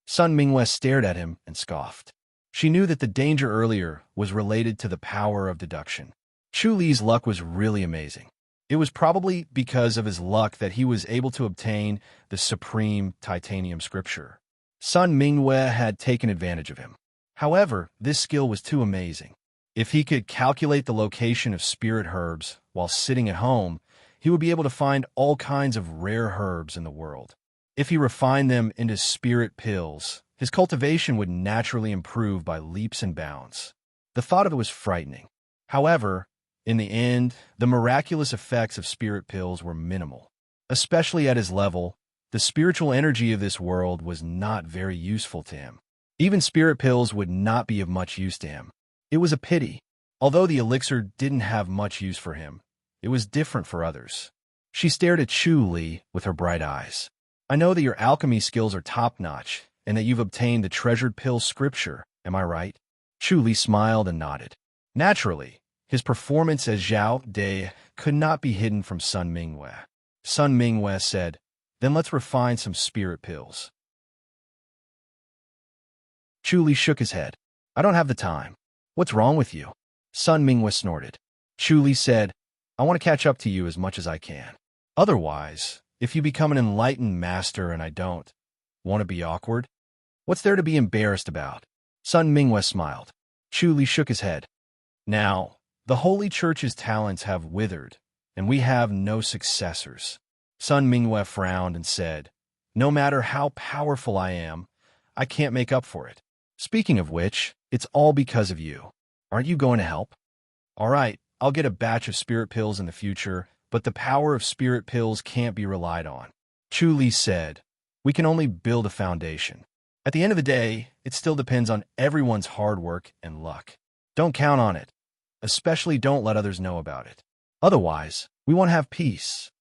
Sun Mingyue stared at him and scoffed. She knew that the danger earlier was related to the power of deduction. Chu Li's luck was really amazing. It was probably because of his luck that he was able to obtain the supreme titanium scripture. Sun Mingyue had taken advantage of him. However, this skill was too amazing. If he could calculate the location of spirit herbs while sitting at home, he would be able to find all kinds of rare herbs in the world. If he refined them into spirit pills, his cultivation would naturally improve by leaps and bounds. The thought of it was frightening. However, in the end, the miraculous effects of spirit pills were minimal. Especially at his level, the spiritual energy of this world was not very useful to him. Even spirit pills would not be of much use to him. It was a pity. Although the elixir didn't have much use for him, it was different for others. She stared at Chu Li with her bright eyes. "I know that your alchemy skills are top-notch, and that you've obtained the treasured pill scripture, am I right?" Chu Li smiled and nodded. Naturally, his performance as Zhao De could not be hidden from Sun Mingyue. Sun Mingyue said, "Then let's refine some spirit pills." Chu Li shook his head. "I don't have the time." "What's wrong with you?" Sun Mingyue snorted. Chu Li said, "I want to catch up to you as much as I can. Otherwise, if you become an enlightened master and I don't, want to be awkward? What's there to be embarrassed about?" Sun Mingyue smiled. Chu Li shook his head. "Now, the Holy Church's talents have withered, and we have no successors." Sun Mingyue frowned and said, "No matter how powerful I am, I can't make up for it. Speaking of which, it's all because of you. Aren't you going to help?" "All right, I'll get a batch of spirit pills in the future, but the power of spirit pills can't be relied on." Chu Li said, "We can only build a foundation. At the end of the day, it still depends on everyone's hard work and luck. Don't count on it. Especially don't let others know about it. Otherwise, we won't have peace."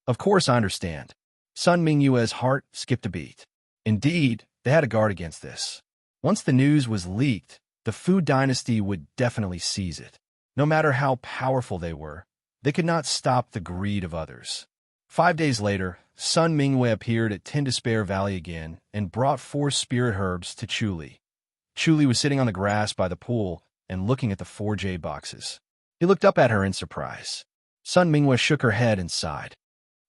"Of course I understand." Sun Mingyue's heart skipped a beat. Indeed, they had to guard against this. Once the news was leaked, the Fu dynasty would definitely seize it. No matter how powerful they were, they could not stop the greed of others. 5 days later, Sun Mingyue appeared at Tin Despair Valley again and brought 4 spirit herbs to Chu Li. Chuli was sitting on the grass by the pool and looking at the 4 jade boxes. He looked up at her in surprise. Sun Minghua shook her head and sighed.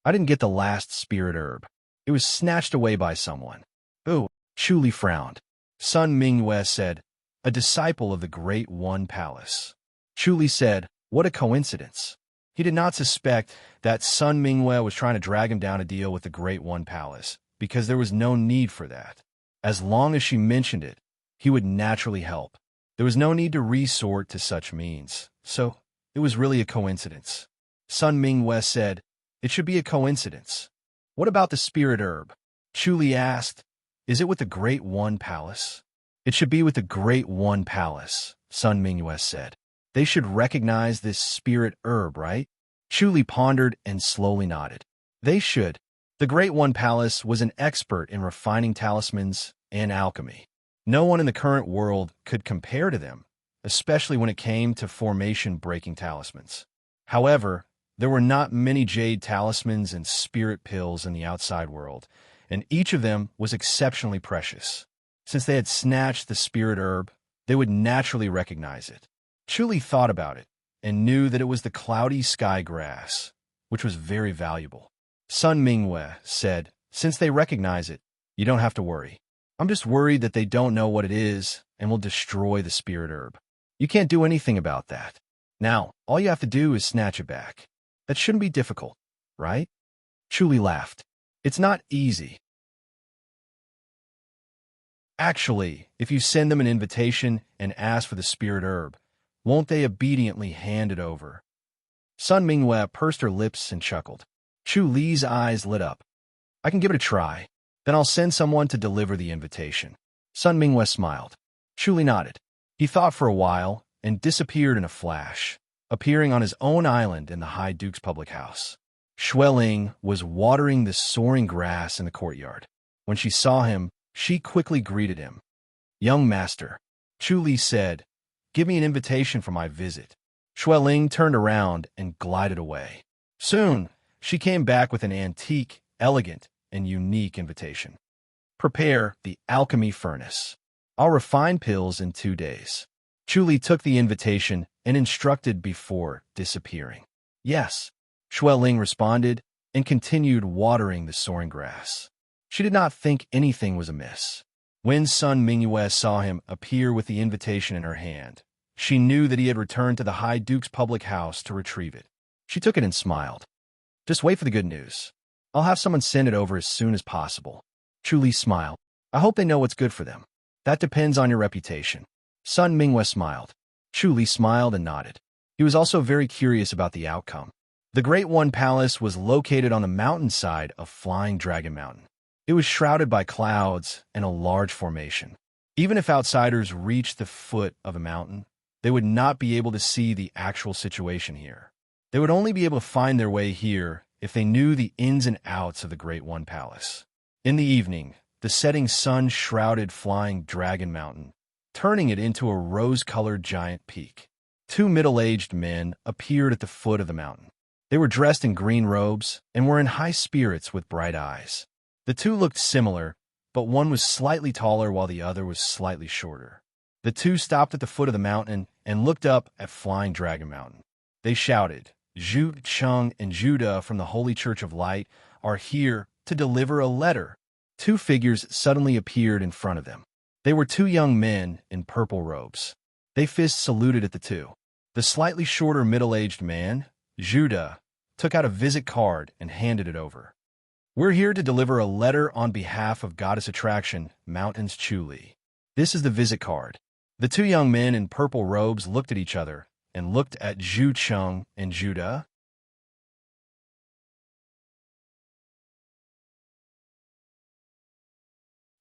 I didn't get the last spirit herb. It was snatched away by someone. Oh, Chuli frowned. Sun Minghua said, a disciple of the Great One Palace. Chuli said, what a coincidence. He did not suspect that Sun Minghua was trying to drag him down to deal with the Great One Palace, because there was no need for that. As long as she mentioned it, he would naturally help. There was no need to resort to such means, so it was really a coincidence. Sun Minghua said, it should be a coincidence. What about the spirit herb? Chuli asked, is it with the Great One Palace? It should be with the Great One Palace, Sun Minghua said. They should recognize this spirit herb, right? Chuli pondered and slowly nodded. They should. The Great One Palace was an expert in refining talismans and alchemy. No one in the current world could compare to them, especially when it came to formation-breaking talismans. However, there were not many jade talismans and spirit pills in the outside world, and each of them was exceptionally precious. Since they had snatched the spirit herb, they would naturally recognize it. Chuli thought about it and knew that it was the cloudy sky grass, which was very valuable. Sun Minghua said, since they recognize it, you don't have to worry. I'm just worried that they don't know what it is and will destroy the spirit herb. You can't do anything about that. Now, all you have to do is snatch it back. That shouldn't be difficult, right? Chuli laughed. It's not easy. Actually, if you send them an invitation and ask for the spirit herb, won't they obediently hand it over? Sun Minghua pursed her lips and chuckled. Chuli's eyes lit up. I can give it a try. Then I'll send someone to deliver the invitation. Sun Minghua smiled. Chuli nodded. He thought for a while and disappeared in a flash, appearing on his own island in the High Duke's public house. Xueling was watering the soaring grass in the courtyard. When she saw him, she quickly greeted him. Young master, Chuli said, give me an invitation for my visit. Xueling turned around and glided away. Soon, she came back with an antique, elegant, and unique invitation. Prepare the alchemy furnace. I'll refine pills in 2 days. Chuli took the invitation and instructed before disappearing. Yes, Xueling responded and continued watering the soaring grass. She did not think anything was amiss. When Sun Minghua saw him appear with the invitation in her hand, she knew that he had returned to the High Duke's public house to retrieve it. She took it and smiled. Just wait for the good news. I'll have someone send it over as soon as possible. Chuli smiled. I hope they know what's good for them. That depends on your reputation. Sun Minghua smiled. Chuli smiled and nodded. He was also very curious about the outcome. The Great One Palace was located on the mountainside of Flying Dragon Mountain. It was shrouded by clouds and a large formation. Even if outsiders reached the foot of a mountain, they would not be able to see the actual situation here. They would only be able to find their way here if they knew the ins and outs of the Great One Palace. In the evening, the setting sun shrouded Flying Dragon Mountain, turning it into a rose-colored giant peak. 2 middle-aged men appeared at the foot of the mountain. They were dressed in green robes and were in high spirits with bright eyes. The 2 looked similar, but one was slightly taller while the other was slightly shorter. The 2 stopped at the foot of the mountain and looked up at Flying Dragon Mountain. They shouted, Zhu Cheng and Judah from the Holy Church of Light are here to deliver a letter. 2 figures suddenly appeared in front of them. They were 2 young men in purple robes. They fist saluted at the 2. The slightly shorter middle-aged man, Judah, took out a visit card and handed it over. We're here to deliver a letter on behalf of Goddess Attraction, Mountains Chuli. This is the visit card. The 2 young men in purple robes looked at each other and looked at Zhu Cheng and Judah.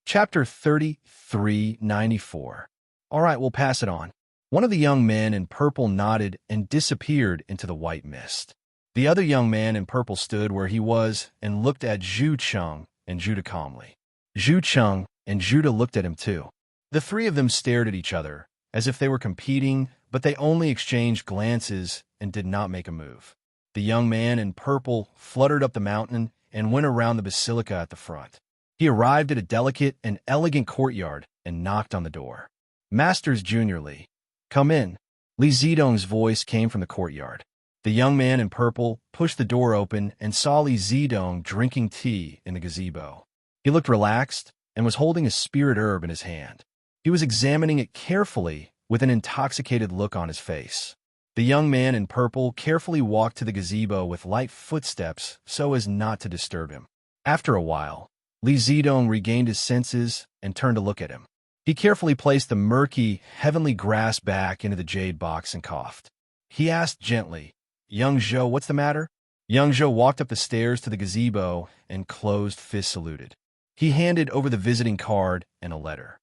Chapter 3394. All right, we'll pass it on. One of the young men in purple nodded and disappeared into the white mist. The other young man in purple stood where he was and looked at Zhu Cheng and Judah calmly. Zhu Cheng and Judah looked at him too. The 3 of them stared at each other, as if they were competing, but they only exchanged glances and did not make a move. The young man in purple fluttered up the mountain and went around the basilica at the front. He arrived at a delicate and elegant courtyard and knocked on the door. Masters Junior Lee. Come in. Li Zedong's voice came from the courtyard. The young man in purple pushed the door open and saw Li Zedong drinking tea in the gazebo. He looked relaxed and was holding a spirit herb in his hand. He was examining it carefully with an intoxicated look on his face. The young man in purple carefully walked to the gazebo with light footsteps so as not to disturb him. After a while, Li Zedong regained his senses and turned to look at him. He carefully placed the murky, heavenly grass back into the jade box and coughed. He asked gently, "Young Zhou, what's the matter?" Young Zhou walked up the stairs to the gazebo and closed fist saluted. He handed over the visiting card and a letter.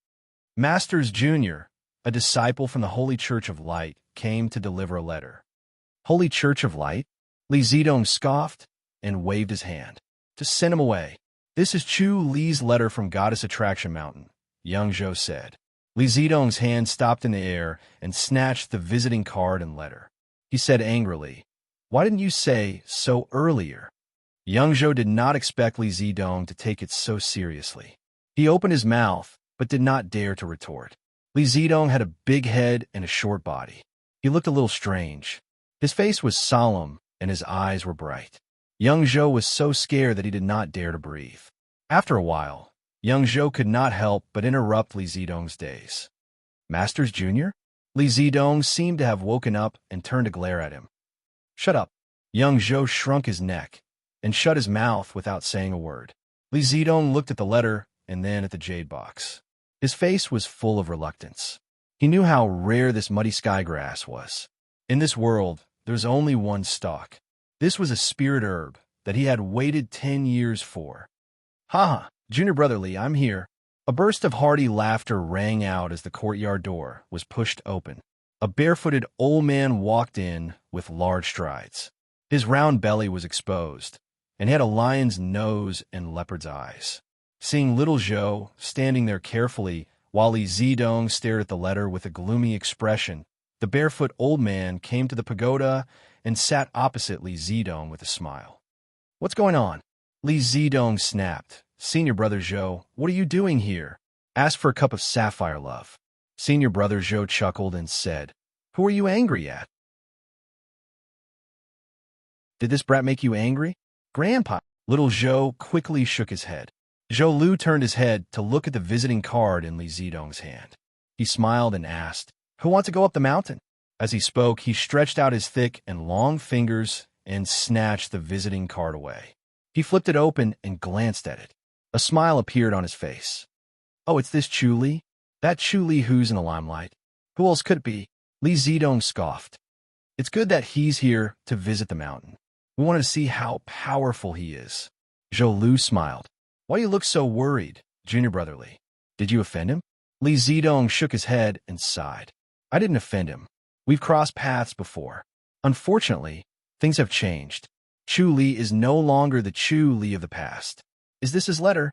Masters Junior, a disciple from the Holy Church of Light, came to deliver a letter. Holy Church of Light? Li Zedong scoffed and waved his hand. To send him away. This is Chu Li's letter from Goddess Attraction Mountain, Young Zhou said. Li Zedong's hand stopped in the air and snatched the visiting card and letter. He said angrily, "Why didn't you say so earlier?" Young Zhou did not expect Li Zedong to take it so seriously. He opened his mouth, but did not dare to retort. Li Zedong had a big head and a short body. He looked a little strange. His face was solemn, and his eyes were bright. Young Zhou was so scared that he did not dare to breathe. After a while, Young Zhou could not help but interrupt Li Zedong's daze. Masters Junior? Li Zedong seemed to have woken up and turned to glare at him. Shut up. Young Zhou shrunk his neck and shut his mouth without saying a word. Li Zedong looked at the letter and then at the jade box. His face was full of reluctance. He knew how rare this muddy sky grass was. In this world, there's only one stalk. This was a spirit herb that he had waited 10 years for. "Ha ha, Junior Brother Li, I'm here." A burst of hearty laughter rang out as the courtyard door was pushed open. A barefooted old man walked in with large strides. His round belly was exposed, and he had a lion's nose and leopard's eyes. Seeing little Zhou standing there carefully while Li Zedong stared at the letter with a gloomy expression, the barefoot old man came to the pagoda and sat opposite Li Zedong with a smile. "What's going on?" Li Zedong snapped. "Senior Brother Zhou, what are you doing here? Ask for a cup of sapphire love." Senior Brother Zhou chuckled and said, "Who are you angry at?" "Did this brat make you angry?" "Grandpa." Little Zhou quickly shook his head. Zhou Lu turned his head to look at the visiting card in Li Zedong's hand. He smiled and asked, "Who wants to go up the mountain?" As he spoke, he stretched out his thick and long fingers and snatched the visiting card away. He flipped it open and glanced at it. A smile appeared on his face. "Oh, it's this Chu Li? That Chu Li who's in the limelight. Who else could it be?" Li Zedong scoffed. "It's good that he's here to visit the mountain. We wanted to see how powerful he is." Zhou Lu smiled. "Why do you look so worried, Junior Brother Li? Did you offend him?" Li Zedong shook his head and sighed. "I didn't offend him. We've crossed paths before. Unfortunately, things have changed. Chu Li is no longer the Chu Li of the past. Is this his letter?"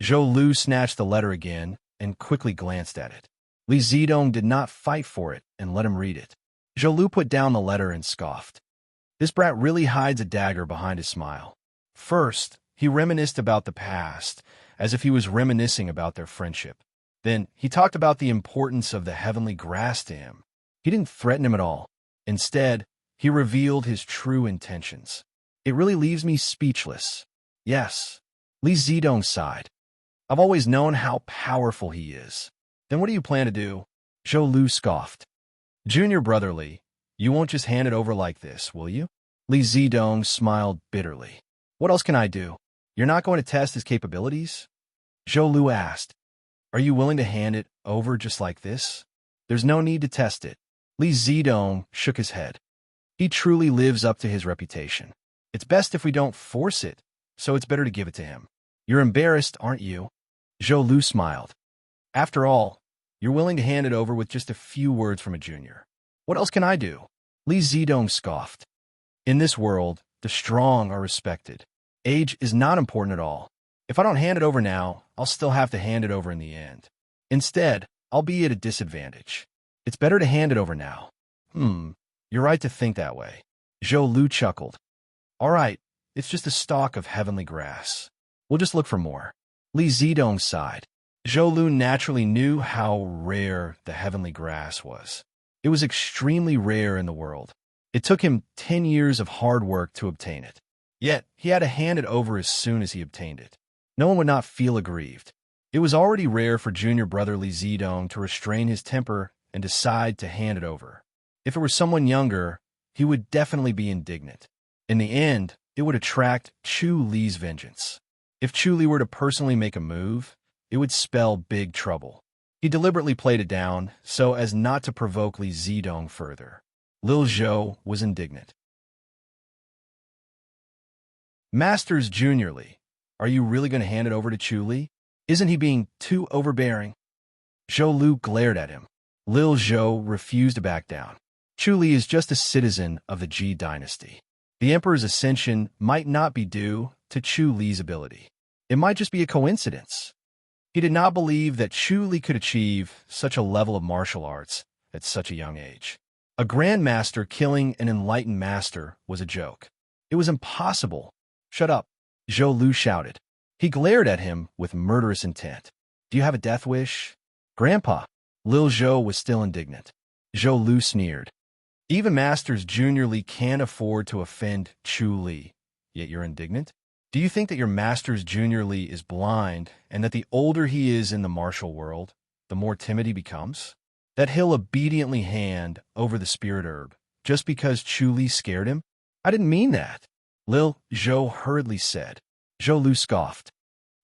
Zhou Lu snatched the letter again and quickly glanced at it. Li Zedong did not fight for it and let him read it. Zhou Lu put down the letter and scoffed. This brat really hides a dagger behind his smile. First, he reminisced about the past, as if he was reminiscing about their friendship. Then, he talked about the importance of the heavenly grass to him. He didn't threaten him at all. Instead, he revealed his true intentions. "It really leaves me speechless." "Yes." Li Zedong sighed. "I've always known how powerful he is." "Then what do you plan to do?" Zhou Lu scoffed. "Junior Brother Li, you won't just hand it over like this, will you?" Li Zedong smiled bitterly. "What else can I do? You're not going to test his capabilities?" Zhou Lu asked. "Are you willing to hand it over just like this?" "There's no need to test it." Li Zedong shook his head. "He truly lives up to his reputation. It's best if we don't force it, so it's better to give it to him." "You're embarrassed, aren't you?" Zhou Lu smiled. "After all, you're willing to hand it over with just a few words from a junior. What else can I do?" Li Zedong scoffed. "In this world, the strong are respected. Age is not important at all. If I don't hand it over now, I'll still have to hand it over in the end. Instead, I'll be at a disadvantage. It's better to hand it over now." You're right to think that way." Zhou Lu chuckled. "All right, it's just a stalk of heavenly grass. We'll just look for more." Li Zedong sighed. Zhou Lu naturally knew how rare the heavenly grass was. It was extremely rare in the world. It took him 10 years of hard work to obtain it. Yet, he had to hand it over as soon as he obtained it. No one would not feel aggrieved. It was already rare for junior brother Li Zidong to restrain his temper and decide to hand it over. If it were someone younger, he would definitely be indignant. In the end, it would attract Chu Li's vengeance. If Chu Li were to personally make a move, it would spell big trouble. He deliberately played it down so as not to provoke Li Zidong further. Lil Zhou was indignant. Masters Junior Li, are you really going to hand it over to Chu Li? Isn't he being too overbearing? Zhou Lu glared at him. Lil Zhou refused to back down. Chu Li is just a citizen of the Ji dynasty. The emperor's ascension might not be due to Chu Li's ability. It might just be a coincidence. He did not believe that Chu Li could achieve such a level of martial arts at such a young age. A grandmaster killing an enlightened master was a joke. It was impossible. Shut up, Zhou Lu shouted. He glared at him with murderous intent. Do you have a death wish? Grandpa. Lil Zhou was still indignant. Zhou Lu sneered. Even Masters Junior Li can't afford to offend Chu Li, yet you're indignant? Do you think that your Masters Junior Li is blind and that the older he is in the martial world, the more timid he becomes? That he'll obediently hand over the spirit herb just because Chu Li scared him? I didn't mean that, Lil Zhou hurriedly said. Zhou Lu scoffed.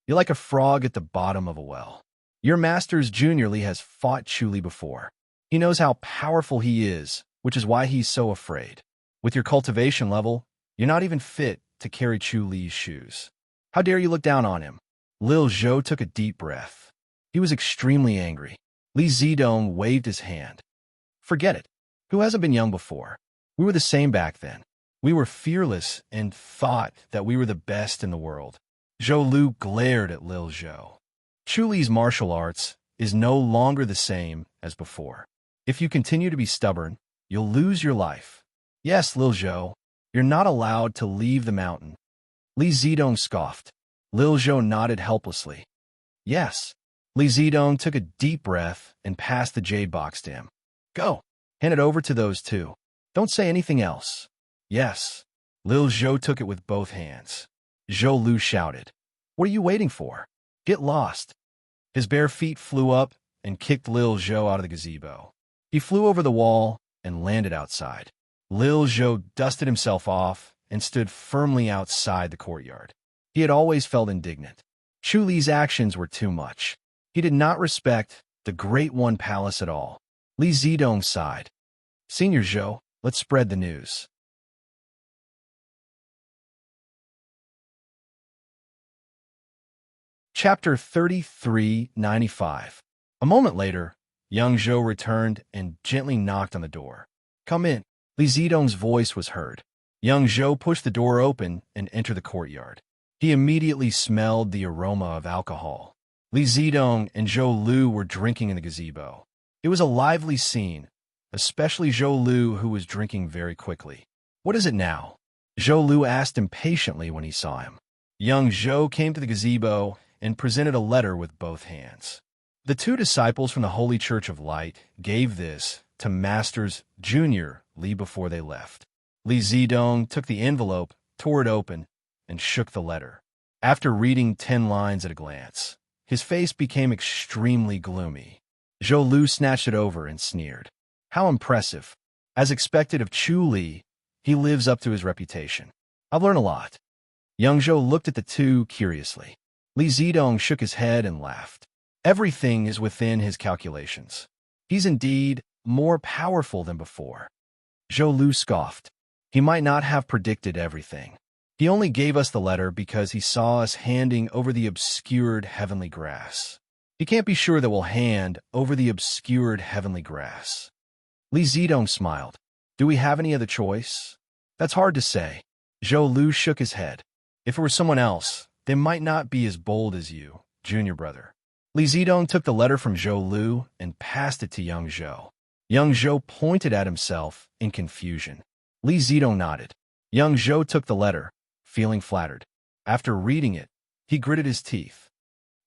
You're like a frog at the bottom of a well. Your Masters Junior Li has fought Chu Li before. He knows how powerful he is, which is why he's so afraid. With your cultivation level, you're not even fit to carry Chu Li's shoes. How dare you look down on him? Lil Zhou took a deep breath. He was extremely angry. Li Zidong waved his hand. Forget it. Who hasn't been young before? We were the same back then. We were fearless and thought that we were the best in the world. Zhou Lu glared at Lil Zhou. Chu Li's martial arts is no longer the same as before. If you continue to be stubborn, you'll lose your life. Yes, Lil Zhou, you're not allowed to leave the mountain. Li Zidong scoffed. Lil Zhou nodded helplessly. Yes. Li Zidong took a deep breath and passed the jade box to him. Go. Hand it over to those two. Don't say anything else. Yes. Lil Zhou took it with both hands. Zhou Lu shouted. What are you waiting for? Get lost. His bare feet flew up and kicked Lil Zhou out of the gazebo. He flew over the wall and landed outside. Lil Zhou dusted himself off and stood firmly outside the courtyard. He had always felt indignant. Chu Li's actions were too much. He did not respect the Great One Palace at all. Li Zidong sighed. Senior Zhou, let's spread the news. Chapter 3395. A moment later, young Zhou returned and gently knocked on the door. Come in. Li Zidong's voice was heard. Young Zhou pushed the door open and entered the courtyard. He immediately smelled the aroma of alcohol. Li Zidong and Zhou Lu were drinking in the gazebo. It was a lively scene, especially Zhou Lu, who was drinking very quickly. What is it now? Zhou Lu asked impatiently when he saw him. Young Zhou came to the gazebo and presented a letter with both hands. The two disciples from the Holy Church of Light gave this to Masters Junior Li before they left. Li Zidong took the envelope, tore it open, and shook the letter. After reading 10 lines at a glance, his face became extremely gloomy. Zhou Lu snatched it over and sneered. How impressive. As expected of Chu Li, he lives up to his reputation. I've learned a lot. Young Zhou looked at the two curiously. Li Zidong shook his head and laughed. Everything is within his calculations. He's indeed more powerful than before. Zhou Lu scoffed. He might not have predicted everything. He only gave us the letter because he saw us handing over the obscured heavenly grass. He can't be sure that we'll hand over the obscured heavenly grass. Li Zidong smiled. Do we have any other choice? That's hard to say. Zhou Lu shook his head. If it were someone else, they might not be as bold as you, junior brother. Li Zidong took the letter from Zhou Lu and passed it to young Zhou. Young Zhou pointed at himself in confusion. Li Zidong nodded. Young Zhou took the letter, feeling flattered. After reading it, he gritted his teeth.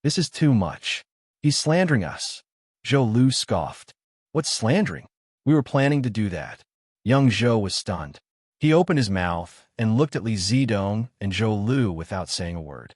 This is too much. He's slandering us. Zhou Lu scoffed. What's slandering? We were planning to do that. Young Zhou was stunned. He opened his mouth and looked at Li Zidong and Zhou Lu without saying a word.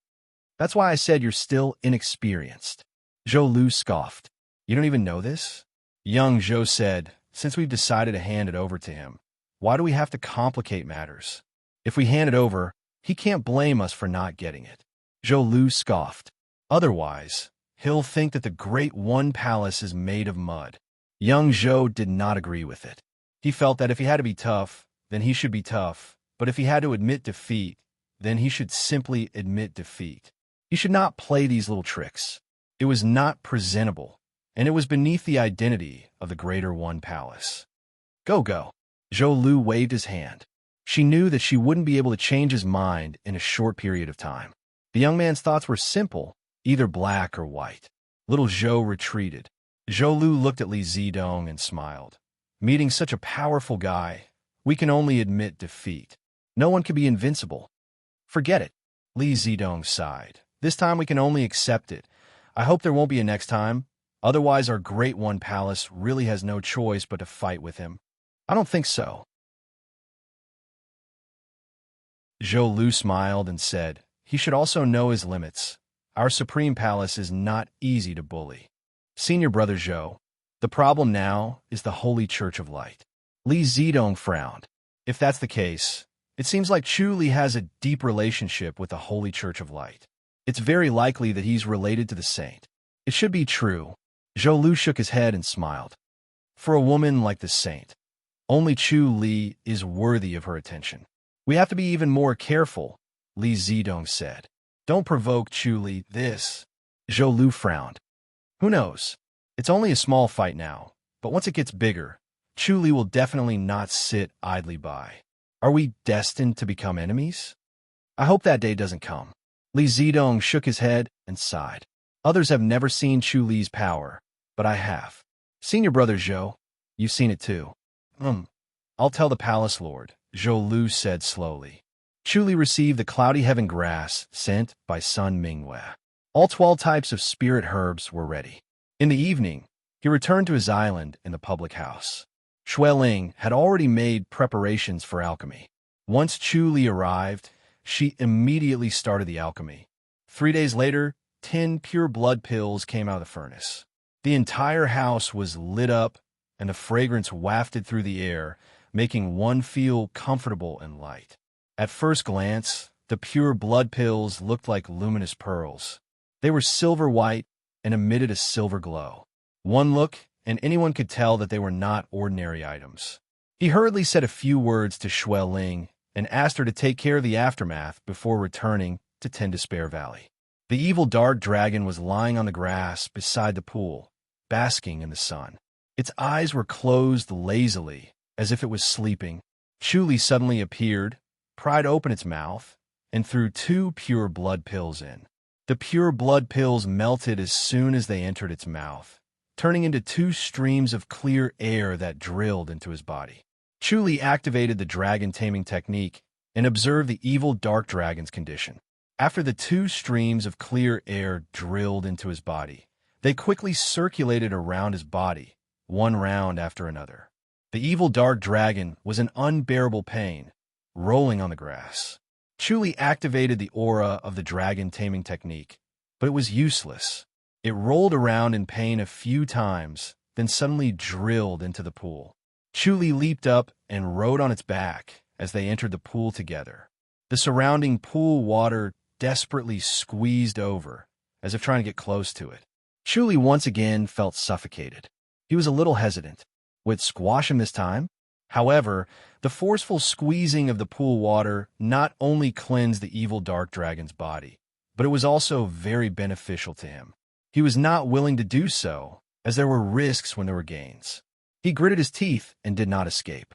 That's why I said you're still inexperienced. Zhou Lu scoffed. You don't even know this? Young Zhou said, since we've decided to hand it over to him, why do we have to complicate matters? If we hand it over, he can't blame us for not getting it. Zhou Lu scoffed. Otherwise, he'll think that the Great One Palace is made of mud. Young Zhou did not agree with it. He felt that if he had to be tough, then he should be tough, but if he had to admit defeat, then he should simply admit defeat. He should not play these little tricks. It was not presentable, and it was beneath the identity of the Greater One Palace. Go, go. Zhou Lu waved his hand. She knew that she wouldn't be able to change his mind in a short period of time. The young man's thoughts were simple, either black or white. Little Zhou retreated. Zhou Lu looked at Li Zidong and smiled. Meeting such a powerful guy, we can only admit defeat. No one can be invincible. Forget it. Li Zidong sighed. This time we can only accept it. I hope there won't be a next time. Otherwise our Great One Palace really has no choice but to fight with him. I don't think so. Zhou Lu smiled and said, he should also know his limits. Our Supreme Palace is not easy to bully. Senior Brother Zhou, the problem now is the Holy Church of Light. Li Zidong frowned. If that's the case, it seems like Chu Li has a deep relationship with the Holy Church of Light. It's very likely that he's related to the saint. It should be true. Zhou Lu shook his head and smiled. For a woman like the saint, only Chu Li is worthy of her attention. We have to be even more careful, Li Zidong said. Don't provoke Chu Li this. Zhou Lu frowned. Who knows? It's only a small fight now, but once it gets bigger, Chu Li will definitely not sit idly by. Are we destined to become enemies? I hope that day doesn't come. Li Zidong shook his head and sighed. Others have never seen Chu Li's power, but I have. Senior Brother Zhou, you've seen it too. I'll tell the palace lord, Zhou Lu said slowly. Chu Li received the cloudy heaven grass sent by Sun Mingwei. All 12 types of spirit herbs were ready. In the evening, he returned to his island in the public house. Xueling had already made preparations for alchemy. Once Chu Li arrived, she immediately started the alchemy. 3 days later, 10 pure blood pills came out of the furnace. The entire house was lit up, and the fragrance wafted through the air, making one feel comfortable and light. At first glance, the pure blood pills looked like luminous pearls. They were silver white and emitted a silver glow. One look, and anyone could tell that they were not ordinary items. He hurriedly said a few words to Xueling and asked her to take care of the aftermath before returning to Ten Despair Valley. The evil dark dragon was lying on the grass beside the pool, basking in the sun. Its eyes were closed lazily, as if it was sleeping. Chu Li suddenly appeared, pried open its mouth, and threw 2 pure blood pills in. The pure blood pills melted as soon as they entered its mouth, turning into 2 streams of clear air that drilled into his body. Chu Li activated the dragon taming technique and observed the evil dark dragon's condition. After the 2 streams of clear air drilled into his body, they quickly circulated around his body, one round after another. The evil dark dragon was in unbearable pain, rolling on the grass. Chu Li activated the aura of the dragon taming technique, but it was useless. It rolled around in pain a few times, then suddenly drilled into the pool. Chu Li leaped up and rode on its back as they entered the pool together. The surrounding pool water desperately squeezed over, as if trying to get close to it. Chu Li once again felt suffocated. He was a little hesitant. Would it squash him this time? However, the forceful squeezing of the pool water not only cleansed the evil dark dragon's body, but it was also very beneficial to him. He was not willing to do so, as there were risks when there were gains. He gritted his teeth and did not escape.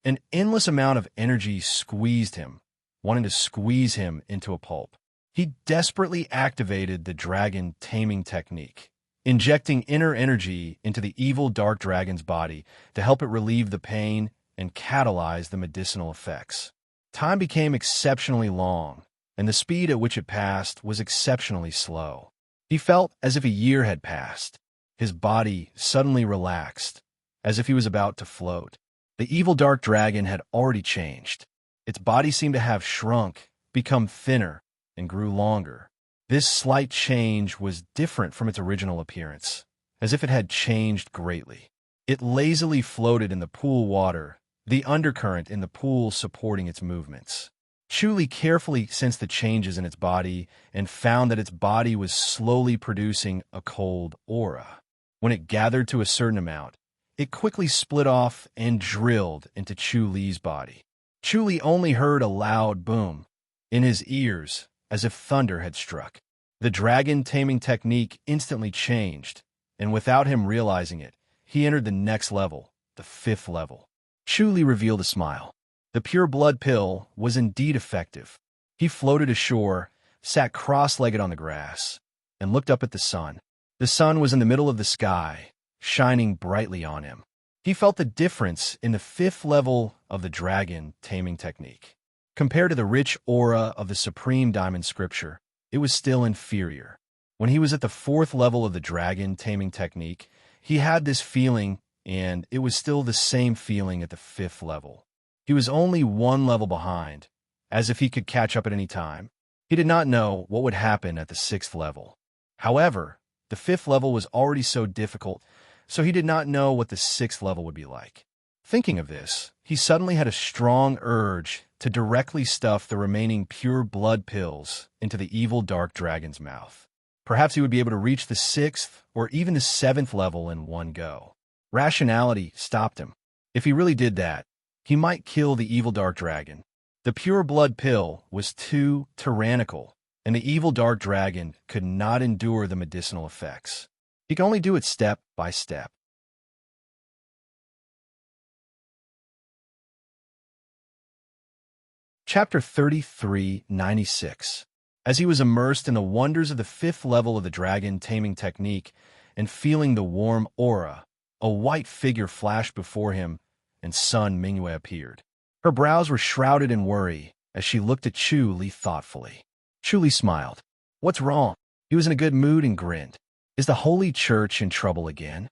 An endless amount of energy squeezed him, wanting to squeeze him into a pulp. He desperately activated the dragon taming technique, injecting inner energy into the evil dark dragon's body to help it relieve the pain and catalyze the medicinal effects. Time became exceptionally long, and the speed at which it passed was exceptionally slow. He felt as if a year had passed. His body suddenly relaxed, as if he was about to float. The evil dark dragon had already changed. Its body seemed to have shrunk, become thinner, and grew longer. This slight change was different from its original appearance, as if it had changed greatly. It lazily floated in the pool water, the undercurrent in the pool supporting its movements. Chuli carefully sensed the changes in its body and found that its body was slowly producing a cold aura. When it gathered to a certain amount, it quickly split off and drilled into Chuli's body. Chuli only heard a loud boom in his ears, as if thunder had struck. The dragon taming technique instantly changed, and without him realizing it, he entered the next level, the 5th level. Chuli revealed a smile. The pure blood pill was indeed effective. He floated ashore, sat cross-legged on the grass, and looked up at the sun. The sun was in the middle of the sky, shining brightly on him. He felt the difference in the 5th level of the dragon taming technique. Compared to the rich aura of the supreme diamond scripture, it was still inferior. When he was at the 4th level of the dragon taming technique, he had this feeling, and it was still the same feeling at the 5th level. He was only 1 level behind, as if he could catch up at any time. He did not know what would happen at the 6th level. However, the 5th level was already so difficult, so he did not know what the 6th level would be like. Thinking of this, he suddenly had a strong urge to directly stuff the remaining pure blood pills into the evil dark dragon's mouth. Perhaps he would be able to reach the 6th or even the 7th level in one go. Rationality stopped him. If he really did that, he might kill the evil dark dragon. The pure blood pill was too tyrannical, and the evil dark dragon could not endure the medicinal effects. He could only do it step by step. Chapter 3396. As he was immersed in the wonders of the 5th level of the dragon taming technique and feeling the warm aura, a white figure flashed before him, and Sun Mingyue appeared. Her brows were shrouded in worry as she looked at Chuli thoughtfully. Chuli smiled. "What's wrong?" He was in a good mood and grinned. "Is the Holy Church in trouble again?"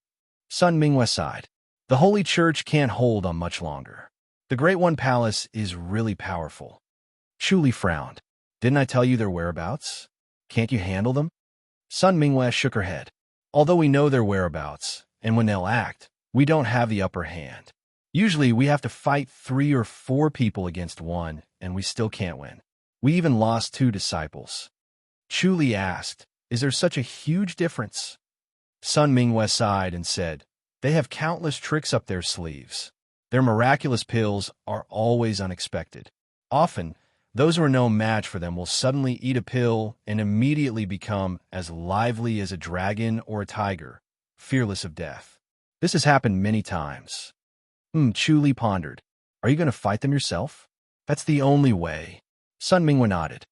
Sun Mingyue sighed. "The Holy Church can't hold on much longer. The Great One Palace is really powerful." Chuli frowned. "Didn't I tell you their whereabouts? Can't you handle them?" Sun Mingyue shook her head. "Although we know their whereabouts, and when they'll act, we don't have the upper hand. Usually we have to fight 3 or 4 people against one, and we still can't win. We even lost 2 disciples." Chuli asked, "Is there such a huge difference?" Sun Mingyue sighed and said, "They have countless tricks up their sleeves. Their miraculous pills are always unexpected. Often, those who are no match for them will suddenly eat a pill and immediately become as lively as a dragon or a tiger, fearless of death. This has happened many times." Chuli pondered. "Are you going to fight them yourself?" "That's the only way." Sun Mingyue nodded.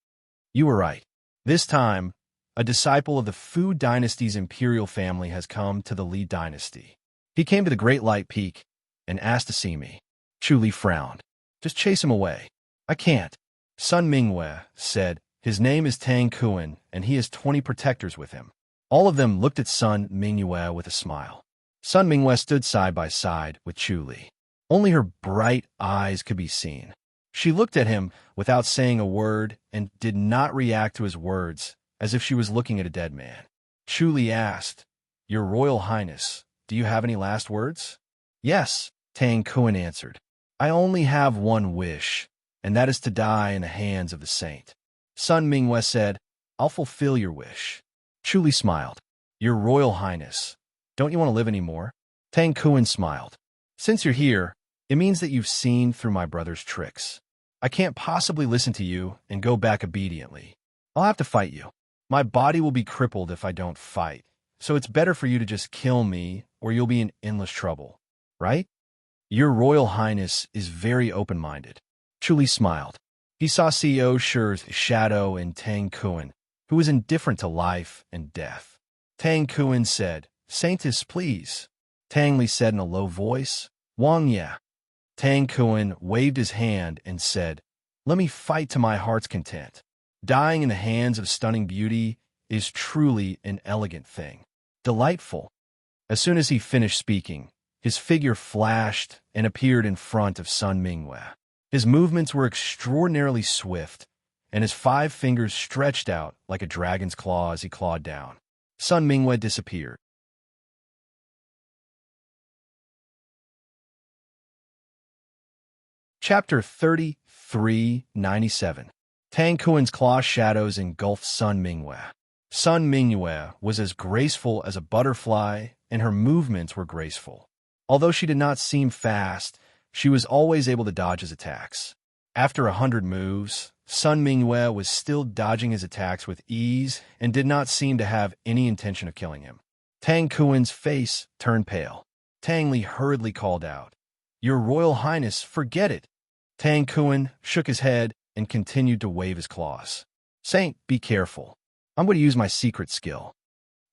"You were right. This time, a disciple of the Fu dynasty's imperial family has come to the Li dynasty. He came to the Great Light Peak and asked to see me." Chuli frowned. "Just chase him away." "I can't." Sun Mingyue said, "His name is Tang Kuan, and he has 20 protectors with him." All of them looked at Sun Mingyue with a smile. Sun Mingyue stood side by side with Chuli. Only her bright eyes could be seen. She looked at him without saying a word and did not react to his words, as if she was looking at a dead man. Chuli asked, "Your Royal Highness, do you have any last words?" "Yes," Tang Kuan answered. "I only have one wish, and that is to die in the hands of the saint." Sun Mingyue said, "I'll fulfill your wish." Chuli smiled. "Your Royal Highness, don't you want to live anymore?" Tang Kuan smiled. "Since you're here, it means that you've seen through my brother's tricks. I can't possibly listen to you and go back obediently. I'll have to fight you. My body will be crippled if I don't fight, so it's better for you to just kill me or you'll be in endless trouble. Right?" "Your Royal Highness is very open-minded." Chuli smiled. He saw CEO Shi's shadow in Tang Kuan, who was indifferent to life and death. Tang Kuan said, "Saintess, please." Tang Li said in a low voice, "Wang Ye." Tang Kuan waved his hand and said, "Let me fight to my heart's content." Dying in the hands of stunning beauty is truly an elegant thing. Delightful. As soon as he finished speaking, his figure flashed and appeared in front of Sun Mingwe. His movements were extraordinarily swift, and his 5 fingers stretched out like a dragon's claw as he clawed down. Sun Mingwe disappeared. Chapter 3397. Tang Kuen's claw shadows engulfed Sun Mingwe. Sun Mingwe was as graceful as a butterfly, and her movements were graceful. Although she did not seem fast, she was always able to dodge his attacks. After 100 moves, Sun Mingwe was still dodging his attacks with ease and did not seem to have any intention of killing him. Tang Kuen's face turned pale. Tang Li hurriedly called out, "Your Royal Highness, forget it." Tang Kuen shook his head and continued to wave his claws. "Saint, be careful. I'm going to use my secret skill."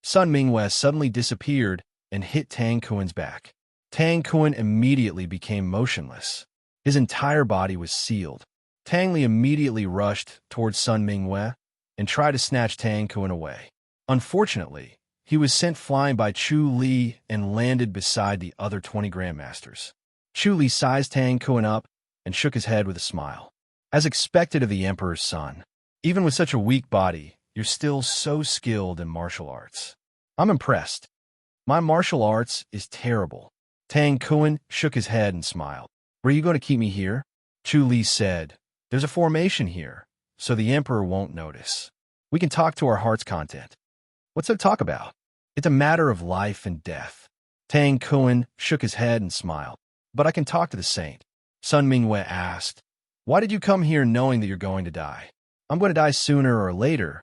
Sun Mingwe suddenly disappeared and hit Tang Kuen's back. Tang Kuen immediately became motionless. His entire body was sealed. Tang Li immediately rushed towards Sun Mingwe and tried to snatch Tang Kuen away. Unfortunately, he was sent flying by Chu Li and landed beside the other 20 Grandmasters. Chu Li sized Tang Kuen up and shook his head with a smile. "As expected of the Emperor's son, even with such a weak body, you're still so skilled in martial arts. I'm impressed. My martial arts is terrible." Tang Kuen shook his head and smiled. "Were you going to keep me here?" Chu Li said, "There's a formation here, so the Emperor won't notice. We can talk to our heart's content." "What's there to talk about?" "It's a matter of life and death." Tang Kuen shook his head and smiled. "But I can talk to the saint." Sun Mingwe asked, "Why did you come here knowing that you're going to die?" "I'm going to die sooner or later,"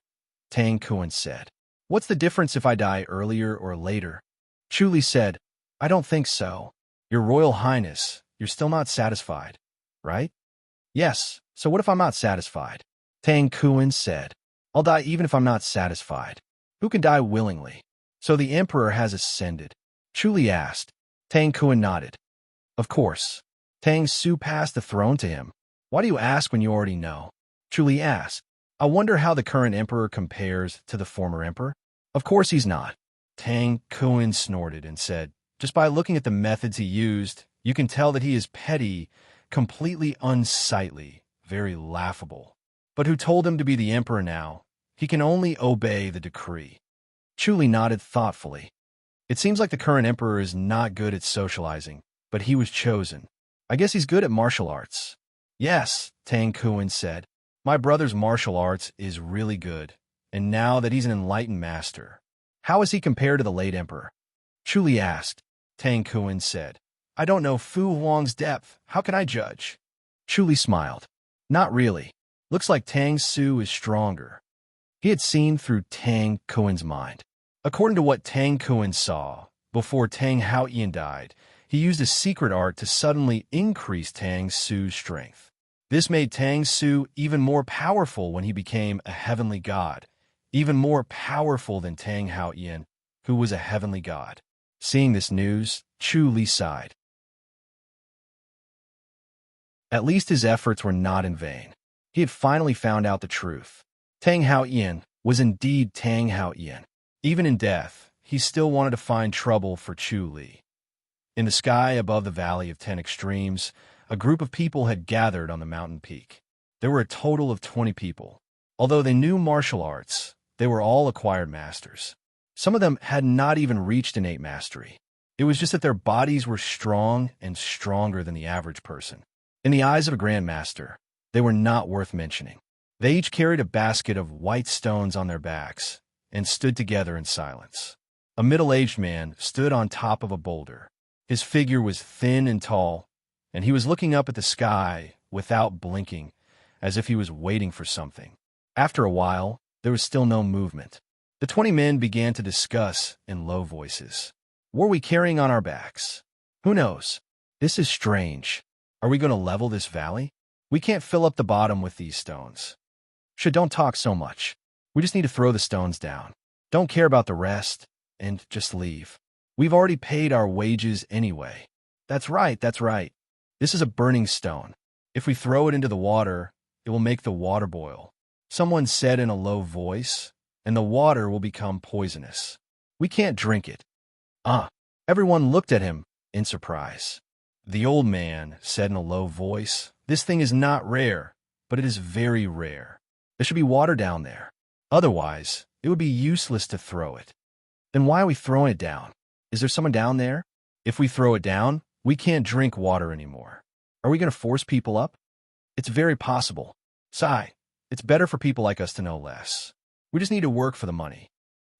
Tang Kuen said. "What's the difference if I die earlier or later?" Chu Li said, "I don't think so. Your Royal Highness, you're still not satisfied, right?" "Yes, so what if I'm not satisfied?" Tang Kuen said, "I'll die even if I'm not satisfied. Who can die willingly?" "So the Emperor has ascended?" Chu Li asked. Tang Kuen nodded. "Of course. Tang Su passed the throne to him. Why do you ask when you already know?" Chu Li asked. "I wonder how the current Emperor compares to the former Emperor." "Of course he's not." Tang Kuen snorted and said, "Just by looking at the methods he used, you can tell that he is petty, completely unsightly, very laughable. But who told him to be the Emperor now? He can only obey the decree." Chu Li nodded thoughtfully. "It seems like the current Emperor is not good at socializing, but he was chosen. I guess he's good at martial arts." "Yes," Tang Kuen said. "My brother's martial arts is really good, and now that he's an enlightened master." "How is he compared to the late Emperor?" Chu Li asked. Tang Kuen said, "I don't know Fu Huang's depth. How can I judge?" Chu Li smiled. "Not really. Looks like Tang Su is stronger." He had seen through Tang Kuen's mind. According to what Tang Kuen saw, before Tang Haoyan died, he used a secret art to suddenly increase Tang Su's strength. This made Tang Su even more powerful when he became a heavenly god, even more powerful than Tang Haoyan, who was a heavenly god. Seeing this news, Chu Li sighed. At least his efforts were not in vain. He had finally found out the truth. Tang Haoyan was indeed Tang Haoyan. Even in death, he still wanted to find trouble for Chu Li. In the sky above the Valley of 10 Extremes, a group of people had gathered on the mountain peak. There were a total of 20 people. Although they knew martial arts, they were all acquired masters. Some of them had not even reached innate mastery. It was just that their bodies were strong and stronger than the average person. In the eyes of a grandmaster, they were not worth mentioning. They each carried a basket of white stones on their backs and stood together in silence. A middle-aged man stood on top of a boulder. His figure was thin and tall, and he was looking up at the sky without blinking, as if he was waiting for something. After a while, there was still no movement. The 20 men began to discuss in low voices. "What are we carrying on our backs? Who knows? This is strange. Are we going to level this valley? We can't fill up the bottom with these stones. Don't talk so much. We just need to throw the stones down. Don't care about the rest, and just leave. We've already paid our wages anyway." That's right, that's right. This is a burning stone. If we throw it into the water, it will make the water boil. Someone said in a low voice, and the water will become poisonous. We can't drink it. Ah! Everyone looked at him in surprise. The old man said in a low voice, this thing is not rare, but it is very rare. There should be water down there. Otherwise, it would be useless to throw it. Then why are we throwing it down? Is there someone down there? If we throw it down, we can't drink water anymore. Are we going to force people up? It's very possible. Sigh. It's better for people like us to know less. We just need to work for the money.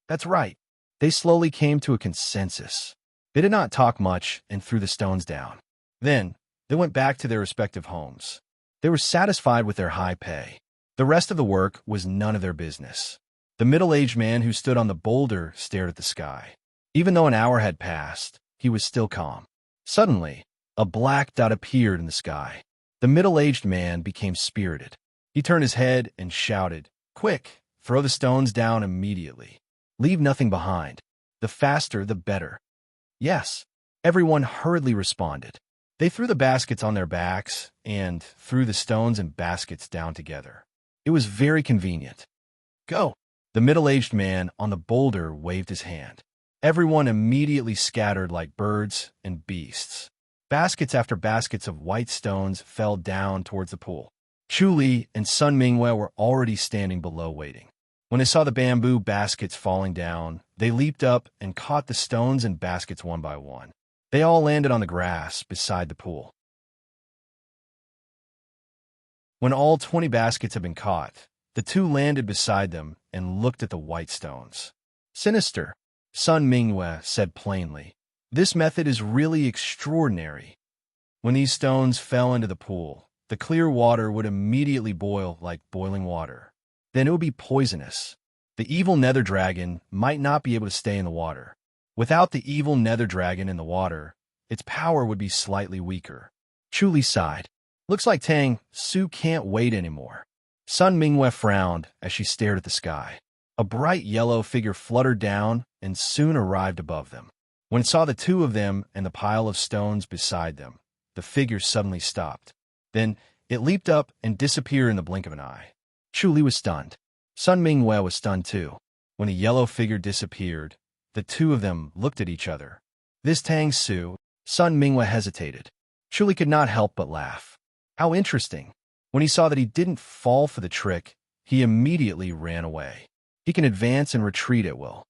That's right. They slowly came to a consensus. They did not talk much and threw the stones down. Then, they went back to their respective homes. They were satisfied with their high pay. The rest of the work was none of their business. The middle-aged man who stood on the boulder stared at the sky. Even though an hour had passed, he was still calm. Suddenly, a black dot appeared in the sky. The middle-aged man became spirited. He turned his head and shouted, "Quick, throw the stones down immediately. Leave nothing behind. The faster, the better." Yes, everyone hurriedly responded. They threw the baskets on their backs and threw the stones and baskets down together. It was very convenient. Go! The middle-aged man on the boulder waved his hand. Everyone immediately scattered like birds and beasts. Baskets after baskets of white stones fell down towards the pool. Chu Li and Sun Mingwei were already standing below waiting. When they saw the bamboo baskets falling down, they leaped up and caught the stones and baskets one by one. They all landed on the grass beside the pool. When all 20 baskets had been caught, the two landed beside them and looked at the white stones. Sinister, Sun Mingwei said plainly. This method is really extraordinary. When these stones fell into the pool, the clear water would immediately boil like boiling water. Then it would be poisonous. The evil nether dragon might not be able to stay in the water. Without the evil nether dragon in the water, its power would be slightly weaker. Chu Li sighed. Looks like Tang Su can't wait anymore. Sun Mingwei frowned as she stared at the sky. A bright yellow figure fluttered down and soon arrived above them. When it saw the two of them and the pile of stones beside them, the figure suddenly stopped. Then it leaped up and disappeared in the blink of an eye. Chu Li was stunned. Sun Mingwei was stunned too. When the yellow figure disappeared, the two of them looked at each other. This Tang Su, Sun Mingwei hesitated. Chu Li could not help but laugh. How interesting. When he saw that he didn't fall for the trick, he immediately ran away. He can advance and retreat at will.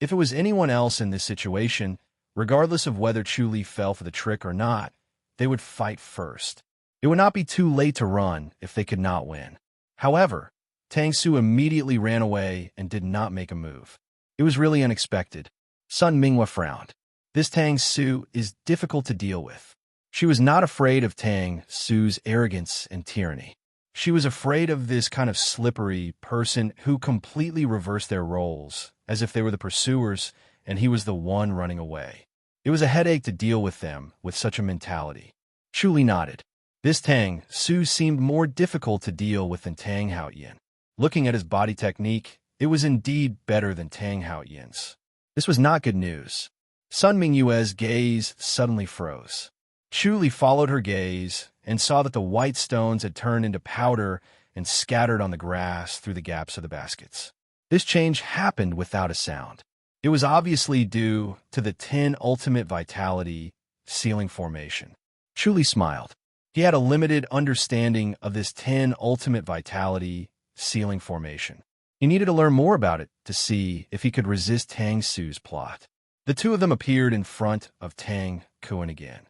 If it was anyone else in this situation, regardless of whether Chu Li fell for the trick or not, they would fight first. It would not be too late to run if they could not win. However, Tang Su immediately ran away and did not make a move. It was really unexpected. Sun Mingwei frowned. This Tang Su is difficult to deal with. She was not afraid of Tang Su's arrogance and tyranny. She was afraid of this kind of slippery person who completely reversed their roles, as if they were the pursuers and he was the one running away. It was a headache to deal with them with such a mentality. Chu Li nodded. This Tang Su seemed more difficult to deal with than Tang Haoyan. Looking at his body technique, it was indeed better than Tang Haoyan's. This was not good news. Sun Mingyue's gaze suddenly froze. Chu Li followed her gaze and saw that the white stones had turned into powder and scattered on the grass through the gaps of the baskets. This change happened without a sound. It was obviously due to the 10 ultimate vitality sealing formation. Chu Li smiled. He had a limited understanding of this 10 ultimate vitality sealing formation. He needed to learn more about it to see if he could resist Tang Su's plot. The two of them appeared in front of Tang Kuan again.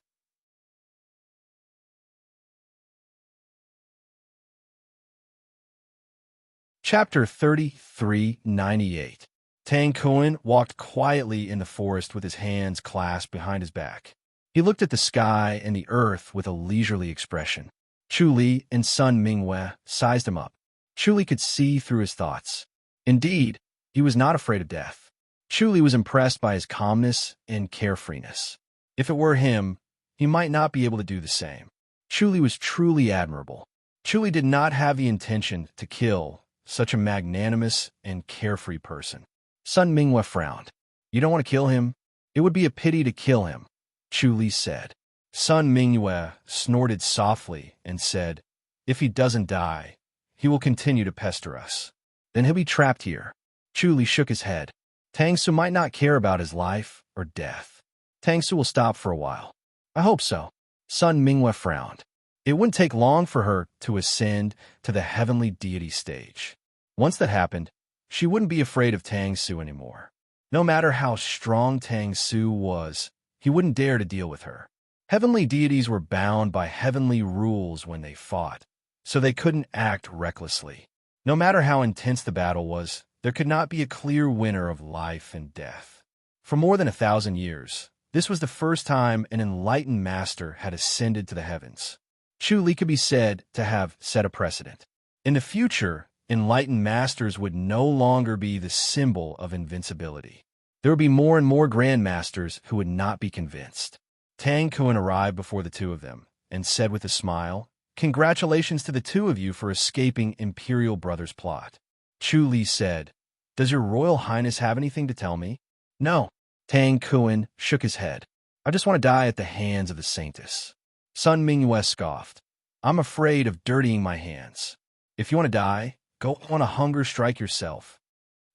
Chapter 3398. Tang Kuan walked quietly in the forest with his hands clasped behind his back. He looked at the sky and the earth with a leisurely expression. Chu Li and Sun Mingwei sized him up. Chu Li could see through his thoughts. Indeed, he was not afraid of death. Chu Li was impressed by his calmness and carefreeness. If it were him, he might not be able to do the same. Chu Li was truly admirable. Chu Li did not have the intention to kill such a magnanimous and carefree person. Sun Mingwei frowned. You don't want to kill him? It would be a pity to kill him, Chu Li said. Sun Mingwei snorted softly and said, if he doesn't die, he will continue to pester us. Then he'll be trapped here. Chu Li shook his head. Tang Su might not care about his life or death. Tang Su will stop for a while. I hope so. Sun Minghua frowned. It wouldn't take long for her to ascend to the heavenly deity stage. Once that happened, she wouldn't be afraid of Tang Su anymore. No matter how strong Tang Su was, he wouldn't dare to deal with her. Heavenly deities were bound by heavenly rules when they fought, so they couldn't act recklessly. No matter how intense the battle was, there could not be a clear winner of life and death. For more than 1,000 years, this was the first time an enlightened master had ascended to the heavens. Chu Li could be said to have set a precedent. In the future, enlightened masters would no longer be the symbol of invincibility. There would be more and more grandmasters who would not be convinced. Tang Kun arrived before the two of them and said with a smile, "Congratulations to the two of you for escaping Imperial Brother's plot." Chu Li said, "Does your Royal Highness have anything to tell me?" "No." Tang Kun shook his head. "I just want to die at the hands of the Saintess." Sun Mingyue scoffed. "I'm afraid of dirtying my hands. If you want to die, go on a hunger strike yourself."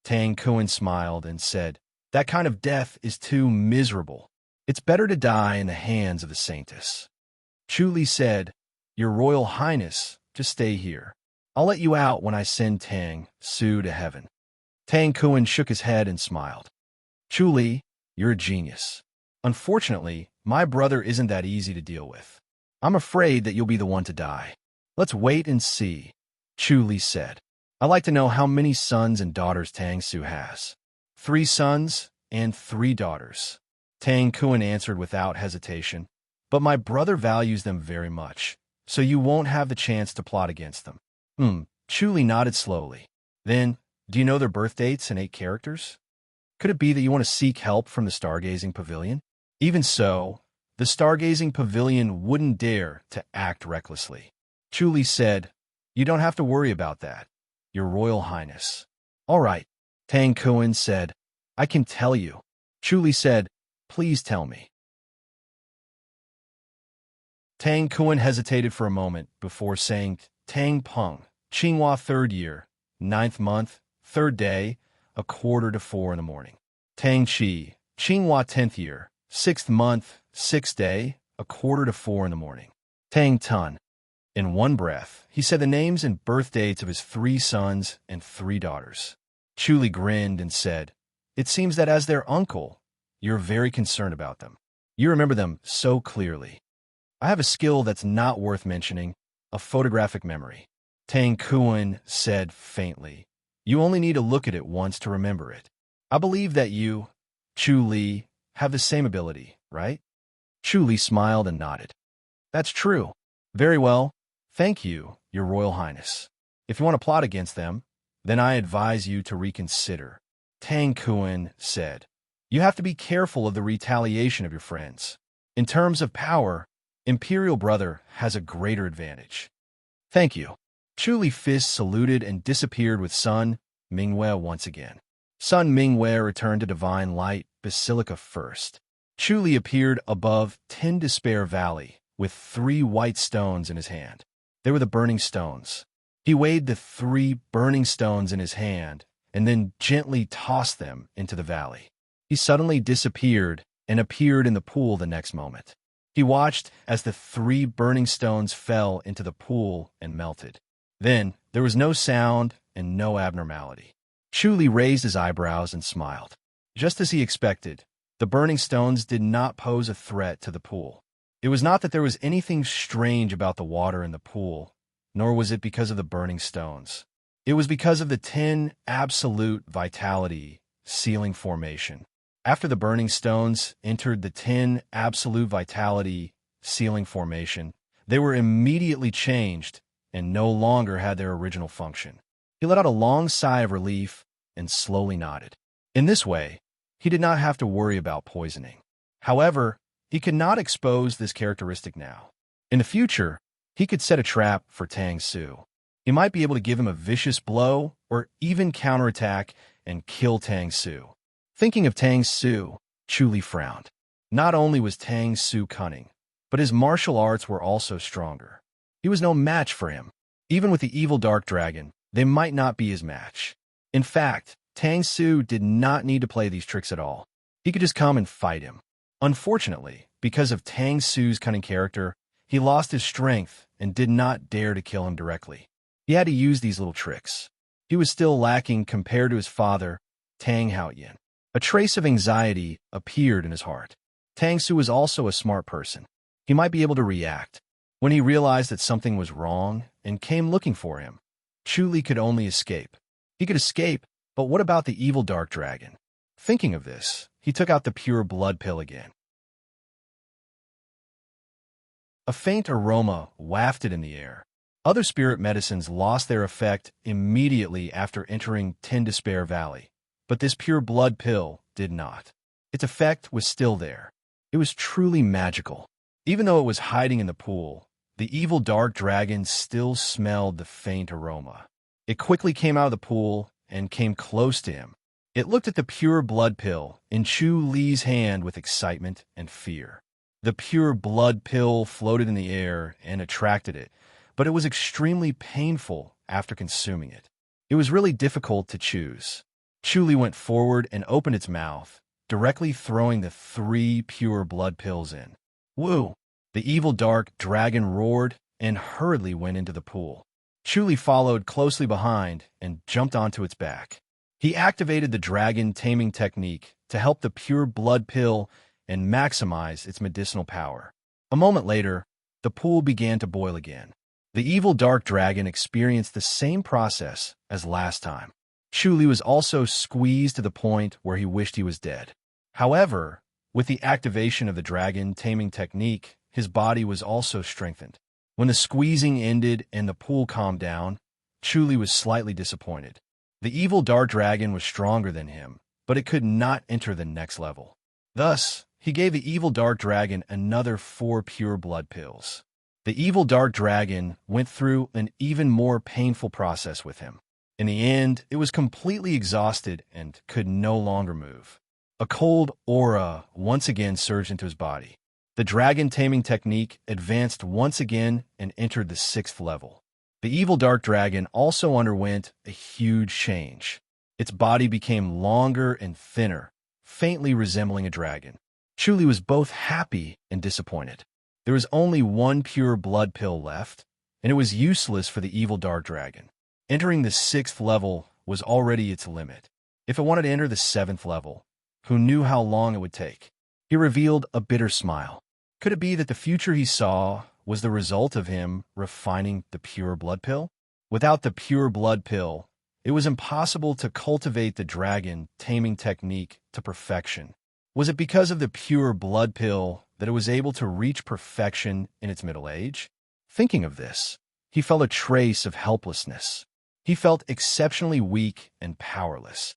Tang Kun smiled and said, "That kind of death is too miserable. It's better to die in the hands of the Saintess." Chu Li said, "Your Royal Highness, just stay here. I'll let you out when I send Tang Su to heaven." Tang Kun shook his head and smiled. "Chu Li, you're a genius. Unfortunately, my brother isn't that easy to deal with. I'm afraid that you'll be the one to die. Let's wait and see," Chu Li said. "I'd like to know how many sons and daughters Tang Su has." 3 sons and 3 daughters. Tang Kun answered without hesitation. "But my brother values them very much, so you won't have the chance to plot against them." Chu Li nodded slowly. "Then, do you know their birth dates and 8 characters? Could it be that you want to seek help from the Stargazing Pavilion?" Even so, the Stargazing Pavilion wouldn't dare to act recklessly. Chu Li said, "You don't have to worry about that, Your Royal Highness." "All right," Tang Kun said, "I can tell you." Chu Li said, "Please tell me." Tang Kun hesitated for a moment before saying, "Tang Peng, Qinghua 3rd year, 9th month, 3rd day, 3:45 in the morning. Tang Chi, Qinghua 10th year, 6th month, 6th day, 3:45 in the morning. Tang Tun." In one breath, he said the names and birth dates of his 3 sons and 3 daughters. Chu Li grinned and said, "It seems that as their uncle, you're very concerned about them. You remember them so clearly." "I have a skill that's not worth mentioning, a photographic memory," Tang Kun said faintly. "You only need to look at it once to remember it. I believe that you, Chu Li, have the same ability, right?" Chu Li smiled and nodded. "That's true. Very well. Thank you, Your Royal Highness. If you want to plot against them, then I advise you to reconsider," Tang Kun said. "You have to be careful of the retaliation of your friends. In terms of power, Imperial Brother has a greater advantage." "Thank you." Chu Li fist saluted and disappeared with Sun Mingyue once again. Sun Mingyue returned to Divine Light Basilica first. Chu Li appeared above Ten Despair Valley with 3 white stones in his hand. They were the burning stones. He weighed the 3 burning stones in his hand and then gently tossed them into the valley. He suddenly disappeared and appeared in the pool the next moment. He watched as the 3 burning stones fell into the pool and melted. Then there was no sound and no abnormality. Chu Li raised his eyebrows and smiled. Just as he expected, the burning stones did not pose a threat to the pool. It was not that there was anything strange about the water in the pool, nor was it because of the burning stones. It was because of the 10 absolute vitality sealing formation. After the burning stones entered the 10 absolute vitality sealing formation, they were immediately changed and no longer had their original function. He let out a long sigh of relief and slowly nodded. In this way, he did not have to worry about poisoning. However, he could not expose this characteristic now. In the future, he could set a trap for Tang Su. He might be able to give him a vicious blow or even counterattack and kill Tang Su. Thinking of Tang Su, Chu Li frowned. Not only was Tang Su cunning, but his martial arts were also stronger. He was no match for him. Even with the evil dark dragon, they might not be his match. In fact, Tang Su did not need to play these tricks at all. He could just come and fight him. Unfortunately, because of Tang Su's cunning character, he lost his strength and did not dare to kill him directly. He had to use these little tricks. He was still lacking compared to his father, Tang Haoyan. A trace of anxiety appeared in his heart. Tang Su was also a smart person. He might be able to react. When he realized that something was wrong and came looking for him, Chu Li could only escape. He could escape, but what about the evil dark dragon? Thinking of this, he took out the pure blood pill again. A faint aroma wafted in the air. Other spirit medicines lost their effect immediately after entering Tin Despair Valley, but this pure blood pill did not. Its effect was still there. It was truly magical. Even though it was hiding in the pool, the evil dark dragon still smelled the faint aroma. It quickly came out of the pool and came close to him. It looked at the pure blood pill in Chu Li's hand with excitement and fear. The pure blood pill floated in the air and attracted it, but it was extremely painful after consuming it. It was really difficult to choose. Chu Li went forward and opened its mouth, directly throwing the 3 pure blood pills in. Woo! The evil dark dragon roared and hurriedly went into the pool. Chu Li followed closely behind and jumped onto its back. He activated the dragon taming technique to help the pure blood pill and maximize its medicinal power. A moment later, the pool began to boil again. The evil dark dragon experienced the same process as last time. Chu Li was also squeezed to the point where he wished he was dead. However, with the activation of the dragon taming technique, his body was also strengthened. When the squeezing ended and the pool calmed down, Chu Li was slightly disappointed. The evil dark dragon was stronger than him, but it could not enter the next level. Thus, he gave the evil dark dragon another 4 pure blood pills. The evil dark dragon went through an even more painful process with him. In the end, it was completely exhausted and could no longer move. A cold aura once again surged into his body. The dragon taming technique advanced once again and entered the 6th level. The evil dark dragon also underwent a huge change. Its body became longer and thinner, faintly resembling a dragon. Chu Li was both happy and disappointed. There was only 1 pure blood pill left, and it was useless for the evil dark dragon. Entering the 6th level was already its limit. If it wanted to enter the 7th level, who knew how long it would take? He revealed a bitter smile. Could it be that the future he saw was the result of him refining the pure blood pill? Without the pure blood pill, it was impossible to cultivate the dragon taming technique to perfection. Was it because of the pure blood pill that it was able to reach perfection in its middle age? Thinking of this, he felt a trace of helplessness. He felt exceptionally weak and powerless.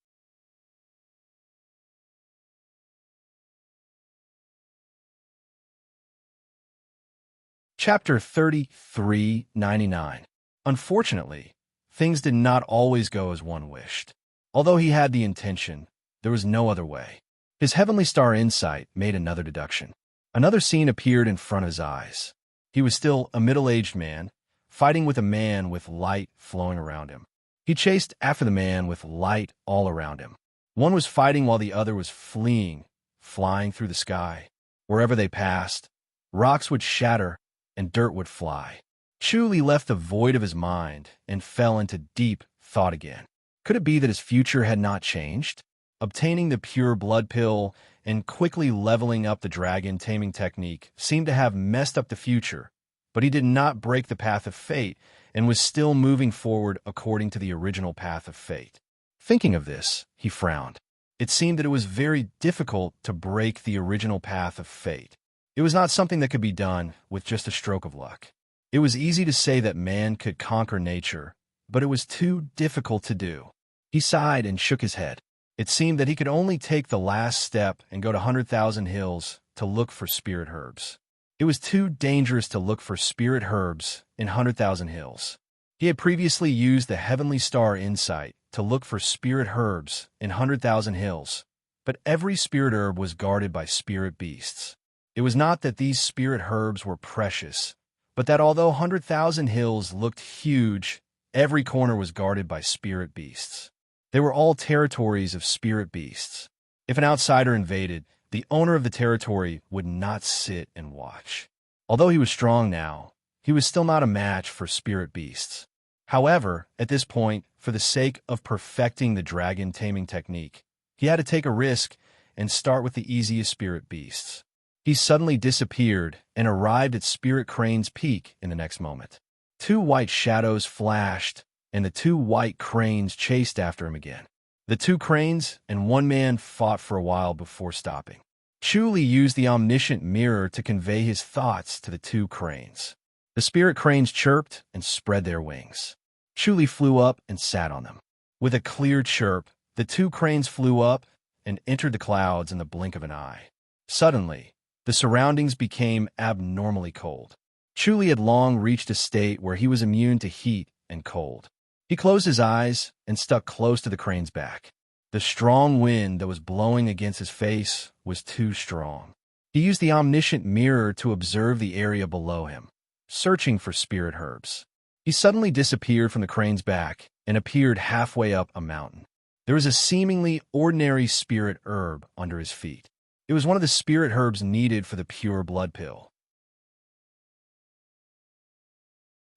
Chapter 3399. Unfortunately, things did not always go as one wished. Although he had the intention, there was no other way. His heavenly star insight made another deduction. Another scene appeared in front of his eyes. He was still a middle-aged man, fighting with a man with light flowing around him. He chased after the man with light all around him. One was fighting while the other was fleeing, flying through the sky. Wherever they passed, rocks would shatter and dirt would fly. Chu Li left the void of his mind and fell into deep thought again. Could it be that his future had not changed? Obtaining the pure blood pill and quickly leveling up the dragon taming technique seemed to have messed up the future, but he did not break the path of fate and was still moving forward according to the original path of fate. Thinking of this, he frowned. It seemed that it was very difficult to break the original path of fate. It was not something that could be done with just a stroke of luck. It was easy to say that man could conquer nature, but it was too difficult to do. He sighed and shook his head. It seemed that he could only take the last step and go to 100,000 Hills to look for spirit herbs. It was too dangerous to look for spirit herbs in 100,000 Hills. He had previously used the Heavenly Star insight to look for spirit herbs in 100,000 Hills, but every spirit herb was guarded by spirit beasts. It was not that these spirit herbs were precious, but that although 100,000 hills looked huge, every corner was guarded by spirit beasts. They were all territories of spirit beasts. If an outsider invaded, the owner of the territory would not sit and watch. Although he was strong now, he was still not a match for spirit beasts. However, at this point, for the sake of perfecting the dragon taming technique, he had to take a risk and start with the easiest spirit beasts. He suddenly disappeared and arrived at Spirit Crane's peak in the next moment. 2 white shadows flashed, and the 2 white cranes chased after him again. The 2 cranes and 1 man fought for a while before stopping. Chuli used the omniscient mirror to convey his thoughts to the 2 cranes. The spirit cranes chirped and spread their wings. Chuli flew up and sat on them. With a clear chirp, the 2 cranes flew up and entered the clouds in the blink of an eye. Suddenly, the surroundings became abnormally cold. Chuli had long reached a state where he was immune to heat and cold. He closed his eyes and stuck close to the crane's back. The strong wind that was blowing against his face was too strong. He used the omniscient mirror to observe the area below him, searching for spirit herbs. He suddenly disappeared from the crane's back and appeared halfway up a mountain. There was a seemingly ordinary spirit herb under his feet. It was one of the spirit herbs needed for the pure blood pill.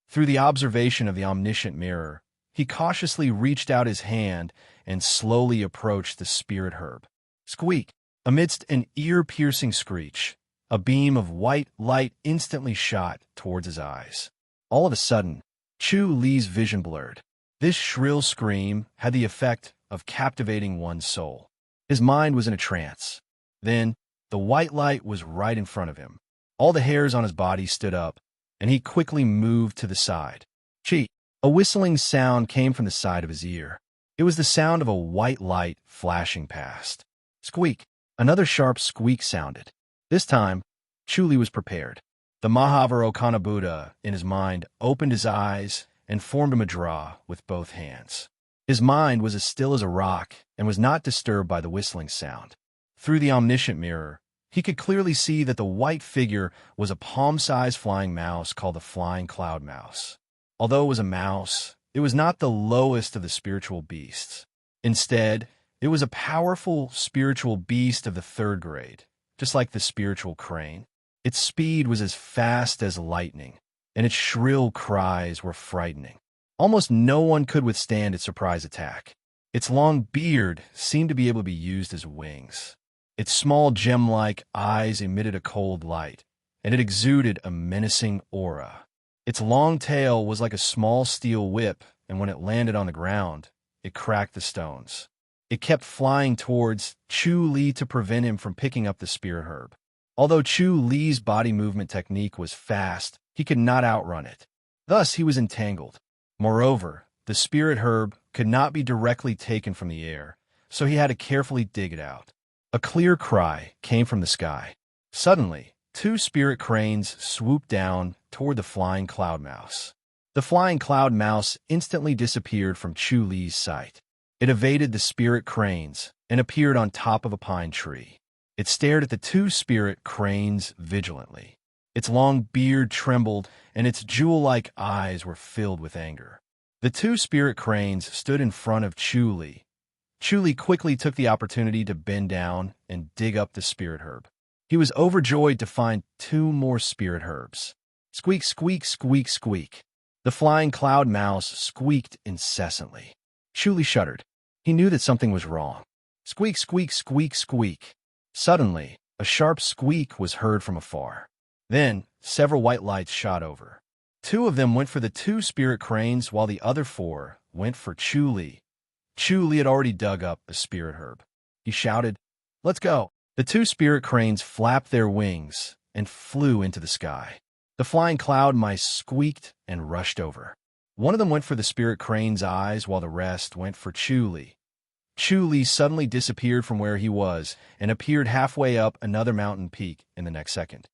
Through the observation of the omniscient mirror, he cautiously reached out his hand and slowly approached the spirit herb. Squeak! Amidst an ear-piercing screech, a beam of white light instantly shot towards his eyes. All of a sudden, Chu Li's vision blurred. This shrill scream had the effect of captivating one's soul. His mind was in a trance. Then, the white light was right in front of him. All the hairs on his body stood up, and he quickly moved to the side. Chi! A whistling sound came from the side of his ear. It was the sound of a white light flashing past. Squeak! Another sharp squeak sounded. This time, Chuli was prepared. The Mahavira Buddha, in his mind, opened his eyes and formed a mudra with both hands. His mind was as still as a rock and was not disturbed by the whistling sound. Through the omniscient mirror, he could clearly see that the white figure was a palm-sized flying mouse called the flying cloud mouse. Although it was a mouse, it was not the lowest of the spiritual beasts. Instead, it was a powerful spiritual beast of the 3rd grade, just like the spiritual crane. Its speed was as fast as lightning, and its shrill cries were frightening. Almost no one could withstand its surprise attack. Its long beard seemed to be able to be used as wings. Its small gem-like eyes emitted a cold light, and it exuded a menacing aura. Its long tail was like a small steel whip, and when it landed on the ground, it cracked the stones. It kept flying towards Chu Li to prevent him from picking up the spirit herb. Although Chu Li's body movement technique was fast, he could not outrun it. Thus, he was entangled. Moreover, the spirit herb could not be directly taken from the air, so he had to carefully dig it out. A clear cry came from the sky. Suddenly, 2 spirit cranes swooped down toward the flying cloud mouse. The flying cloud mouse instantly disappeared from Chu Li's sight. It evaded the spirit cranes and appeared on top of a pine tree. It stared at the 2 spirit cranes vigilantly. Its long beard trembled, and its jewel-like eyes were filled with anger. The 2 spirit cranes stood in front of Chu Li. Chu Li quickly took the opportunity to bend down and dig up the spirit herb. He was overjoyed to find 2 more spirit herbs. Squeak, squeak, squeak, squeak. The flying cloud mouse squeaked incessantly. Chu Li shuddered. He knew that something was wrong. Squeak, squeak, squeak, squeak. Suddenly, a sharp squeak was heard from afar. Then, several white lights shot over. 2 of them went for the 2 spirit cranes, while the other 4 went for Chu Li. Chu Li had already dug up a spirit herb. He shouted, "Let's go!" The 2 spirit cranes flapped their wings and flew into the sky. The flying cloud mice squeaked and rushed over. One of them went for the spirit crane's eyes, while the rest went for Chu Li. Chu Li suddenly disappeared from where he was and appeared halfway up another mountain peak in the next second.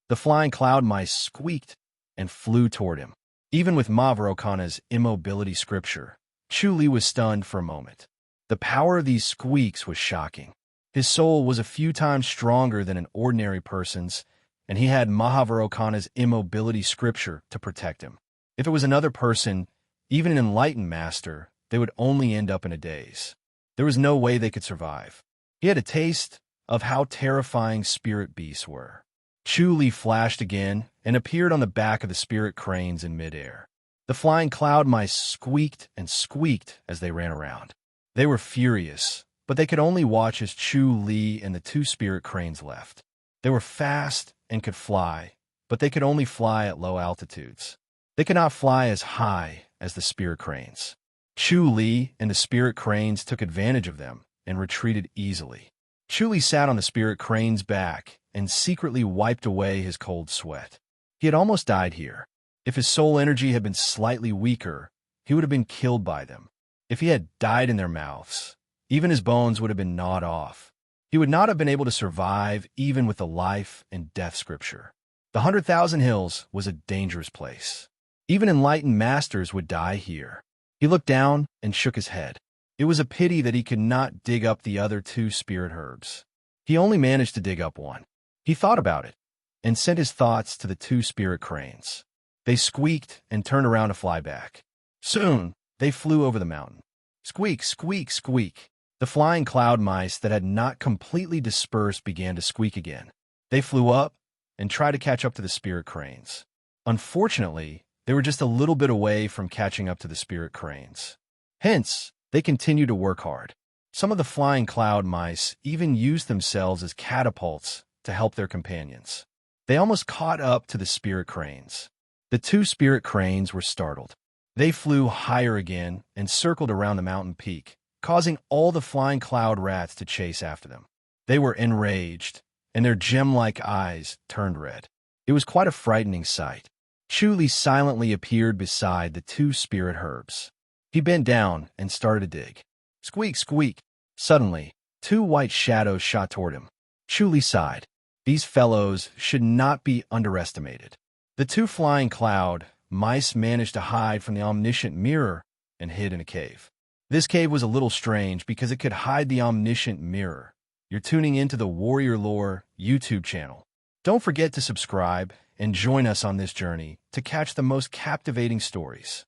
The flying cloud mice squeaked and flew toward him. Even with Mahavira immobility scripture, Chu Li was stunned for a moment. The power of these squeaks was shocking. His soul was a few times stronger than an ordinary person's, and he had Mahavarokana's immobility scripture to protect him. If it was another person, even an enlightened master, they would only end up in a daze. There was no way they could survive. He had a taste of how terrifying spirit beasts were. Chu-Li flashed again and appeared on the back of the spirit cranes in midair. The flying cloud mice squeaked and squeaked as they ran around. They were furious, but they could only watch as Chu-Li and the two spirit cranes left. They were fast and could fly, but they could only fly at low altitudes. They could not fly as high as the spirit cranes. Chu-Li and the spirit cranes took advantage of them and retreated easily. Chu-Li sat on the spirit crane's back and secretly wiped away his cold sweat. He had almost died here. If his soul energy had been slightly weaker, he would have been killed by them. If he had died in their mouths, even his bones would have been gnawed off. He would not have been able to survive even with the life and death scripture. The 100,000 Hills was a dangerous place. Even enlightened masters would die here. He looked down and shook his head. It was a pity that he could not dig up the other two spirit herbs. He only managed to dig up one. He thought about it and sent his thoughts to the two spirit cranes. They squeaked and turned around to fly back. Soon, they flew over the mountain. Squeak, squeak, squeak. The flying cloud mice that had not completely dispersed began to squeak again. They flew up and tried to catch up to the spirit cranes. Unfortunately, they were just a little bit away from catching up to the spirit cranes. Hence, they continued to work hard. Some of the flying cloud mice even used themselves as catapults to help their companions. They almost caught up to the spirit cranes. The two spirit cranes were startled. They flew higher again and circled around the mountain peak, causing all the flying cloud rats to chase after them. They were enraged, and their gem-like eyes turned red. It was quite a frightening sight. Chu-Li silently appeared beside the two spirit herbs. He bent down and started to dig. Squeak, squeak. Suddenly, two white shadows shot toward him. Chu-Li sighed. These fellows should not be underestimated. The two flying cloud mice managed to hide from the omniscient mirror and hid in a cave. This cave was a little strange because it could hide the omniscient mirror. You're tuning into the Warrior Lore YouTube channel. Don't forget to subscribe and join us on this journey to catch the most captivating stories.